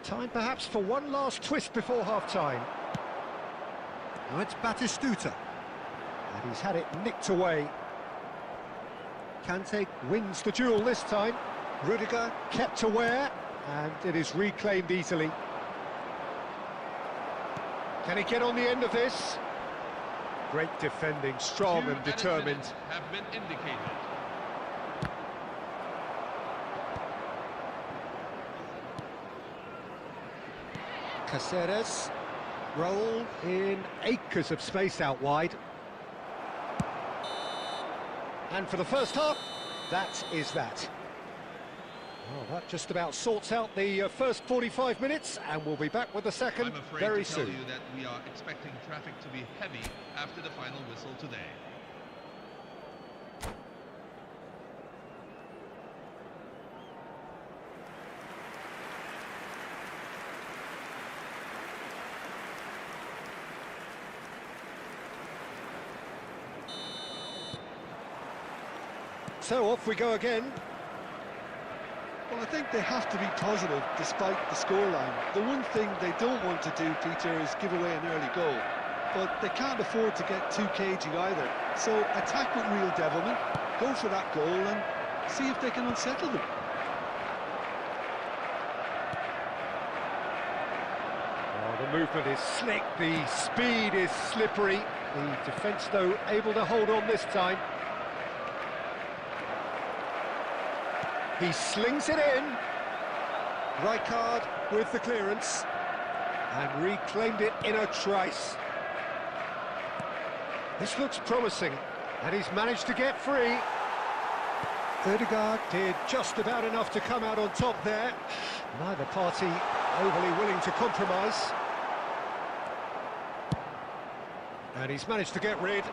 Time perhaps for one last twist before half-time. Now it's Batistuta. And he's had it nicked away. Kante wins the duel this time. Rudiger kept aware, and it is reclaimed easily. Can he get on the end of this? Great defending, strong and determined.
Have been indicated.
Caceres. Roll in acres of space out wide. And for the first half, that is that. Well, that just about sorts out the first 45 minutes, and we'll be back with the second very soon.
I'm afraid to tell you that we are expecting traffic to be heavy after the final whistle today.
So off we go again.
Well, I think they have to be positive despite the scoreline. The one thing they don't want to do, Peter, is give away an early goal. but they can't afford to get too cagey either. So attack with real devilment, go for that goal and see if they can unsettle them.
Oh, the movement is slick, the speed is slippery. The defence, though, able to hold on this time. He slings it in. Rijkaard with the clearance. And reclaimed it in a trice. This looks promising, and he's managed to get free. Ødegaard did just about enough to come out on top there. Neither party overly willing to compromise. And he's managed to get rid.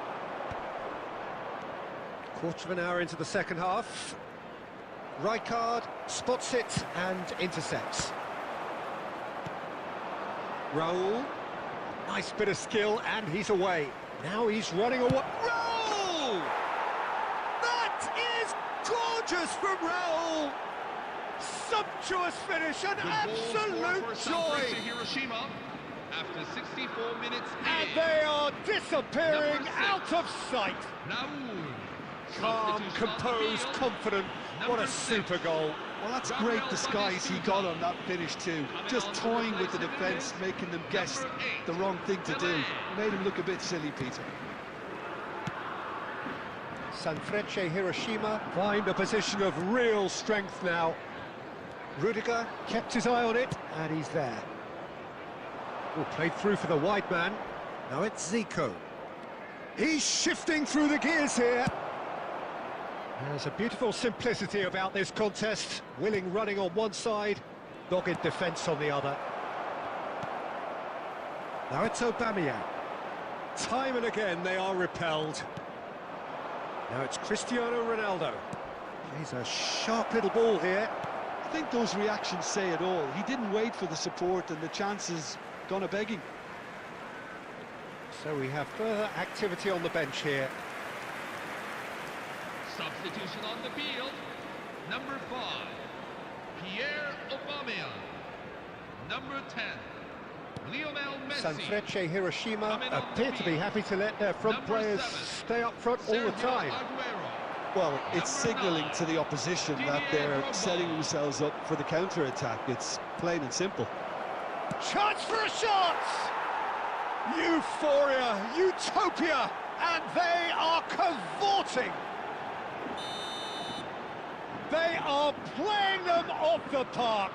Quarter of an hour into the second half. Rijkaard spots it and intercepts. Raul, nice bit of skill, and he's away. Now he's running away. Raul! That is gorgeous from Raul! Sumptuous finish, an absolute joy!
Hiroshima after 64 minutes.
And they are disappearing out of sight. Calm, composed, confident. What a super goal.
Well, that's great disguise he got on that finish too. Just toying with the defence, making them guess the wrong thing to do. Made him look a bit silly, Peter.
Sanfrecce Hiroshima find a position of real strength now. Rudiger kept his eye on it, and he's there. Oh, played through for the wide man. Now it's Zico. He's shifting through the gears here. There's a beautiful simplicity about this contest. Willing running on one side, dogged defence on the other. Now it's Aubameyang. Time and again they are repelled. Now it's Cristiano Ronaldo. He's a sharp little ball here.
I think those reactions say it all. He didn't wait for the support and the chances gone a-begging.
So we have further activity on the bench here.
Substitution on the field. Number 5, Pierre Aubameyang. Number 10, Lionel Messi.
Sanfrecce Hiroshima appear to be happy to let their front players stay up front all the time.
Well, it's signalling to the opposition that they're setting themselves up for the counter-attack. It's plain and simple.
Chance for a shot! Euphoria, utopia, and they are cavorting. They are playing them off the park.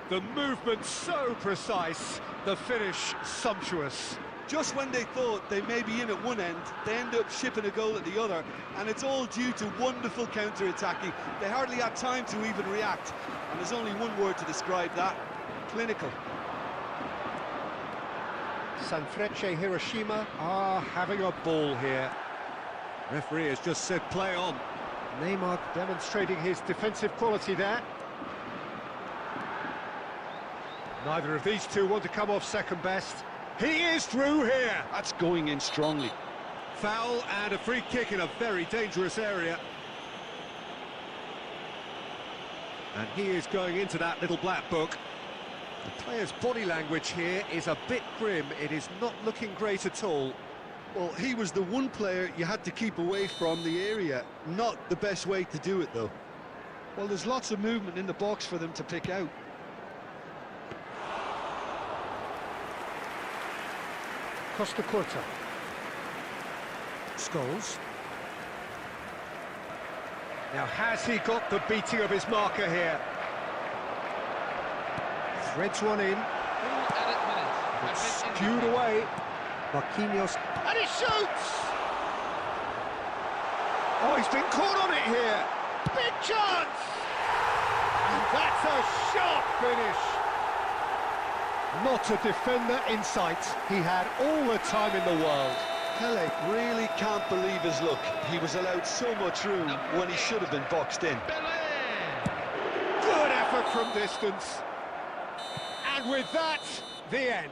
The movement so precise, the finish sumptuous.
Just when they thought they may be in at one end, they end up shipping a goal at the other, and it's all due to wonderful counter-attacking. They hardly had time to even react, and there's only one word to describe that: clinical.
Sanfrecce Hiroshima are having a ball here. Referee has just said play on. Neymar demonstrating his defensive quality there. Neither of these two want to come off second best. He is through here.
That's going in strongly.
Foul and a free kick in a very dangerous area. And he is going into that little black book. The player's body language here is a bit grim. It is not looking great at all.
Well, he was the one player you had to keep away from the area. Not the best way to do it, though. Well, there's lots of movement in the box for them to pick out.
Costa Curta. Scholes. Now, has he got the beating of his marker here? Threads one in. It's skewed away. Marquinhos. And he shoots! Oh, he's been caught on it here. Big chance! And that's a sharp finish. Not a defender in sight. He had all the time in the world.
Pele really can't believe his luck. He was allowed so much room when he should have been boxed in.
Good effort from distance. And with that, the end.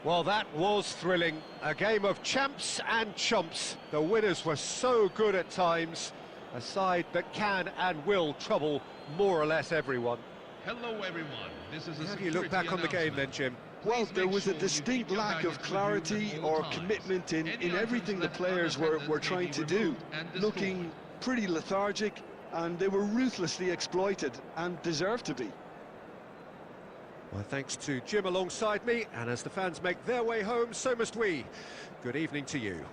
Well, that was thrilling. A game of champs and chumps. The winners were so good at times. A side that can and will trouble more or less everyone.
Hello, everyone. This is
How do you look back on the game then, Jim?
Well,
Please
there
make
was a
sure you
distinct
keep your
lack
baggage
of
with you
clarity
at all
or
times.
commitment in
Any
everything
items
the
left
players were
unattended may
trying
be
to do.
removed and destroyed.
Looking pretty lethargic, and they were ruthlessly exploited and deserved to be.
Well, thanks to Jim alongside me, and as the fans make their way home, so must we. Good evening to you.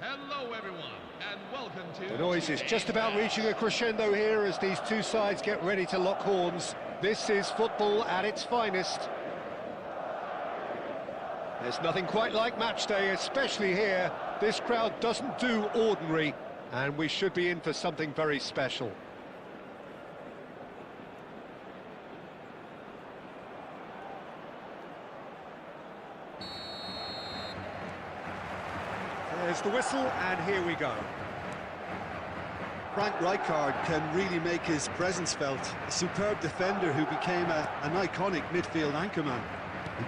Hello everyone, and welcome to...
The noise is just about reaching a crescendo here as these two sides get ready to lock horns. This is football at its finest. There's nothing quite like match day, especially here. This crowd doesn't do ordinary, and we should be in for something very special. There's the whistle, and here we go.
Frank Rijkaard can really make his presence felt. A superb defender who became an iconic midfield anchorman.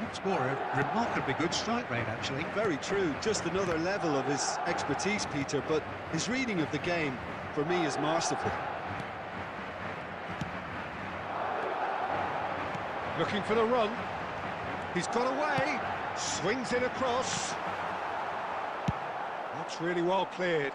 What's more, a remarkably good strike rate, actually.
Very true, just another level of his expertise, Peter, but his reading of the game, for me, is masterful.
Looking for the run. He's got away, swings it across. That's really well cleared.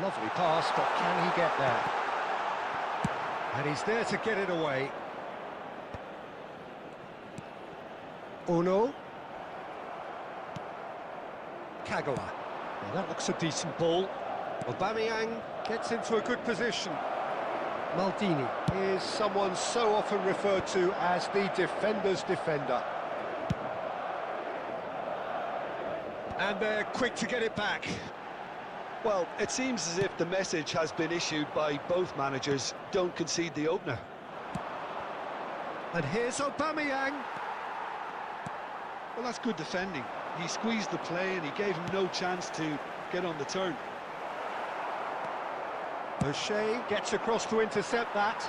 Lovely pass, but can he get there? And he's there to get it away. Ono. Kagawa. Well, that looks a decent ball. Aubameyang gets into a good position. Maldini is someone so often referred to as the defender's defender. And they're quick to get it back.
Well, it seems as if the message has been issued by both managers: don't concede the opener.
And here's Aubameyang.
Well, that's good defending. He squeezed the play and he gave him no chance to get on the turn.
O'Shea gets across to intercept that.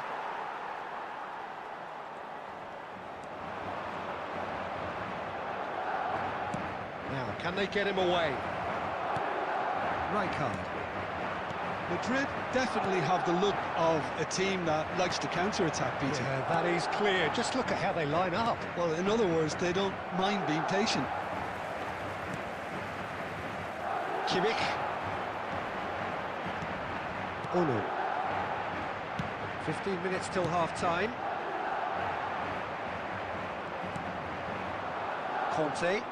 Now, can they get him away? Rijkaard.
Madrid definitely have the look of a team that likes to counter-attack, Peter.
Yeah, that is clear. Just look at how they line up.
Well, in other words, they don't mind being patient.
Kimmich. Ono. 15 minutes till half-time. Conte.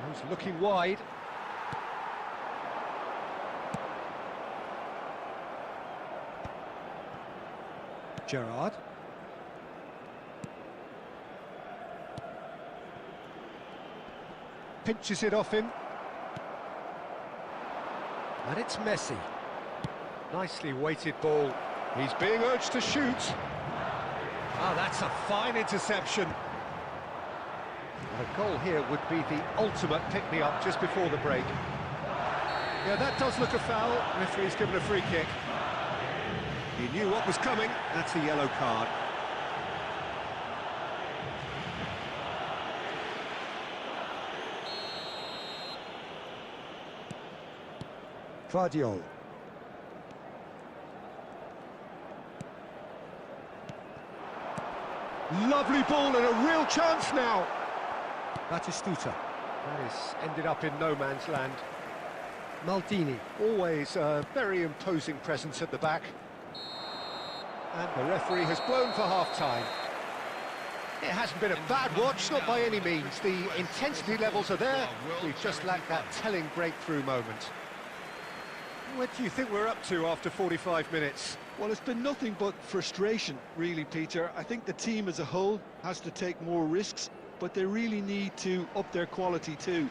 Who's looking wide. Gerrard. Pinches it off him. And it's Messi. Nicely weighted ball. He's being urged to shoot. Ah, that's a fine interception. A goal here would be the ultimate pick-me-up just before the break. Yeah, that does look a foul. Referee's given a free kick. He knew what was coming. That's a yellow card. Guardiola. Lovely ball and a real chance now. Batistuta. That is ended up in no man's land. Maldini, always a very imposing presence at the back. And the referee has blown for half-time. It hasn't been a bad watch, not by any means. The intensity levels are there. We've just lacked that telling breakthrough moment. What do you think we're up to after 45 minutes?
Well, it's been nothing but frustration, really, Peter. I think the team as a whole has to take more risks, but they really need to up their quality too.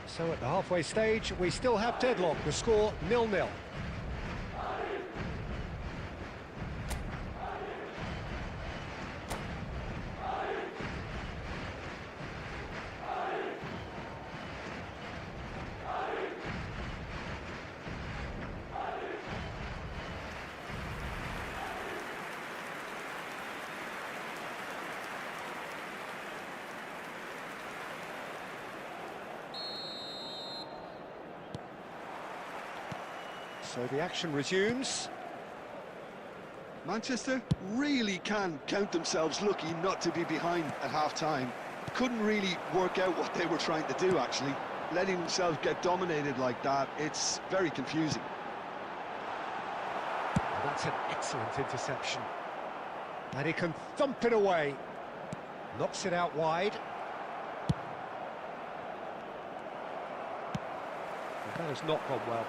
So at the halfway stage, we still have deadlock. The score 0-0. So the action resumes.
Manchester really can count themselves lucky not to be behind at half-time. Couldn't really work out what they were trying to do, actually. Letting themselves get dominated like that, it's very confusing.
That's an excellent interception. And he can thump it away. Knocks it out wide. And that has not gone well.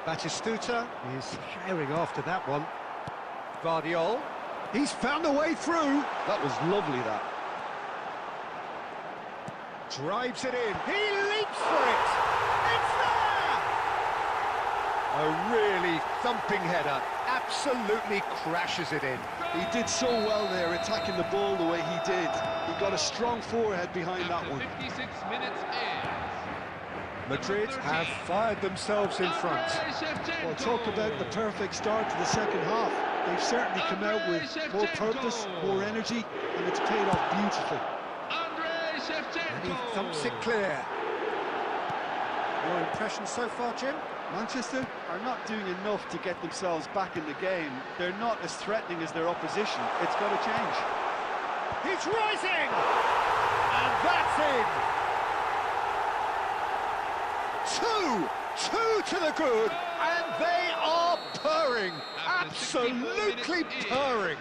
Batistuta is herring after that one. Guardiola. He's found a way through.
That was lovely, that.
Drives it in. He leaps for it. It's there! A really thumping header. Absolutely crashes it in.
He did so well there, attacking the ball the way he did. He got a strong forehead behind that one.
56 minutes in.
Madrid have fired themselves in front.
Well, talk about the perfect start to the second half. They've certainly come out with more purpose, more energy, and it's paid off beautifully.
And he thumps it clear. Your impression so far, Jim?
Manchester are not doing enough to get themselves back in the game. They're not as threatening as their opposition. It's got to change.
He's rising! And that's in! Two to the good, and they are purring, absolutely purring.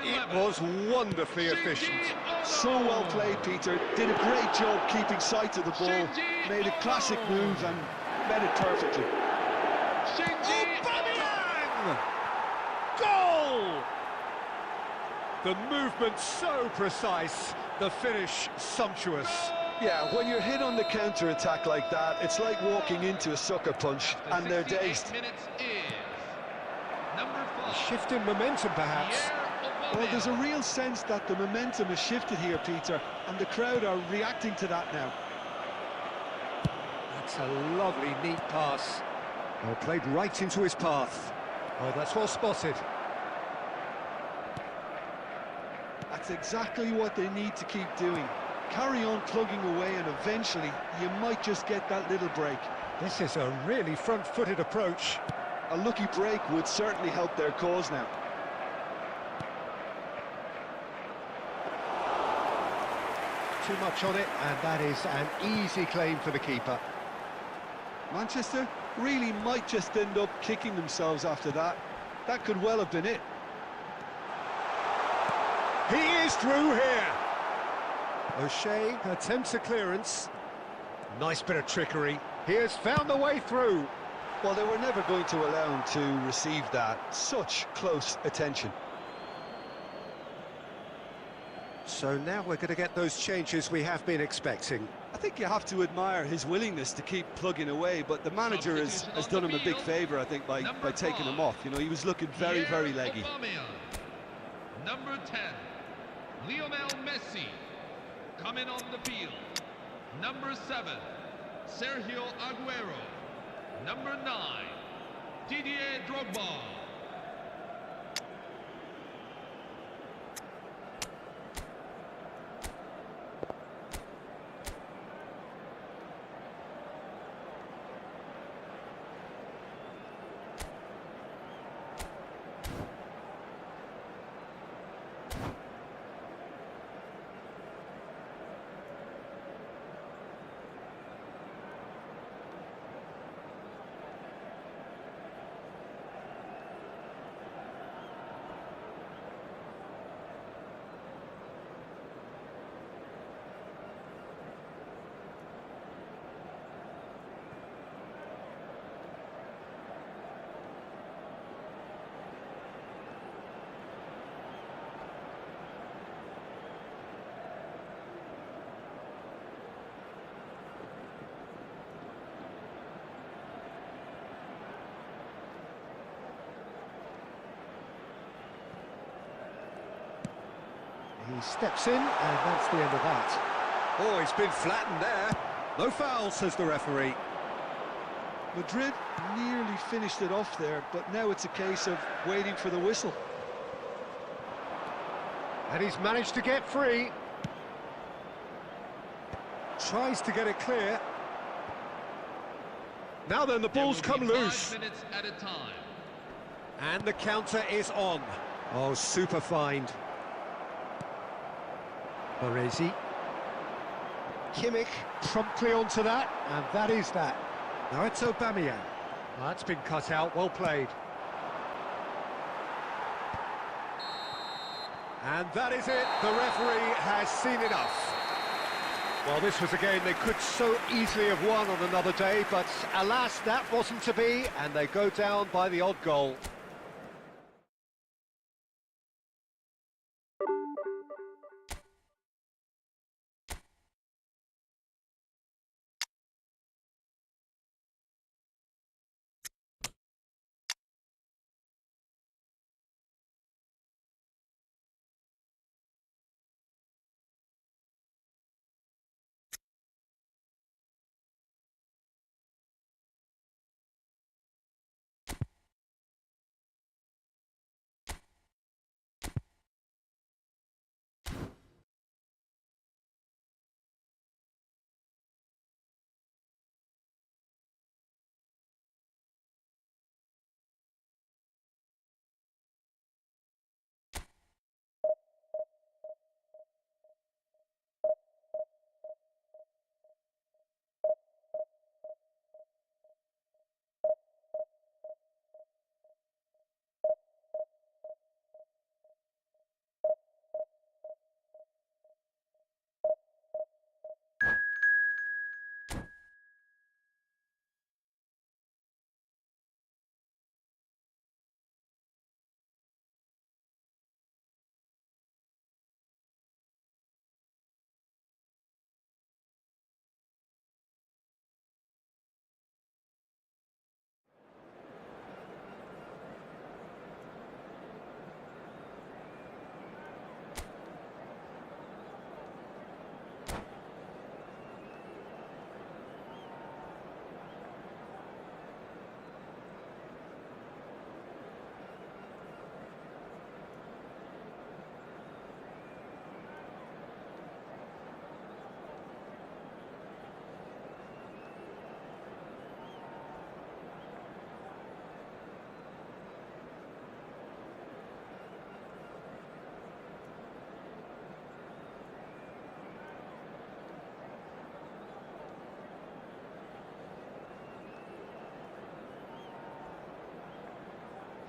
It was wonderfully efficient.
So well played, Peter. Did a great job keeping sight of the ball. Made a classic move and met it perfectly.
Aubameyang! Goal! The movement so precise, the finish sumptuous.
Yeah, when you're hit on the counter-attack like that, it's like walking into a sucker punch, and they're dazed.
A shift in momentum, perhaps.
Well, there's a real sense that the momentum has shifted here, Peter, and the crowd are reacting to that now.
That's a lovely, neat pass. Well, played right into his path. Oh, that's well spotted.
That's exactly what they need to keep doing. Carry on plugging away, and eventually you might just get that little break.
This is a really front-footed approach.
A lucky break would certainly help their cause now.
Too much on it, and that is an easy claim for the keeper.
Manchester really might just end up kicking themselves after that. That could well have been it.
He is through here. O'Shea attempts a clearance. Nice bit of trickery. He has found the way through.
Well, they were never going to allow him to receive that. Such close attention.
So now we're going to get those changes we have been expecting.
I think you have to admire his willingness to keep plugging away, but the manager has done him a big favour, I think, by taking him off. You know, he was looking very, very leggy.
Number 10, Lionel Messi. Coming on the field. Number 7, Sergio Aguero. Number 9, Didier Drogba.
He steps in, and that's the end of that. Oh, he's been flattened there. No foul, says the referee.
Madrid nearly finished it off there, but now it's a case of waiting for the whistle.
And he's managed to get free. Tries to get it clear. Now then, the ball's come loose.
5 minutes at a time.
And the counter is on. Oh, super find. Baresi. Kimmich promptly onto that, and that is that. Now it's Aubameyang. That's been cut out, well played. And that is it, the referee has seen enough. Well, this was a game they could so easily have won on another day, but alas, that wasn't to be, and they go down by the odd goal.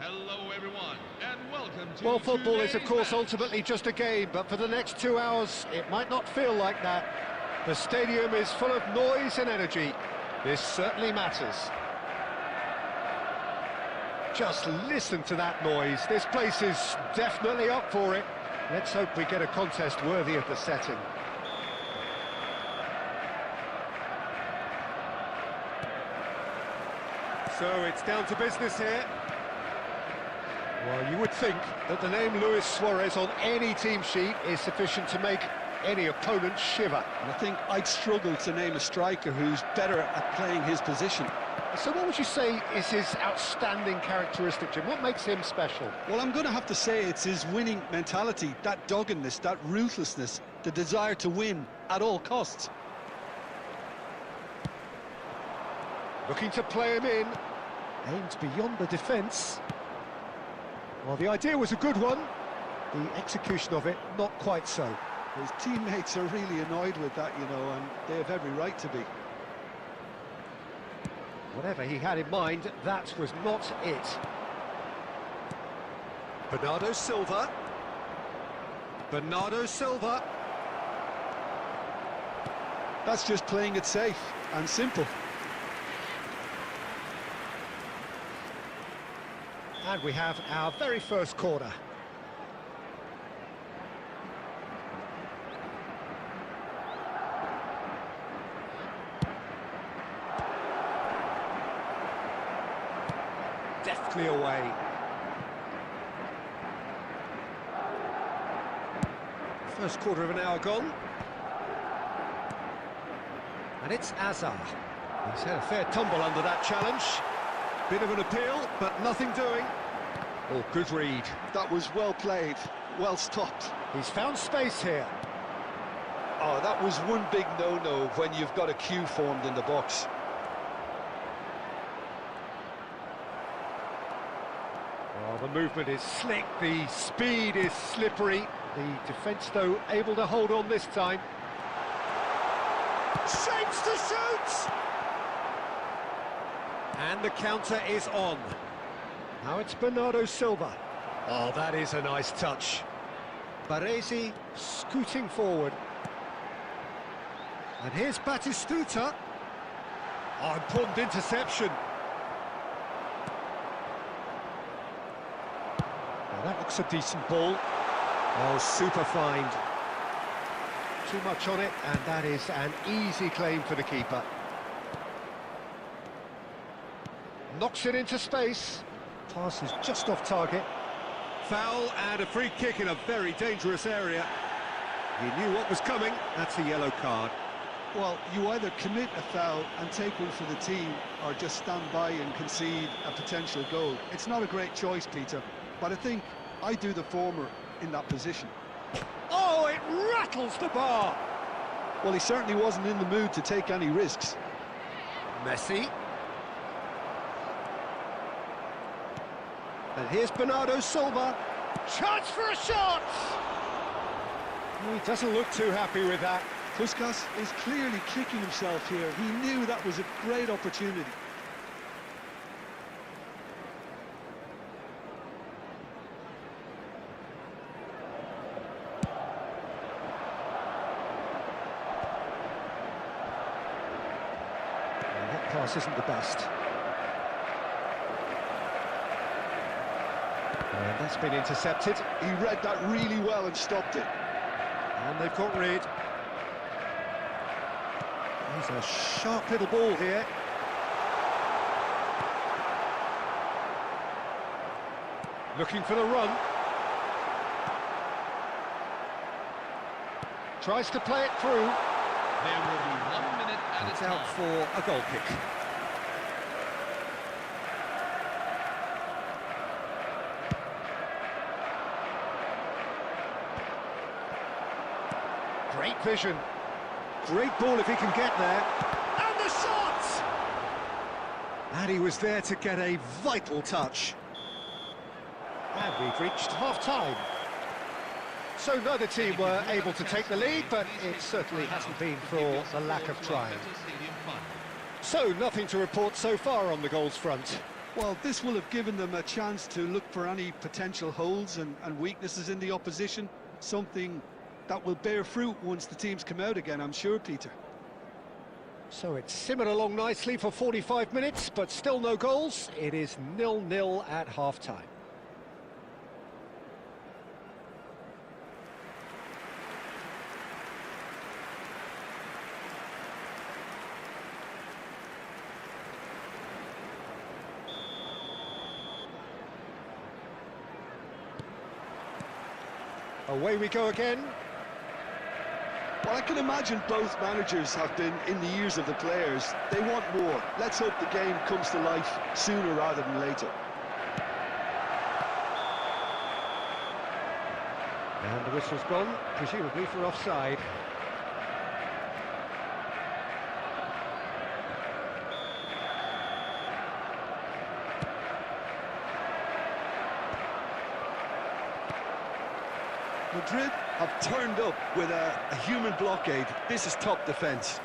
Hello everyone, and welcome to
Well, football is of
today's
course
match.
ultimately just a game, but for the next 2 hours it might not feel like that. The stadium is full of noise and energy. This certainly matters. Just listen to that noise. This place is definitely up for it. Let's hope we get a contest worthy of the setting. So it's down to business here. Well, you would think that the name Luis Suarez on any team sheet is sufficient to make any opponent shiver.
And I think I'd struggle to name a striker who's better at playing his position.
So what would you say is his outstanding characteristic, Jim? What makes him special?
Well, I'm going to have to say it's his winning mentality, that doggedness, that ruthlessness, the desire to win at all costs.
Looking to play him in. Aimed beyond the defence. Well, the idea was a good one. The execution of it, not quite so.
His teammates are really annoyed with that, you know, and they have every right to be.
Whatever he had in mind, that was not it. Bernardo Silva. Bernardo Silva.
That's just playing it safe and simple.
And we have our very first corner. Deftly away. First quarter of an hour gone. And it's Azar. He's had a fair tumble under that challenge. Bit of an appeal, but nothing doing. Oh, good read.
That was well played, well stopped.
He's found space here.
Oh, that was one big no-no when you've got a queue formed in the box.
Well, the movement is slick, the speed is slippery. The defence, though, able to hold on this time. Shapes to shoot! And the counter is on. Now it's Bernardo Silva. Oh, that is a nice touch. Baresi scooting forward. And here's Batistuta. Oh, important interception. Now that looks a decent ball. Oh, super find. Too much on it, and that is an easy claim for the keeper. Knocks it into space. Pass is just off target. Foul and a free kick in a very dangerous area. He knew what was coming. That's a yellow card.
Well, you either commit a foul and take one for the team, or just stand by and concede a potential goal. It's not a great choice, Peter, but I think I do the former in that position.
Oh, it rattles the bar!
Well, he certainly wasn't in the mood to take any risks.
Messi. And here's Bernardo Silva. Chance for a shot! He doesn't look too happy with that.
Puskas is clearly kicking himself here. He knew that was a great opportunity.
And that pass isn't the best. And that's been intercepted.
He read that really well and stopped it.
And they've got rid. He's a sharp little ball here. Looking for the run. Tries to play it through.
There will be 1 minute at
It's
a time.
out for a goal kick. Great vision. Great ball if he can get there. And the shot! And he was there to get a vital touch. And we've reached half-time. So neither team were able to take the lead, but it certainly hasn't been for the lack of trying. So nothing to report so far on the goals front.
Well, this will have given them a chance to look for any potential holes and weaknesses in the opposition, something that will bear fruit once the teams come out again, I'm sure, Peter.
So it's simmered along nicely for 45 minutes, but still no goals. It is 0-0 at half-time. Away we go again.
Well, I can imagine both managers have been in the ears of the players. They want more. Let's hope the game comes to life sooner rather than later.
And the whistle's gone, presumably for offside.
Madrid have turned up with a human blockade. This is top defence.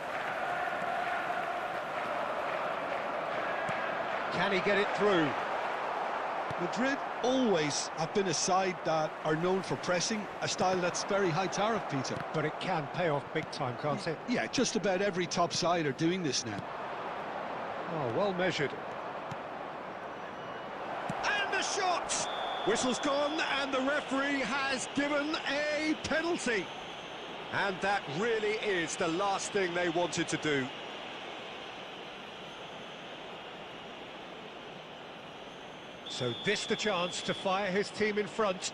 Can he get it through?
Madrid always have been a side that are known for pressing, a style that's very high tariff, Peter.
But it can pay off big time, can't it?
Yeah, just about every top side are doing this now.
Oh, well measured. And the shot! Whistle's gone, and the referee has given a penalty. And that really is the last thing they wanted to do. So this the chance to fire his team in front.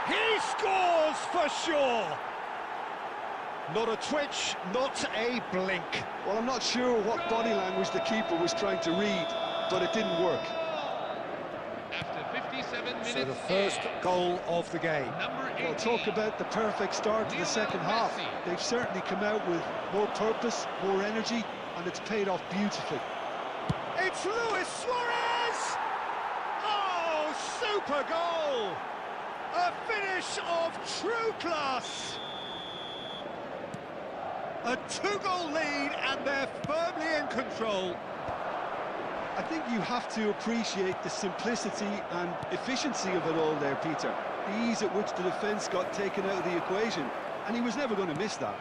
He scores for sure! Not a twitch, not a blink.
Well, I'm not sure what body language the keeper was trying to read, but it didn't work.
After 57 minutes,
So the first goal of the game.
number 18.
Well, talk about the perfect start to the second half. They've certainly come out with more purpose, more energy, and it's paid off beautifully.
It's Luis Suarez! Oh, super goal! A finish of true class! A two-goal lead, and they're firmly in control.
I think you have to appreciate the simplicity and efficiency of it all there, Peter. The ease at which the defence got taken out of the equation, and he was never going to miss that.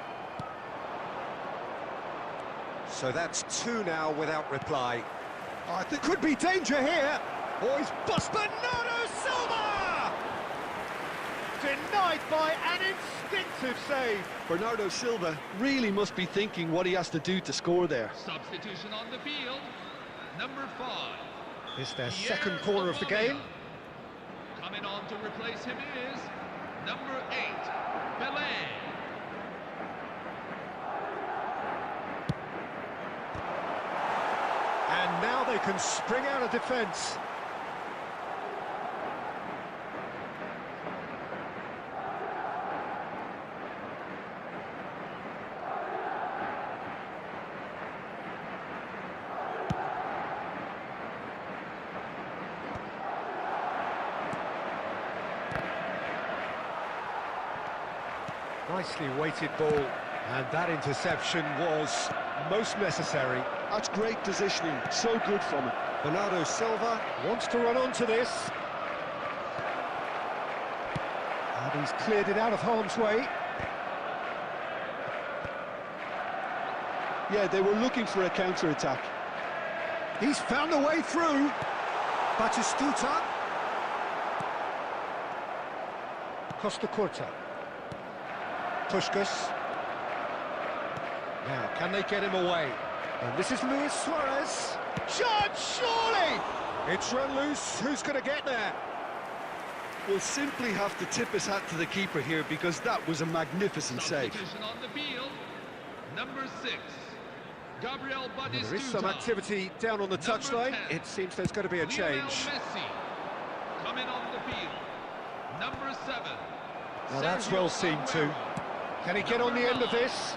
So that's two now without reply. Oh, there could be danger here. Oh, he's bust Bernardo Silva! Denied by an instinctive save.
Bernardo Silva really must be thinking what he has to do to score there.
Substitution on the field. Number 5.
It's their second corner of the game.
Coming on to replace him is number 8, Belay.
And now they can spring out of defence. Nicely weighted ball, and that interception was most necessary.
That's great positioning, so good from him.
Bernardo Silva wants to run onto this. And he's cleared it out of harm's way.
Yeah, they were looking for a counter-attack.
He's found a way through. Batistuta. Costa Curta. Puskas. Now, can they get him away? And this is Luis Suarez. Shot, surely! It's run loose. Who's going to get there?
We'll simply have to tip his hat to the keeper here, because that was a magnificent save.
Substitution on the field. Number 6, Gabriel Batistuta.
Well, there is some activity down on the touchline.
10,
It seems there's going to be a change.
Lionel Messi. Coming on the field. Number 7.
Well, that's
Sergio
well seen too.
Aguero.
Can he get on the end of this?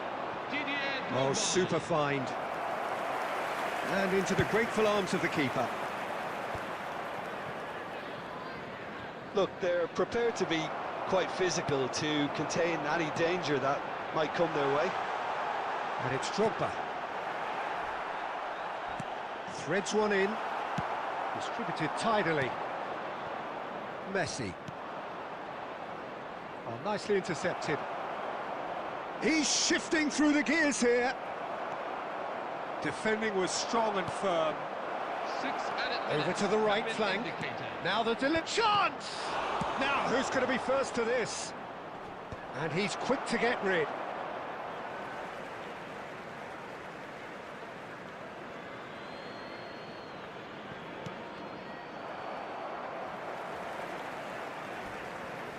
Didier
Oh,
Drogba.
super find. And into the grateful arms of the keeper.
Look, they're prepared to be quite physical to contain any danger that might come their way.
And it's Drogba. Threads one in. Distributed tidily. Messi. Oh, nicely intercepted. He's shifting through the gears here. Defending was strong and firm.
6 added
Over
minutes
to the right
have been
flank.
indicated.
Now the chance! Now who's going to be first to this? And he's quick to get rid.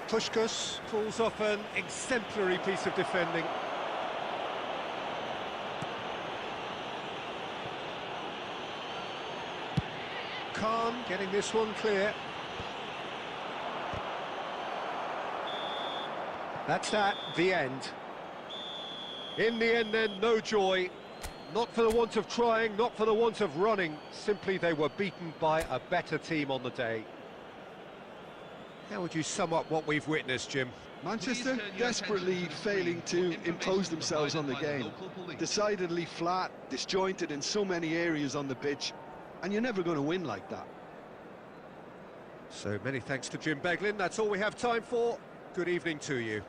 Puskas pulls off an exemplary piece of defending. Khan getting this one clear. That's that, the end. In the end then, no joy. Not for the want of trying, not for the want of running. Simply they were beaten by a better team on the day. How would you sum up what we've witnessed, Jim?
Manchester desperately failing to impose themselves on the game. Decidedly flat, disjointed in so many areas on the pitch, and you're never going to win like that.
So many thanks to Jim Beglin. That's all we have time for. Good evening to you.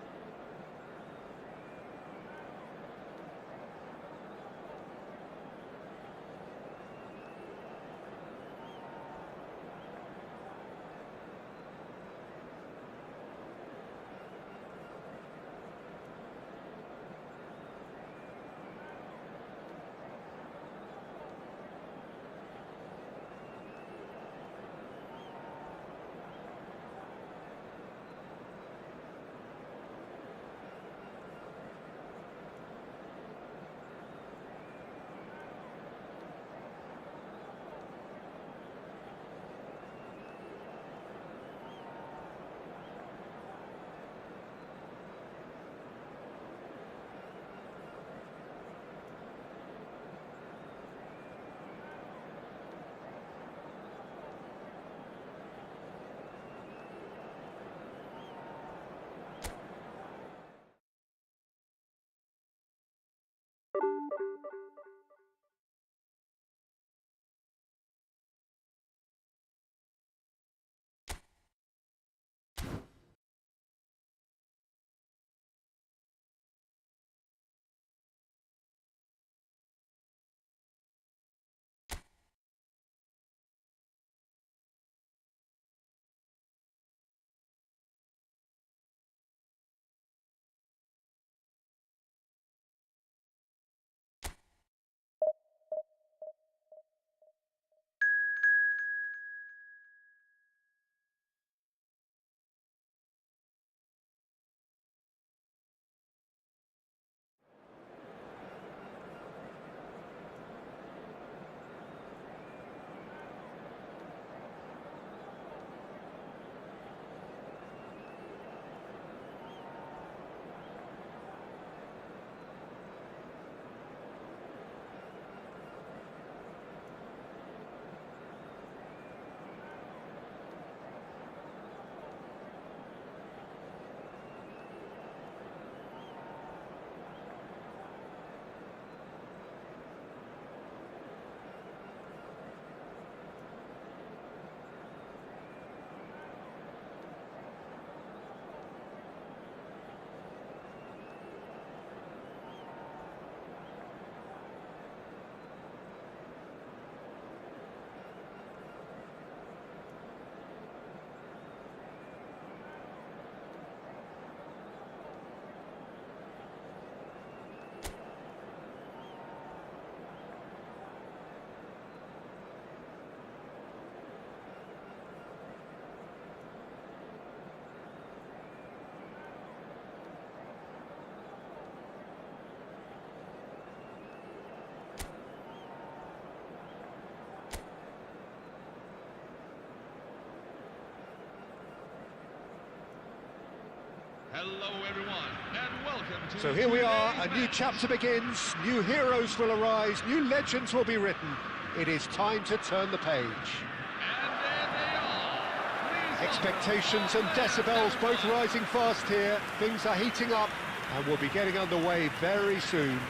Hello everyone, and welcome to
So here we are, a
today's
new
match.
chapter begins, new heroes will arise, new legends will be written. It is time to turn the page.
And there they are. Please
Expectations and decibels both rising fast here. Things are heating up and we'll be getting underway very soon.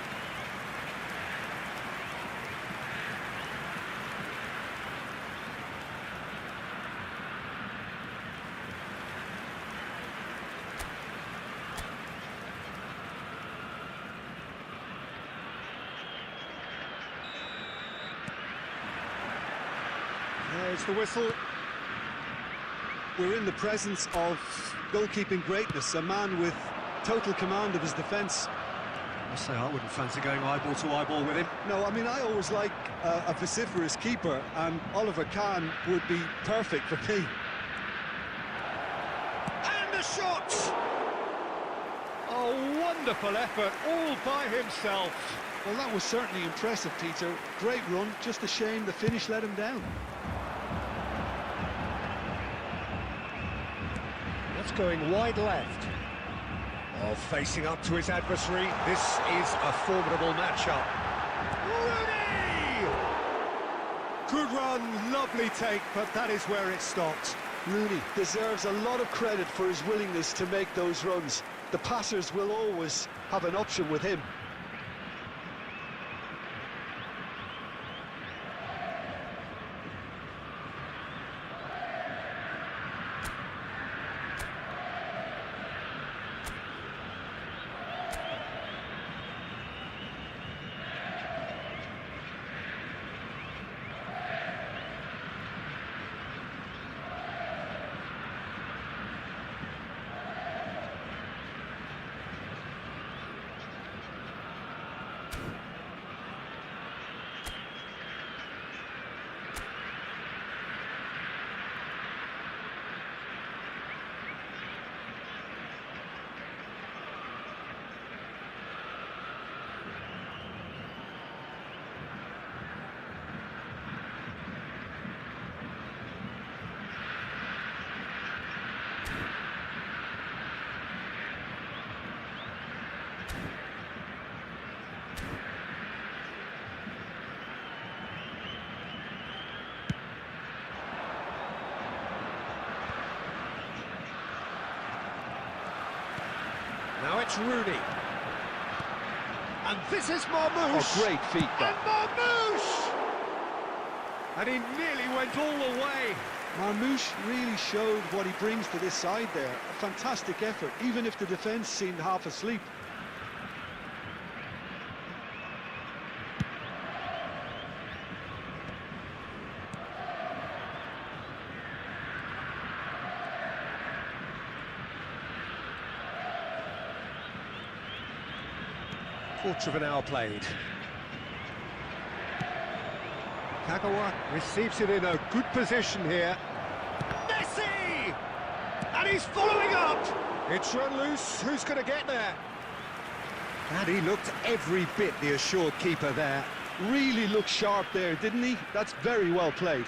There's the whistle.
We're in the presence of goalkeeping greatness, a man with total command of his defence.
I say I wouldn't fancy going eyeball to eyeball with him.
No, I mean, I always like a vociferous keeper, and Oliver Kahn would be perfect for me.
And a shot! A wonderful effort, all by himself.
Well, that was certainly impressive, Peter. Great run, just a shame the finish let him down.
That's going wide left. Oh, facing up to his adversary. This is a formidable matchup. Rooney! Good run, lovely take, but that is where it stopped.
Rooney deserves a lot of credit for his willingness to make those runs. The passers will always have an option with him.
Now it's Rooney. And this is Marmoush.
Oh, great feet,
And
that.
Marmoush! And he nearly went all the way.
Marmoush really showed what he brings to this side there. A fantastic effort, even if the defence seemed half asleep.
Quarter of an hour played. Kagawa receives it in a good position here. Messi! And he's following up! It's run loose, who's going to get there? And he looked every bit the assured keeper there.
Really looked sharp there, didn't he? That's very well played.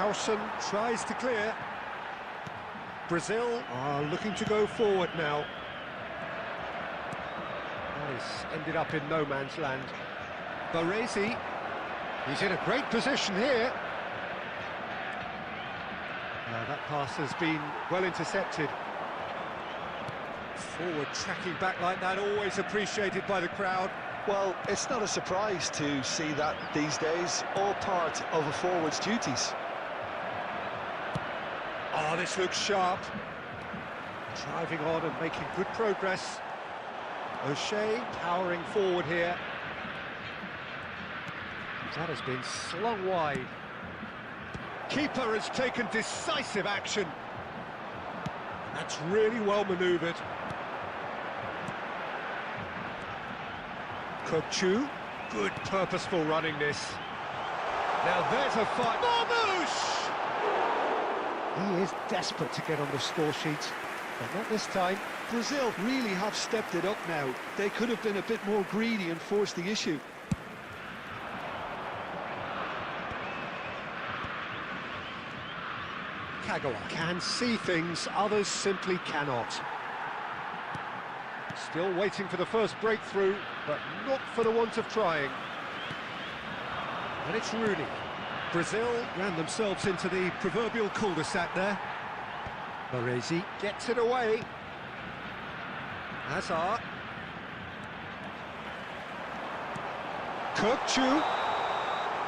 Howson tries to clear. Brazil are looking to go forward now. Nice, ended up in no man's land. Baresi, he's in a great position here. That pass has been well intercepted. Forward tracking back like that, always appreciated by the crowd.
Well, it's not a surprise to see that these days, all part of a forward's duties.
Oh, this looks sharp. Driving on and making good progress. O'Shea powering forward here. That has been slung wide. Keeper has taken decisive action. That's really well manoeuvred. Kokchu, good purposeful running this. Now there's a fight. Marmouche! He is desperate to get on the score sheet, but not this time.
Brazil really have stepped it up now. They could have been a bit more greedy and forced the issue.
Kagawa can see things, others simply cannot. Still waiting for the first breakthrough, but not for the want of trying. And it's Rooney. Brazil ran themselves into the proverbial cul-de-sac there. Baresi gets it away. Hazard. Kökçü.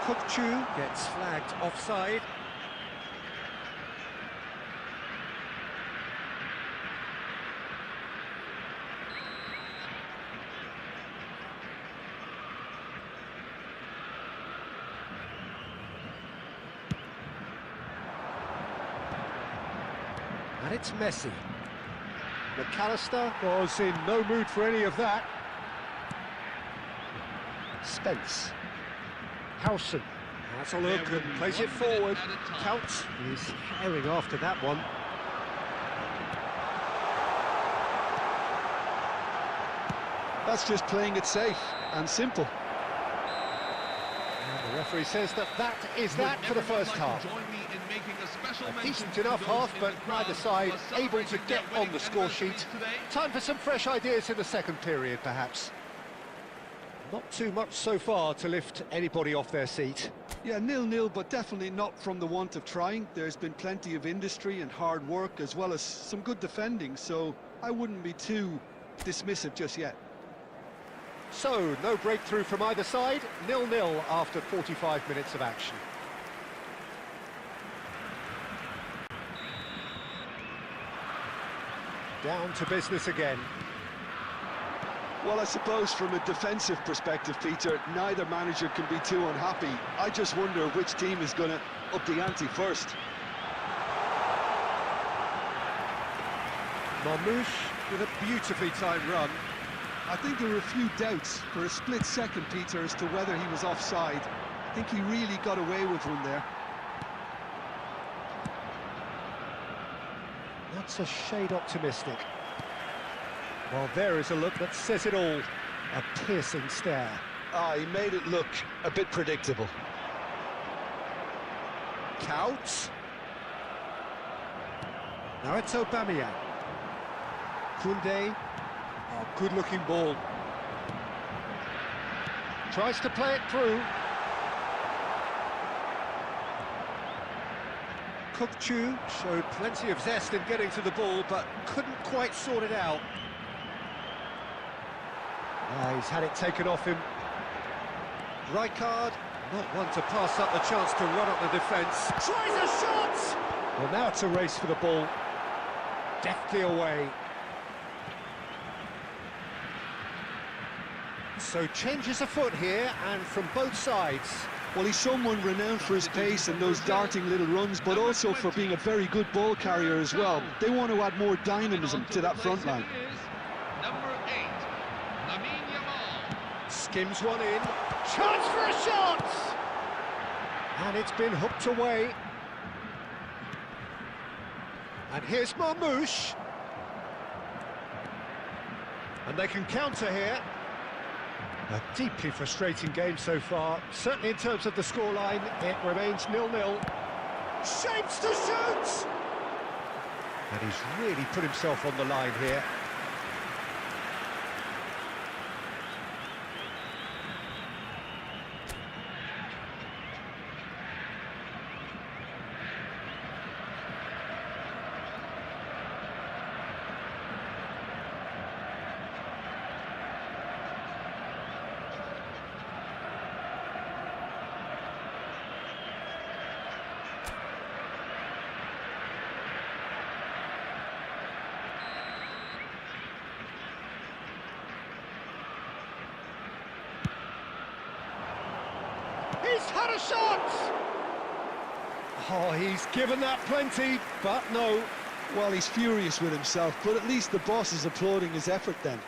Kökçü gets flagged offside. And it's Messi. McAllister was in no mood for any of that. Spence. Howson has a look and plays it forward. Counts is herring after that one.
That's just playing it safe and simple.
And the referee says that is that for the first half. A decent enough half, but neither side able to get on the score sheet. Time for some fresh ideas in the second period, perhaps. Not too much so far to lift anybody off their seat.
Yeah, 0-0, but definitely not from the want of trying. There's been plenty of industry and hard work, as well as some good defending, so I wouldn't be too dismissive just yet.
So, no breakthrough from either side, 0-0 after 45 minutes of action. Down to business again.
Well, I suppose from a defensive perspective, Peter, neither manager can be too unhappy. I just wonder which team is going to up the ante first.
Marmouche with a beautifully timed run.
I think there were a few doubts for a split second, Peter, as to whether he was offside. I think he really got away with one there.
That's a shade optimistic. Well, there is a look that says it all. A piercing stare.
Ah, he made it look a bit predictable.
Counts. Now it's Aubameyang. Koundé. Oh, good-looking ball. Tries to play it through. Kökçü showed plenty of zest in getting to the ball, but couldn't quite sort it out. He's had it taken off him. Rijkaard, not one to pass up the chance to run up the defence. Tries a shot! Well, now it's a race for the ball. Deftly away. So changes a foot here, and from both sides.
Well, he's someone renowned for his pace and those darting little runs, but also for being a very good ball carrier as well. They want to add more dynamism to that front line.
Skims one in. Chance for a shot! And it's been hooked away. And here's Marmouche. And they can counter here. A deeply frustrating game so far. Certainly in terms of the scoreline, it remains 0-0. Shapes to shoot! And he's really put himself on the line here. He's had a shot! Oh, he's given that plenty, but no.
Well, he's furious with himself, but at least the boss is applauding his effort then.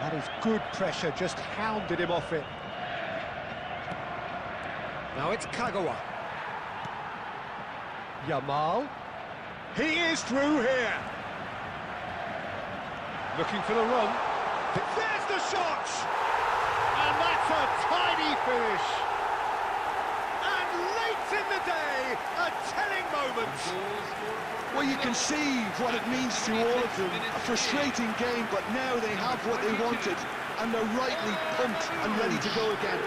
That is good pressure, just hounded him off it. Now it's Kagawa. Yamal. He is through here. Looking for the run. There's the shot! And that's a tiny finish. And late in the day, a telling moment.
Well, you can see what it means to all of them. A frustrating game, but now they have what they wanted, and they're rightly pumped and ready to go again.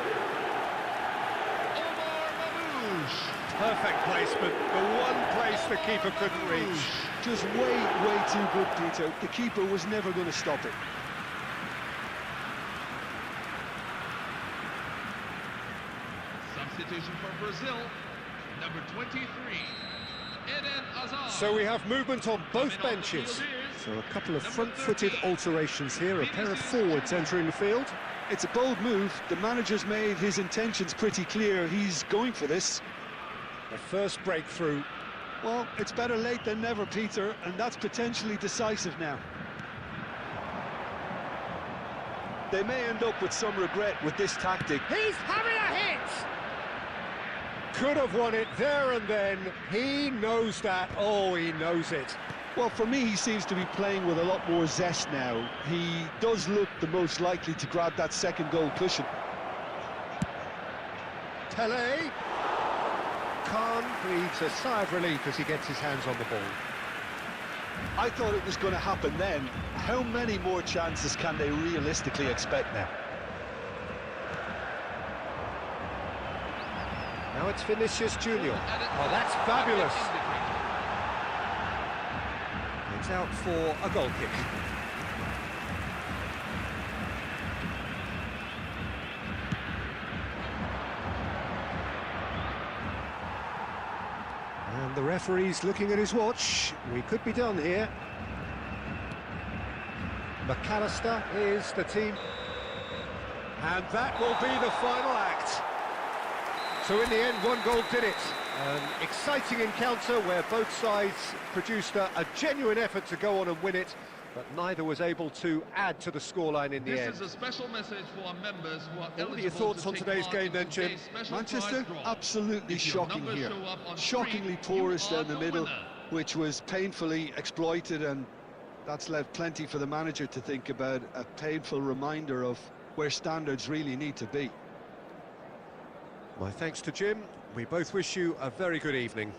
Perfect placement, the one place the keeper couldn't reach.
Just way too good, Peter. The keeper was never going to stop it.
Substitution for Brazil, number 23, Eden Hazard.
So we have movement on both benches. So a couple of front-footed alterations here, a pair of forwards entering the field.
It's a bold move. The manager's made his intentions pretty clear. He's going for this.
The first breakthrough.
Well, it's better late than never, Peter, and that's potentially decisive now. They may end up with some regret with this tactic.
He's having a hit! Could have won it there and then. He knows that. Oh, he knows it.
Well, for me, he seems to be playing with a lot more zest now. He does look the most likely to grab that second goal cushion.
Tele. Khan breathes a sigh of relief as he gets his hands on the ball.
I thought it was going to happen then. How many more chances can they realistically expect now?
Now it's Vinicius Junior. Oh, that's fabulous. It's out for a goal kick. And the referee's looking at his watch. We could be done here. McAllister is the team. And that will be the final act. So in the end, one goal did it. An exciting encounter where both sides produced a genuine effort to go on and win it, but neither was able to add to the scoreline in the end.
This is a special message for our members who are
What are your thoughts on today's game then, Jim?
Manchester, absolutely shocking here. Shockingly porous down the middle, which was painfully exploited, and that's left plenty for the manager to think about. A painful reminder of where standards really need to be.
My thanks to Jim. We both wish you a very good evening.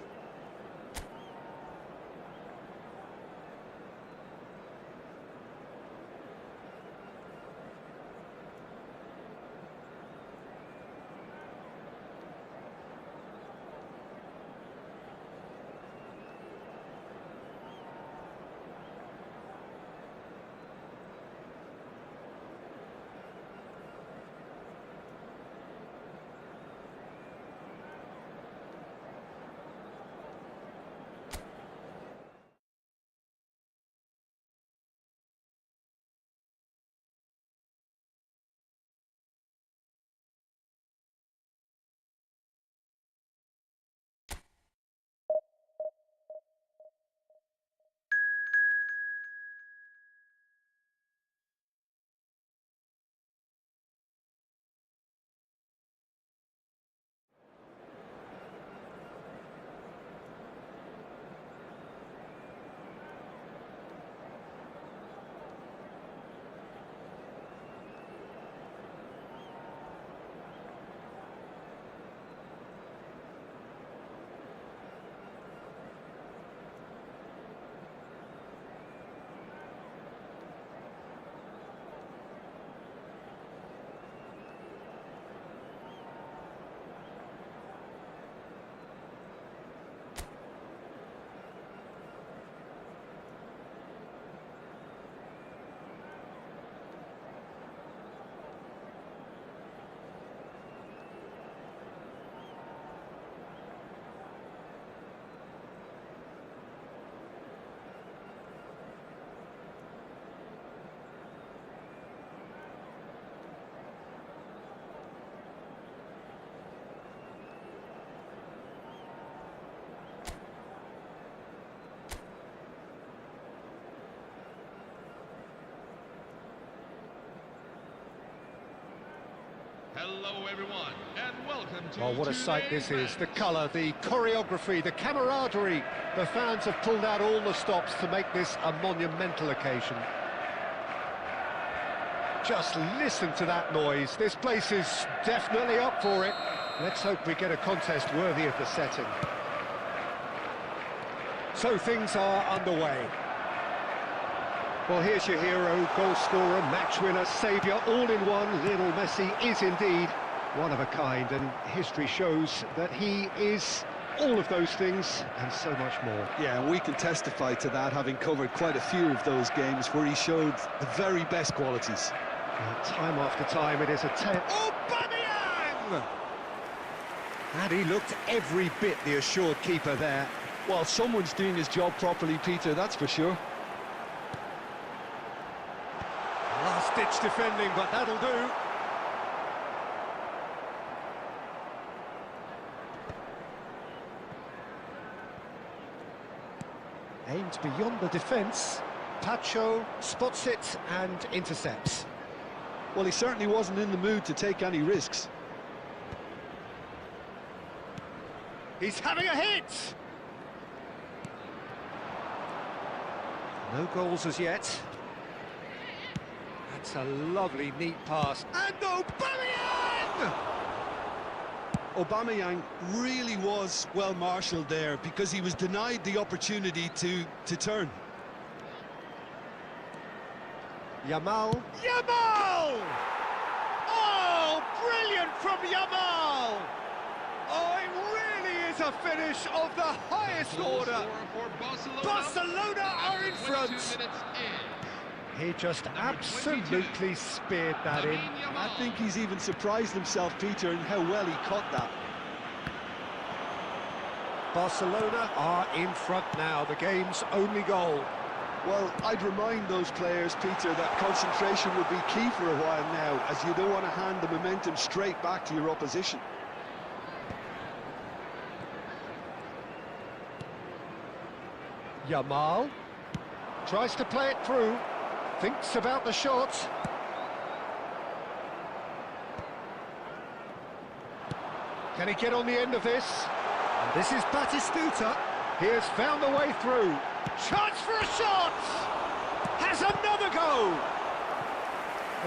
Hello everyone, and welcome to
Oh, what a sight this
today's
is. The
match.
colour, the choreography, the camaraderie. The fans have pulled out all the stops to make this a monumental occasion. Just listen to that noise. This place is definitely up for it. Let's hope we get a contest worthy of the setting. So things are underway. Well, here's your hero, goal scorer, match winner, saviour, all in one. Lionel Messi is indeed one of a kind, and history shows that he is all of those things and so much more.
Yeah, and we can testify to that, having covered quite a few of those games where he showed the very best qualities.
Well, time after time, it is a Aubameyang! And he looked every bit the assured keeper there.
Well, someone's doing his job properly, Peter, that's for sure.
Last-ditch defending, but that'll do. Aimed beyond the defence. Pacho spots it and intercepts.
Well, he certainly wasn't in the mood to take any risks.
He's having a hit! No goals as yet. That's a lovely, neat pass. And Aubameyang!
Aubameyang really was well marshalled there because he was denied the opportunity to turn.
Yamal. Yamal! Oh, brilliant from Yamal! Oh, it really is a finish of the highest order. Barcelona are in front.
22 minutes in.
He just
Number
absolutely
22.
speared that in.
I think he's even surprised himself, Peter, in how well he caught that.
Barcelona are in front now, the game's only goal.
Well, I'd remind those players, Peter, that concentration would be key for a while now, as you don't want to hand the momentum straight back to your opposition.
Yamal tries to play it through, thinks about the shot. Can he get on the end of this? And this is Batistuta. He has found a way through. Chance for a shot! Has another go!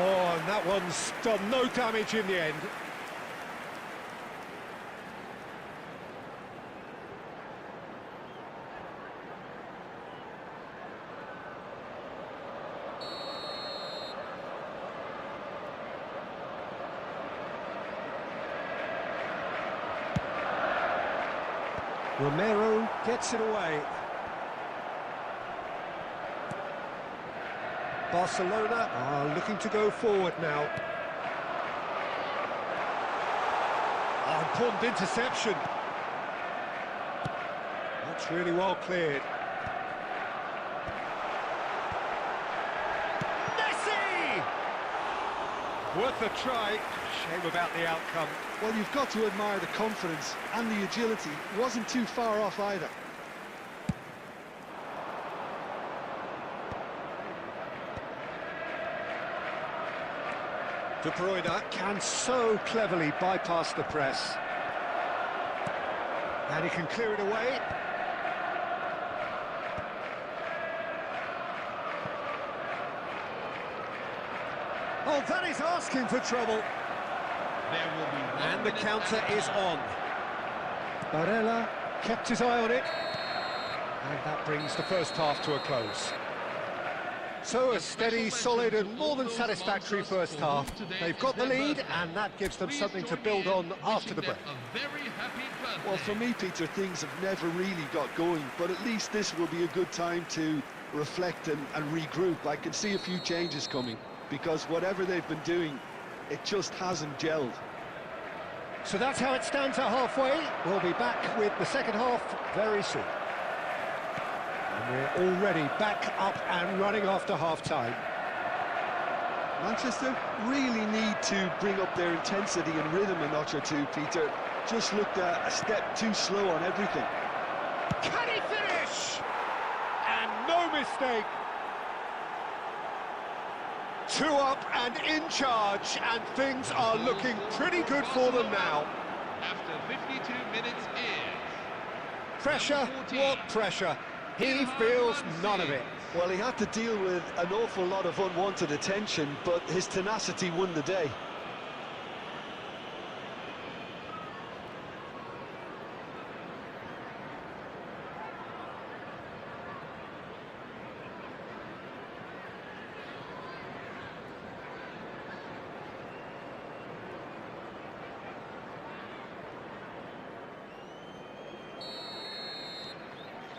Oh, and that one's done no damage in the end. Romero gets it away. Barcelona are looking to go forward now. Oh, important interception. That's really well cleared. Messi! Worth a try. Shame about the outcome.
Well, you've got to admire the confidence and the agility. Wasn't too far off either.
De Bruyne can so cleverly bypass the press. And he can clear it away. Oh, that is asking for trouble.
There will be 1
And the
minute
counter
added
is
time.
on. Barella kept his eye on it. And that brings the first half to a close. So a steady, solid and more than satisfactory first half. They've got the lead and that gives them something to build on after the break.
A very happy birthday.
Well, for me, Peter, things have never really got going, but at least this will be a good time to reflect and regroup. I can see a few changes coming, because whatever they've been doing, it just hasn't gelled.
So that's how it stands at halfway. We'll be back with the second half very soon. And we're already back up and running after half-time.
Manchester really need to bring up their intensity and rhythm a notch or two, Peter. Just looked a step too slow on everything.
Can he finish? And no mistake. 2 up and in charge, and things are looking pretty good for them now.
After 52 minutes is...
Pressure? What pressure? He feels none of it.
Well, he had to deal with an awful lot of unwanted attention, but his tenacity won the day.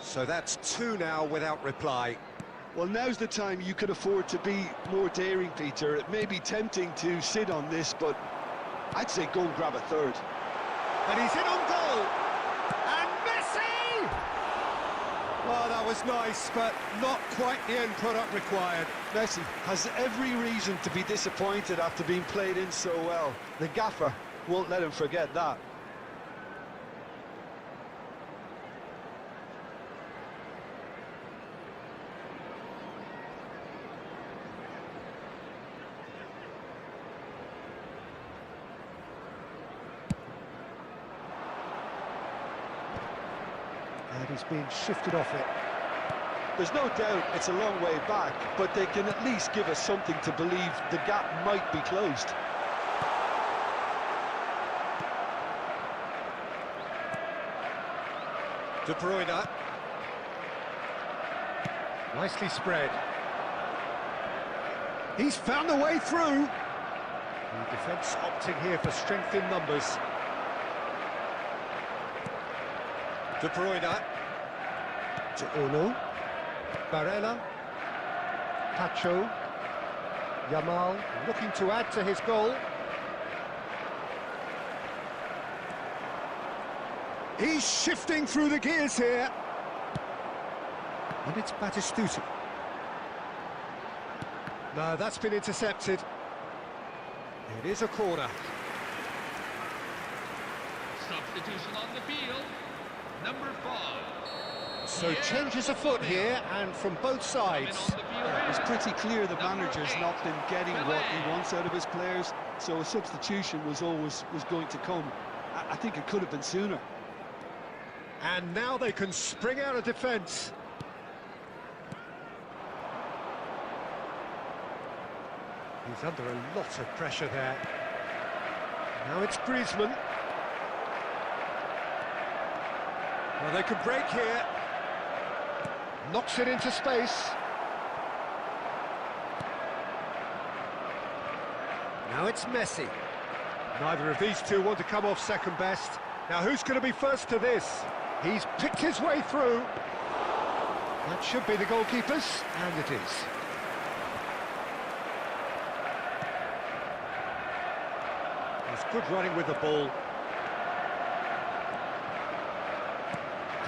So that's 2 now without reply.
Well, now's the time you could afford to be more daring, Peter. It may be tempting to sit on this, but I'd say go and grab a third.
And he's in on goal! And Messi! Well, that was nice, but not quite the end product required.
Messi has every reason to be disappointed after being played in so well. The gaffer won't let him forget that.
And he's being shifted off it.
There's no doubt it's a long way back, but they can at least give us something to believe the gap might be closed.
De Bruyne. Nicely spread. He's found a way through. The defence opting here for strength in numbers. De Bruyne. To Ono. Barella. Pacho. Yamal looking to add to his goal. He's shifting through the gears here. And it's Batistuta. No, that's been intercepted. It is a corner.
Substitution on the field. Number 5.
So changes afoot here, and from both sides.
It's pretty clear the manager's not been getting what he wants out of his players, so a substitution was going to come. I think it could have been sooner.
And now they can spring out of defence. He's under a lot of pressure there. Now it's Griezmann. Well, they could break here. Knocks it into space. Now it's Messi. Neither of these two want to come off second best. Now who's going to be first to this? He's picked his way through. That should be the goalkeeper's, and it is. He's good running with the ball.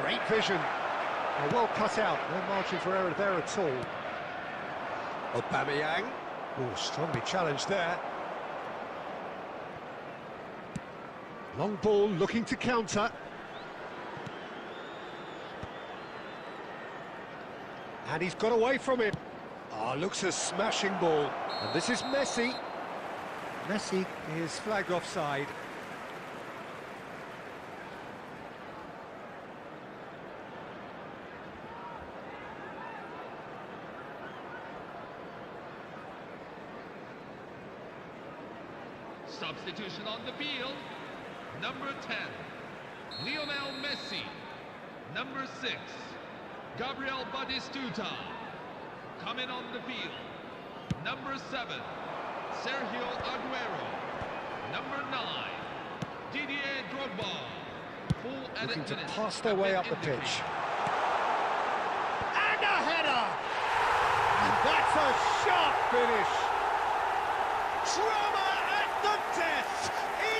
Great vision. Well cut out, no margin for error there at all. Aubameyang. Oh, strongly challenged there. Long ball looking to counter. And he's got away from him. Ah, looks a smashing ball. And this is Messi. Messi is flagged offside.
Substitution on the field. Number 10, Lionel Messi. Number 6, Gabriel Batistuta. Coming on the field. Number 7, Sergio Aguero. Number 9, Didier Drogba. Full
Looking to
minutes
pass their way up the pitch. And a header! And that's a sharp finish. Drama at the death!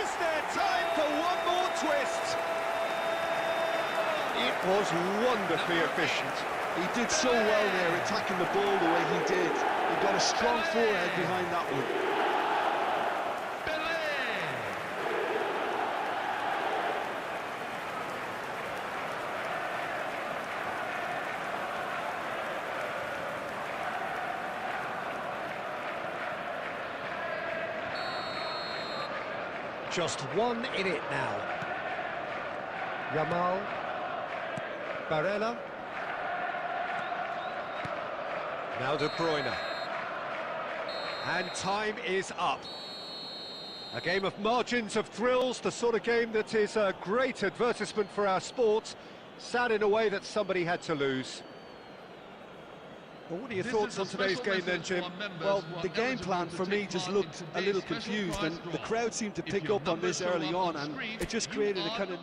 Is there time for one more twist? It was wonderfully efficient.
He did so well there, attacking the ball the way he did. He got a strong forehead behind that one.
Just one in it now. Yamal. Barella. Now De Bruyne. And time is up. A game of margins of thrills, the sort of game that is a great advertisement for our sport. Sad in a way that somebody had to lose. Well, what are your thoughts on today's game then, Jim?
Well, the game plan for me just looked a little confused, and the crowd seemed to pick up on this early on, and it just created a kind of...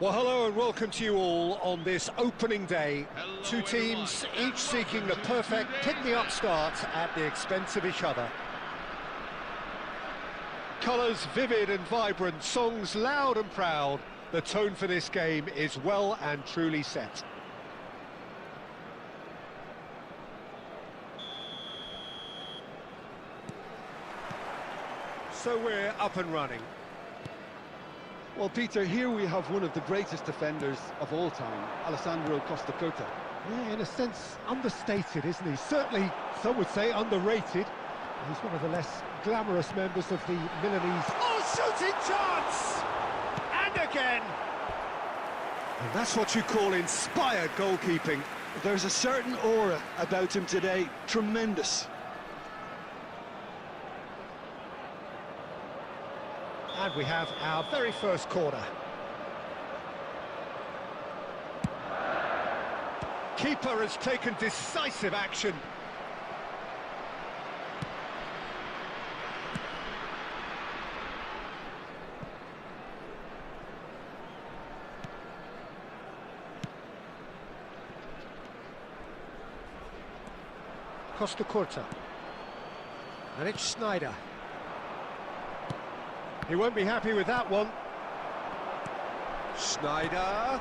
Well, hello and welcome to you all on this opening day.
Hello,
Two teams,
everyone,
each seeking the
welcome to
perfect
today's
pick-me-up start at the expense of each other. Colours vivid and vibrant, songs loud and proud. The tone for this game is well and truly set. So we're up and running.
Well, Peter, here we have one of the greatest defenders of all time, Alessandro Costa Curta.
Yeah, in a sense, understated, isn't he? Certainly, some would say underrated. He's one of the less glamorous members of the Milanese. Oh, shooting chance! And again! And that's what you call inspired goalkeeping.
There's a certain aura about him today, tremendous.
And we have our very first corner. Keeper has taken decisive action. Costa Curta. And it's Schneider. He won't be happy with that one. Schneider.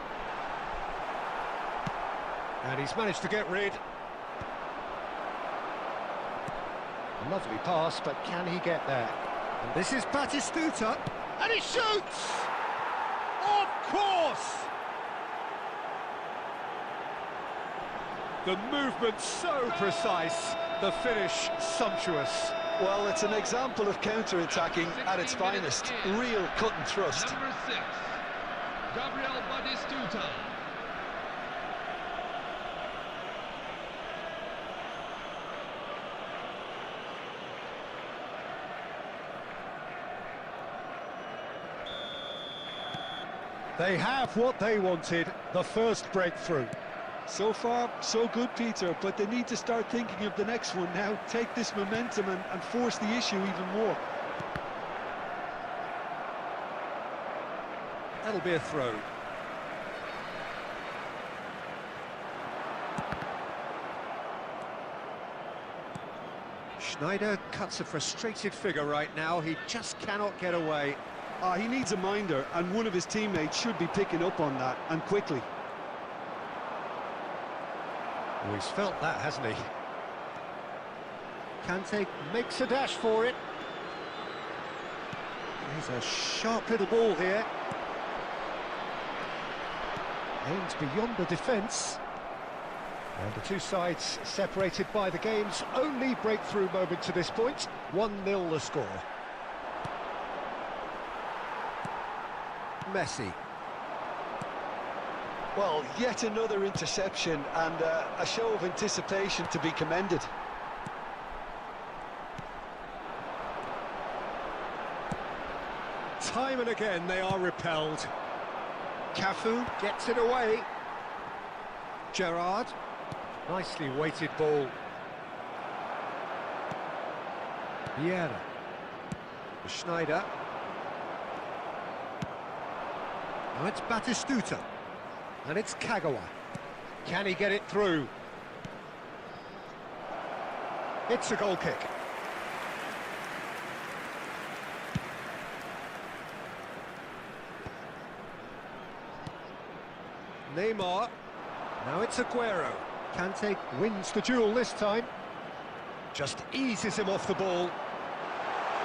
And he's managed to get rid. Lovely pass, but can he get there? And this is Batistuta. And he shoots! Of course! The movement so precise, the finish sumptuous.
Well, it's an example of counter-attacking at its finest. Real cut and thrust.
Number 6, Gabriel Batistuta.
They have what they wanted, the first breakthrough.
So far, so good, Peter, but they need to start thinking of the next one now. Take this momentum and force the issue even more.
That'll be a throw. Schneider cuts a frustrated figure right now. He just cannot get away.
He needs a minder, and one of his teammates should be picking up on that, and quickly.
Oh, he's felt that, hasn't he? Kante makes a dash for it. There's a sharp little ball here. Aims beyond the defence. And the two sides separated by the game's only breakthrough moment to this point. 1-0 the score. Messi.
Well, yet another interception and a show of anticipation to be commended.
Time and again they are repelled. Cafu gets it away. Gerrard. Nicely weighted ball. Vieira. Schneider. Now it's Batistuta. And it's Kagawa. Can he get it through? It's a goal kick. Neymar. Now it's Aguero. Kante wins the duel this time. Just eases him off the ball.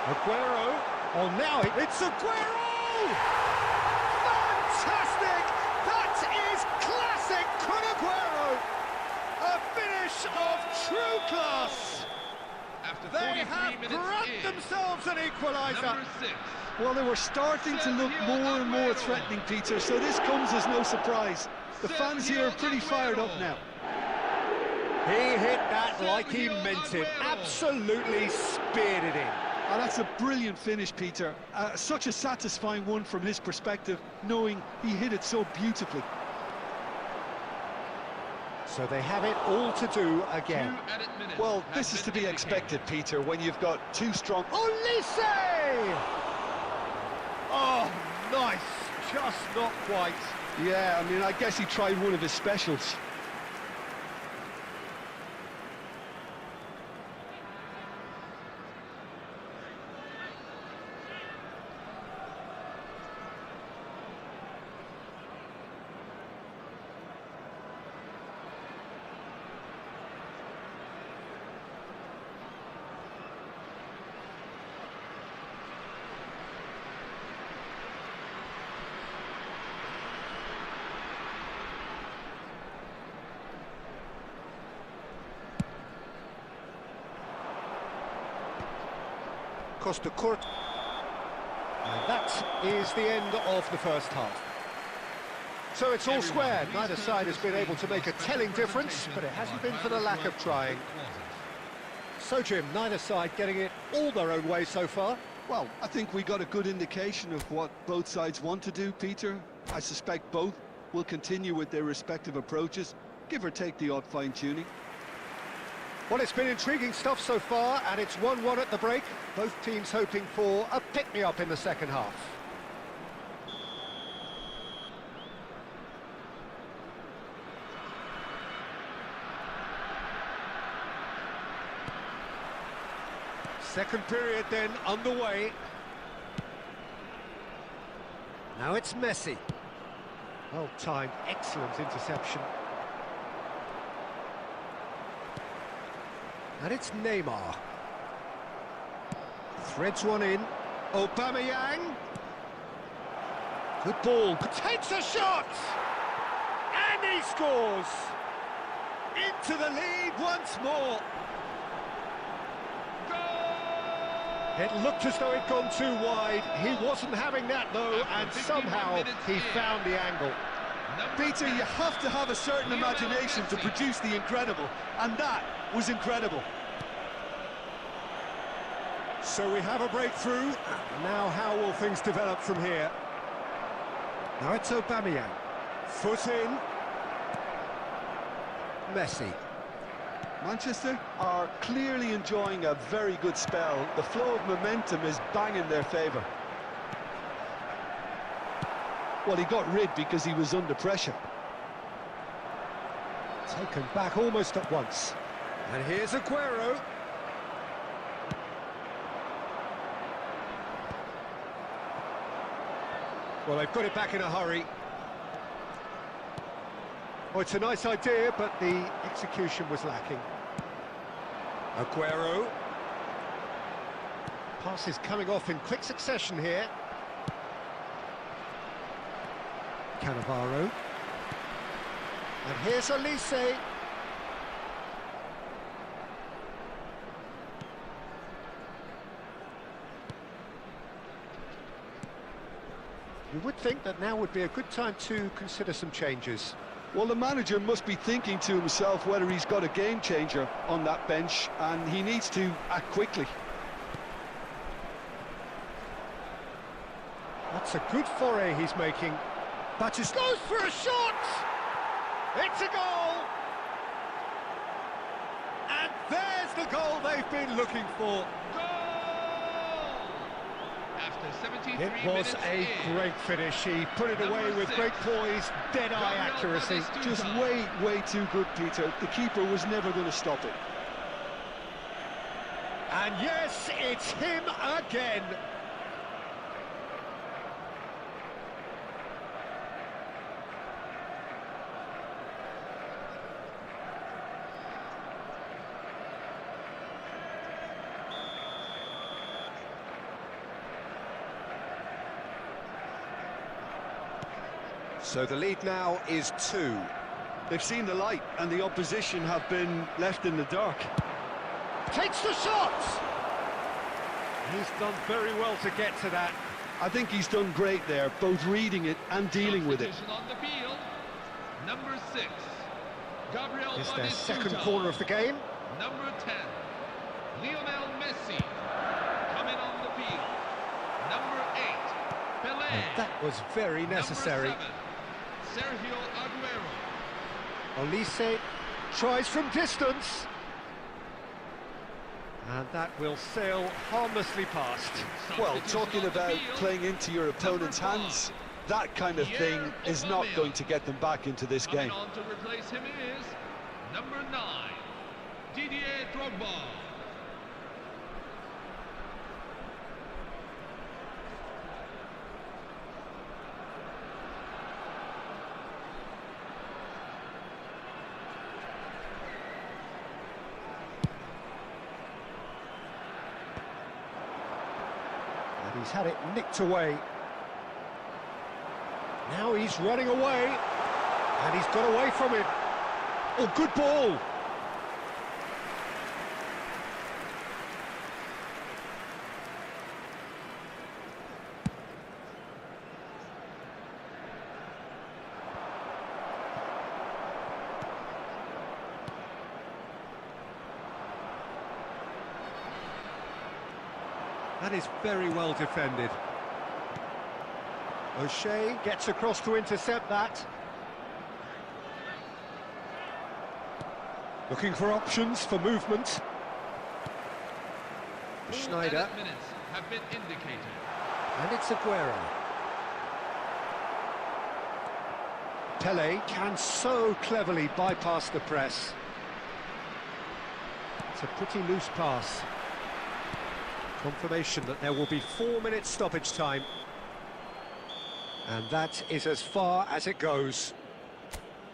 Aguero. Oh, now it's Aguero! Fantastic! That is classic Kun Aguero! A finish of true class!
After
They
43
have
minutes
grabbed
in,
themselves an equaliser.
number 6,
Well, they were starting to look more and more threatening, Peter, so this comes as no surprise. The fans here are pretty fired up now.
He hit that like he meant it. Absolutely speared it in.
Oh, that's a brilliant finish, Peter. Such a satisfying one from his perspective, knowing he hit it so beautifully.
So they have it all to do
2
again.
added minutes
Well,
have
this is to
been
be
indicated.
expected, Peter, when you've got two strong...
Olise! Oh, nice. Just not quite.
Yeah, I mean, I guess he tried one of his specials.
Costa Court. And that is the end of the first half. So it's all square. Neither side has been able to make a telling difference, but it hasn't been for the lack of trying. So, Jim, neither side getting it all their own way so far.
Well, I think we got a good indication of what both sides want to do, Peter. I suspect both will continue with their respective approaches, give or take the odd fine-tuning.
Well, it's been intriguing stuff so far, and it's 1-1 at the break. Both teams hoping for a pick-me-up in the second half. Second period then underway. Now it's Messi. Well-timed, excellent interception. And it's Neymar. Threads one in. Aubameyang. Good ball. Takes a shot! And he scores! Into the lead once more. It looked as though it'd gone too wide. He wasn't having that, though, and somehow he found the angle.
Peter, you have to have a certain imagination to produce the incredible, and that was incredible.
So we have a breakthrough. Now how will things develop from here? Now it's Aubameyang. Foot in. Messi.
Manchester are clearly enjoying a very good spell. The flow of momentum is bang in their favour. Well, he got rid because he was under pressure.
Taken back almost at once. And here's Aguero. Well, they've got it back in a hurry. Oh, it's a nice idea, but the execution was lacking. Aguero. Passes coming off in quick succession here. Cannavaro. And here's Elise. You would think that now would be a good time to consider some changes.
Well, the manager must be thinking to himself whether he's got a game changer on that bench, and he needs to act quickly.
That's a good foray he's making. Batches goes for a shot! It's a goal! And there's the goal they've been looking for. It was a great finish. He put it away with great poise, dead-eye accuracy.
Just way too good, Peter. The keeper was never going to stop it.
And yes, it's him again. So the lead now is 2.
They've seen the light, and the opposition have been left in the dark.
Takes the shot! He's done very well to get to that.
I think he's done great there, both reading it and dealing with it.
On the field, number 6, Gabriel.
It's their second corner of the game.
Number 10, Lionel Messi. Coming on the field, number 8, Pelé.
And that was very necessary.
Number 7, Sergio Aguero.
Olise tries from distance. And that will sail harmlessly past.
Well, talking about playing into your opponent's hands, That kind of thing is not going to get them back into this game.
Coming on to replace him is number 9, Didier Drogba.
And he's had it nicked away. Now he's running away, and he's got away from it. Oh, good ball! That is very well defended. O'Shea gets across to intercept that. Looking for options for movement. Schneider.
Minutes have been indicated.
And it's Aguero. Pele can so cleverly bypass the press. It's a pretty loose pass. Confirmation that there will be 4 minutes stoppage time. And that is as far as it goes.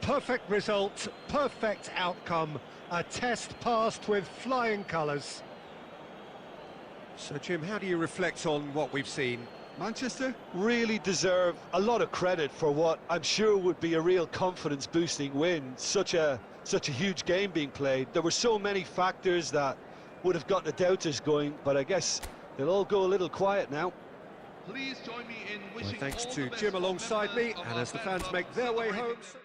Perfect result, perfect outcome, a test passed with flying colours. So, Jim, how do you reflect on what we've seen?
Manchester really deserve a lot of credit for what I'm sure would be a real confidence-boosting win. Such a huge game being played. There were so many factors that would have gotten the doubters going, but I guess they'll all go a little quiet now.
Please join me in wishing
Thanks
all
to
the best
Jim alongside me,
members of
and
our
as the
fan
fans
club
make their way home...
celebrating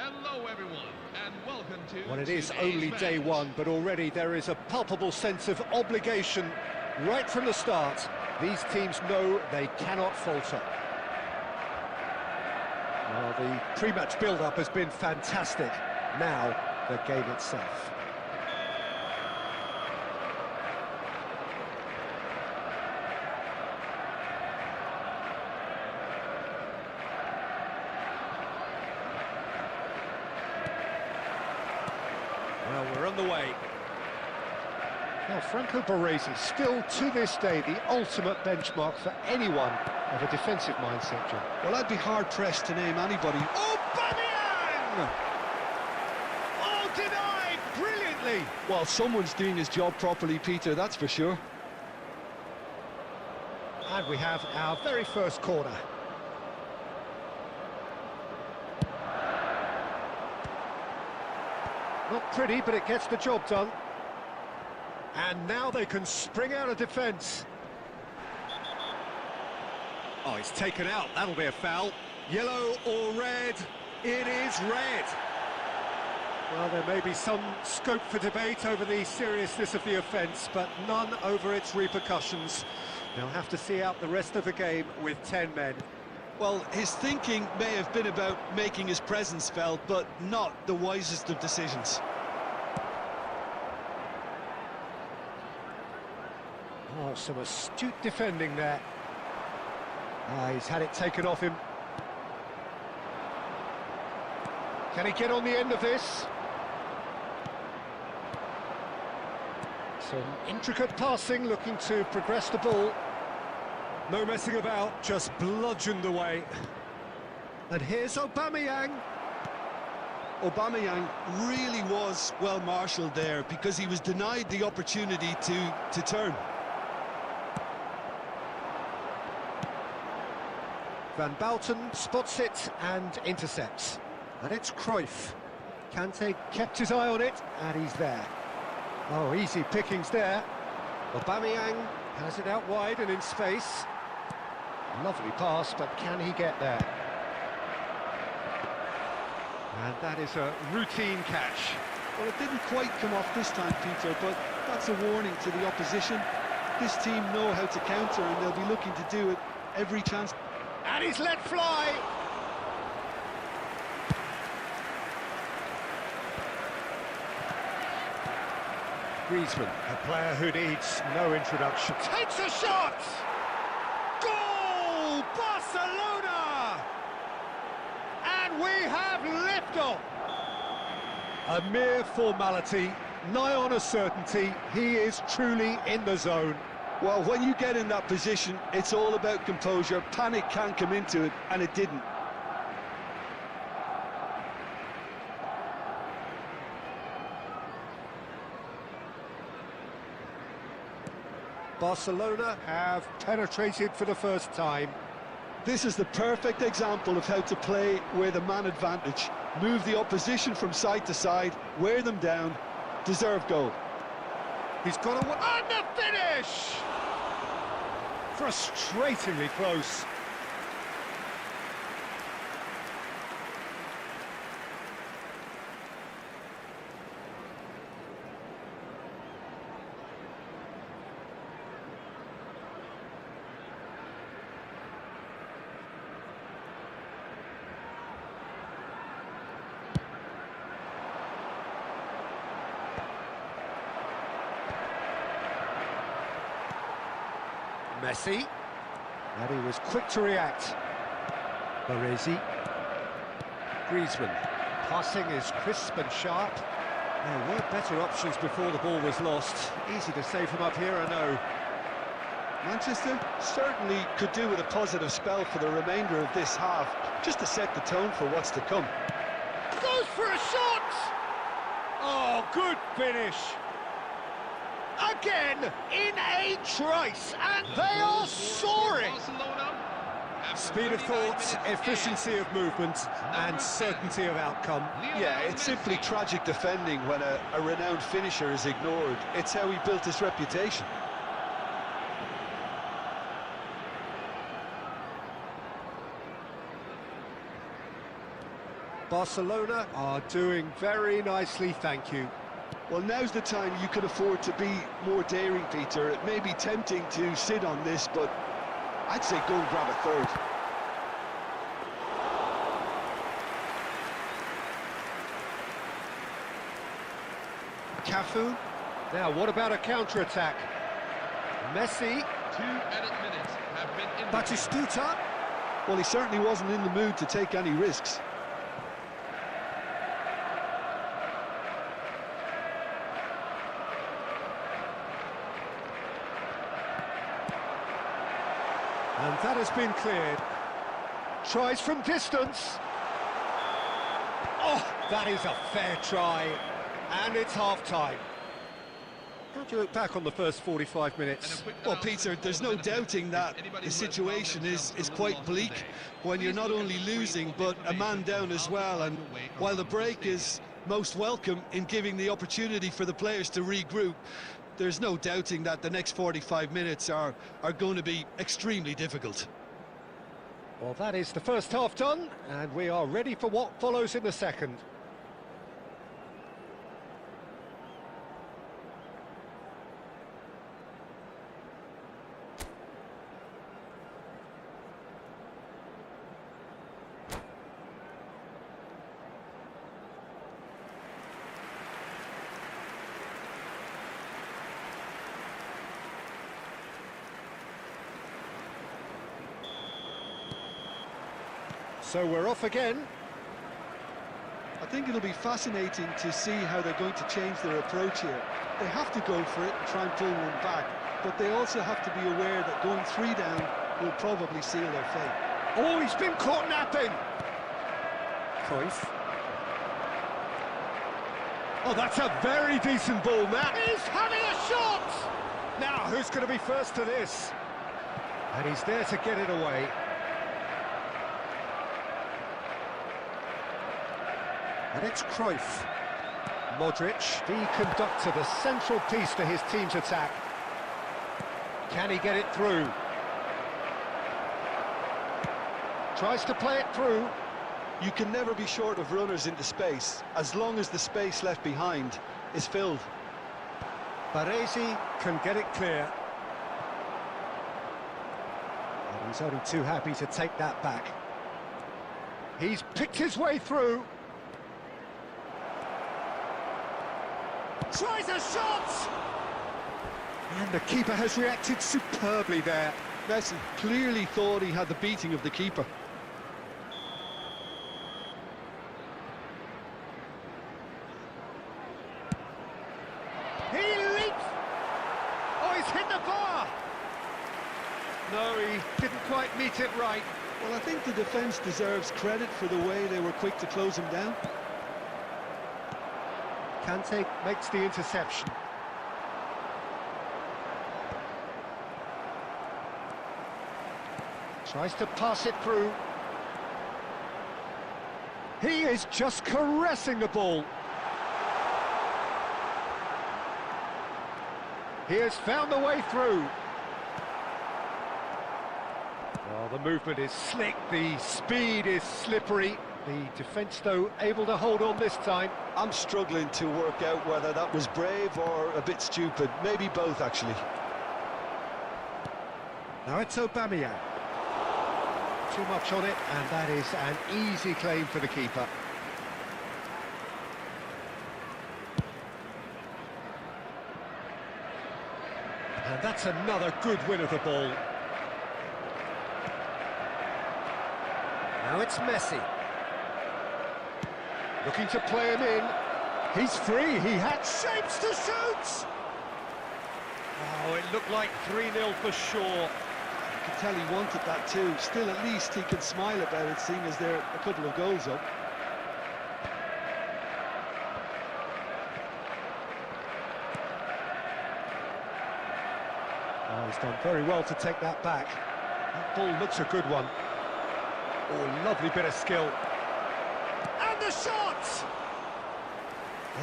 Hello everyone, and welcome to
Well, it is
today's
only
match.
day one, but already there is a palpable sense of obligation right from the start. These teams know they cannot falter. Well, the pre-match build-up has been fantastic. Now, the game itself. Well, we're on the way. Now, Franco Baresi, still to this day, the ultimate benchmark for anyone of a defensive mindset, John.
Well, I'd be hard-pressed to name anybody.
Aubameyang! Oh, denied brilliantly!
Well, someone's doing his job properly, Peter, that's for sure.
And we have our very first corner. Not pretty, but it gets the job done. And now they can spring out of defence. Oh, it's taken out. That'll be a foul. Yellow or red? It is red. Well, there may be some scope for debate over the seriousness of the offence, but none over its repercussions. They'll have to see out the rest of the game with 10 men.
Well, his thinking may have been about making his presence felt, but not the wisest of decisions.
Oh, some astute defending there. He's had it taken off him. Can he get on the end of this? Some intricate passing, looking to progress the ball. No messing about, just bludgeoned away. And here's Aubameyang.
Aubameyang really was well marshalled there because he was denied the opportunity to turn.
Van Bouten spots it and intercepts. And it's Cruyff. Kante kept his eye on it, and he's there. Oh, easy pickings there. Aubameyang has it out wide and in space. Lovely pass, but can he get there? And that is a routine catch.
Well, it didn't quite come off this time, Peter, but that's a warning to the opposition. This team know how to counter, and they'll be looking to do it every chance.
And he's let fly! Griezmann, a player who needs no introduction. Takes a shot! Goal! Barcelona! And we have liftoff! A mere formality, nigh on a certainty. He is truly in the zone.
Well, when you get in that position, it's all about composure. Panic can come into it, and it didn't.
Barcelona have penetrated for the first time.
This is the perfect example of how to play with a man advantage. Move the opposition from side to side, wear them down, deserve goal.
He's got a... And the finish! Frustratingly close. Messi, and he was quick to react. Baresi, Griezmann, passing is crisp and sharp. There were better options before the ball was lost. Easy to say from up here, I know.
Manchester certainly could do with a positive spell for the remainder of this half, just to set the tone for what's to come.
Goes for a shot! Oh, good finish! Again, in a trice, and they are soaring!
Barcelona, after
Speed of
39
thought,
minutes
efficiency of movement, and certainty of outcome.
Yeah, it's simply tragic defending when a renowned finisher is ignored. It's how he built his reputation.
Barcelona are doing very nicely, thank you.
Well, now's the time you can afford to be more daring, Peter. It may be tempting to sit on this, but I'd say go and grab a third.
Cafu. Now, what about a counter-attack? Messi.
2 added minutes have been indicated.
Batistuta.
Well, he certainly wasn't in the mood to take any risks.
And that has been cleared. Tries from distance. Oh, that is a fair try. And it's half-time. How do you look back on the first 45 minutes?
Well, Peter, there's no doubting that the situation is quite bleak when you're not only losing, but a man down as well. And while the break is most welcome in giving the opportunity for the players to regroup, there's no doubting that the next 45 minutes are going to be extremely difficult.
Well, that is the first half done, and we are ready for what follows in the second. So we're off again.
I think it'll be fascinating to see how they're going to change their approach here. They have to go for it and try and pull one back, but they also have to be aware that going 3 down will probably seal their fate.
Oh, he's been caught napping. Cruyff. Oh, that's a very decent ball, Matt. He's having a shot! Now, who's going to be first to this? And he's there to get it away. And it's Cruyff. Modric, the conductor, the central piece to his team's attack. Can he get it through? Tries to play it through.
You can never be short of runners into space, as long as the space left behind is filled.
Baresi can get it clear. And he's only too happy to take that back. He's picked his way through. Tries a shot! And the keeper has reacted superbly there.
Messi clearly thought he had the beating of the keeper.
He leaps! Oh, he's hit the bar! No, he didn't quite meet it right.
Well, I think the defence deserves credit for the way they were quick to close him down.
Kante makes the interception. Tries to pass it through. He is just caressing the ball. He has found the way through. Well, the movement is slick, the speed is slippery. The defence, though, able to hold on this time.
I'm struggling to work out whether that was brave or a bit stupid. Maybe both, actually.
Now it's Aubameyang. Too much on it, and that is an easy claim for the keeper. And that's another good win of the ball. Now it's Messi. Looking to play him in. He's free, he had shapes to shoot! Oh, it looked like 3-0 for sure.
You could tell he wanted that too. Still, at least he can smile about it, seeing as they're a couple of goals up.
Oh, he's done very well to take that back. That ball looks a good one. Oh, lovely bit of skill. And the shot!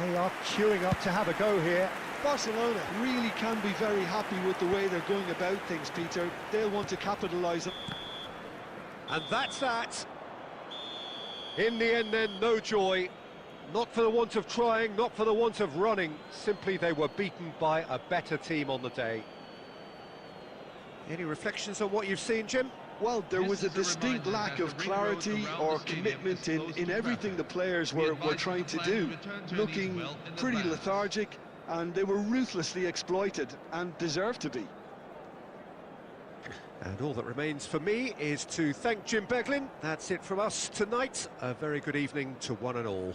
They are queuing up to have a go here.
Barcelona really can be very happy with the way they're going about things, Peter. They'll want to capitalise.
And that's that. In the end then, no joy. Not for the want of trying, not for the want of running. Simply they were beaten by a better team on the day. Any reflections on what you've seen, Jim?
Well, there was a
This is a
distinct
reminder
lack
that
of
the ring road
clarity
around
or
the stadium
commitment
is closed
in
to
everything
traffic.
the players
We
were
advise
trying
you
to
plan to
do,
return to
looking
Eastwell in
pretty
advance.
lethargic, and they were ruthlessly exploited and deserved to be.
And all that remains for me is to thank Jim Beglin. That's it from us tonight. A very good evening to one and all.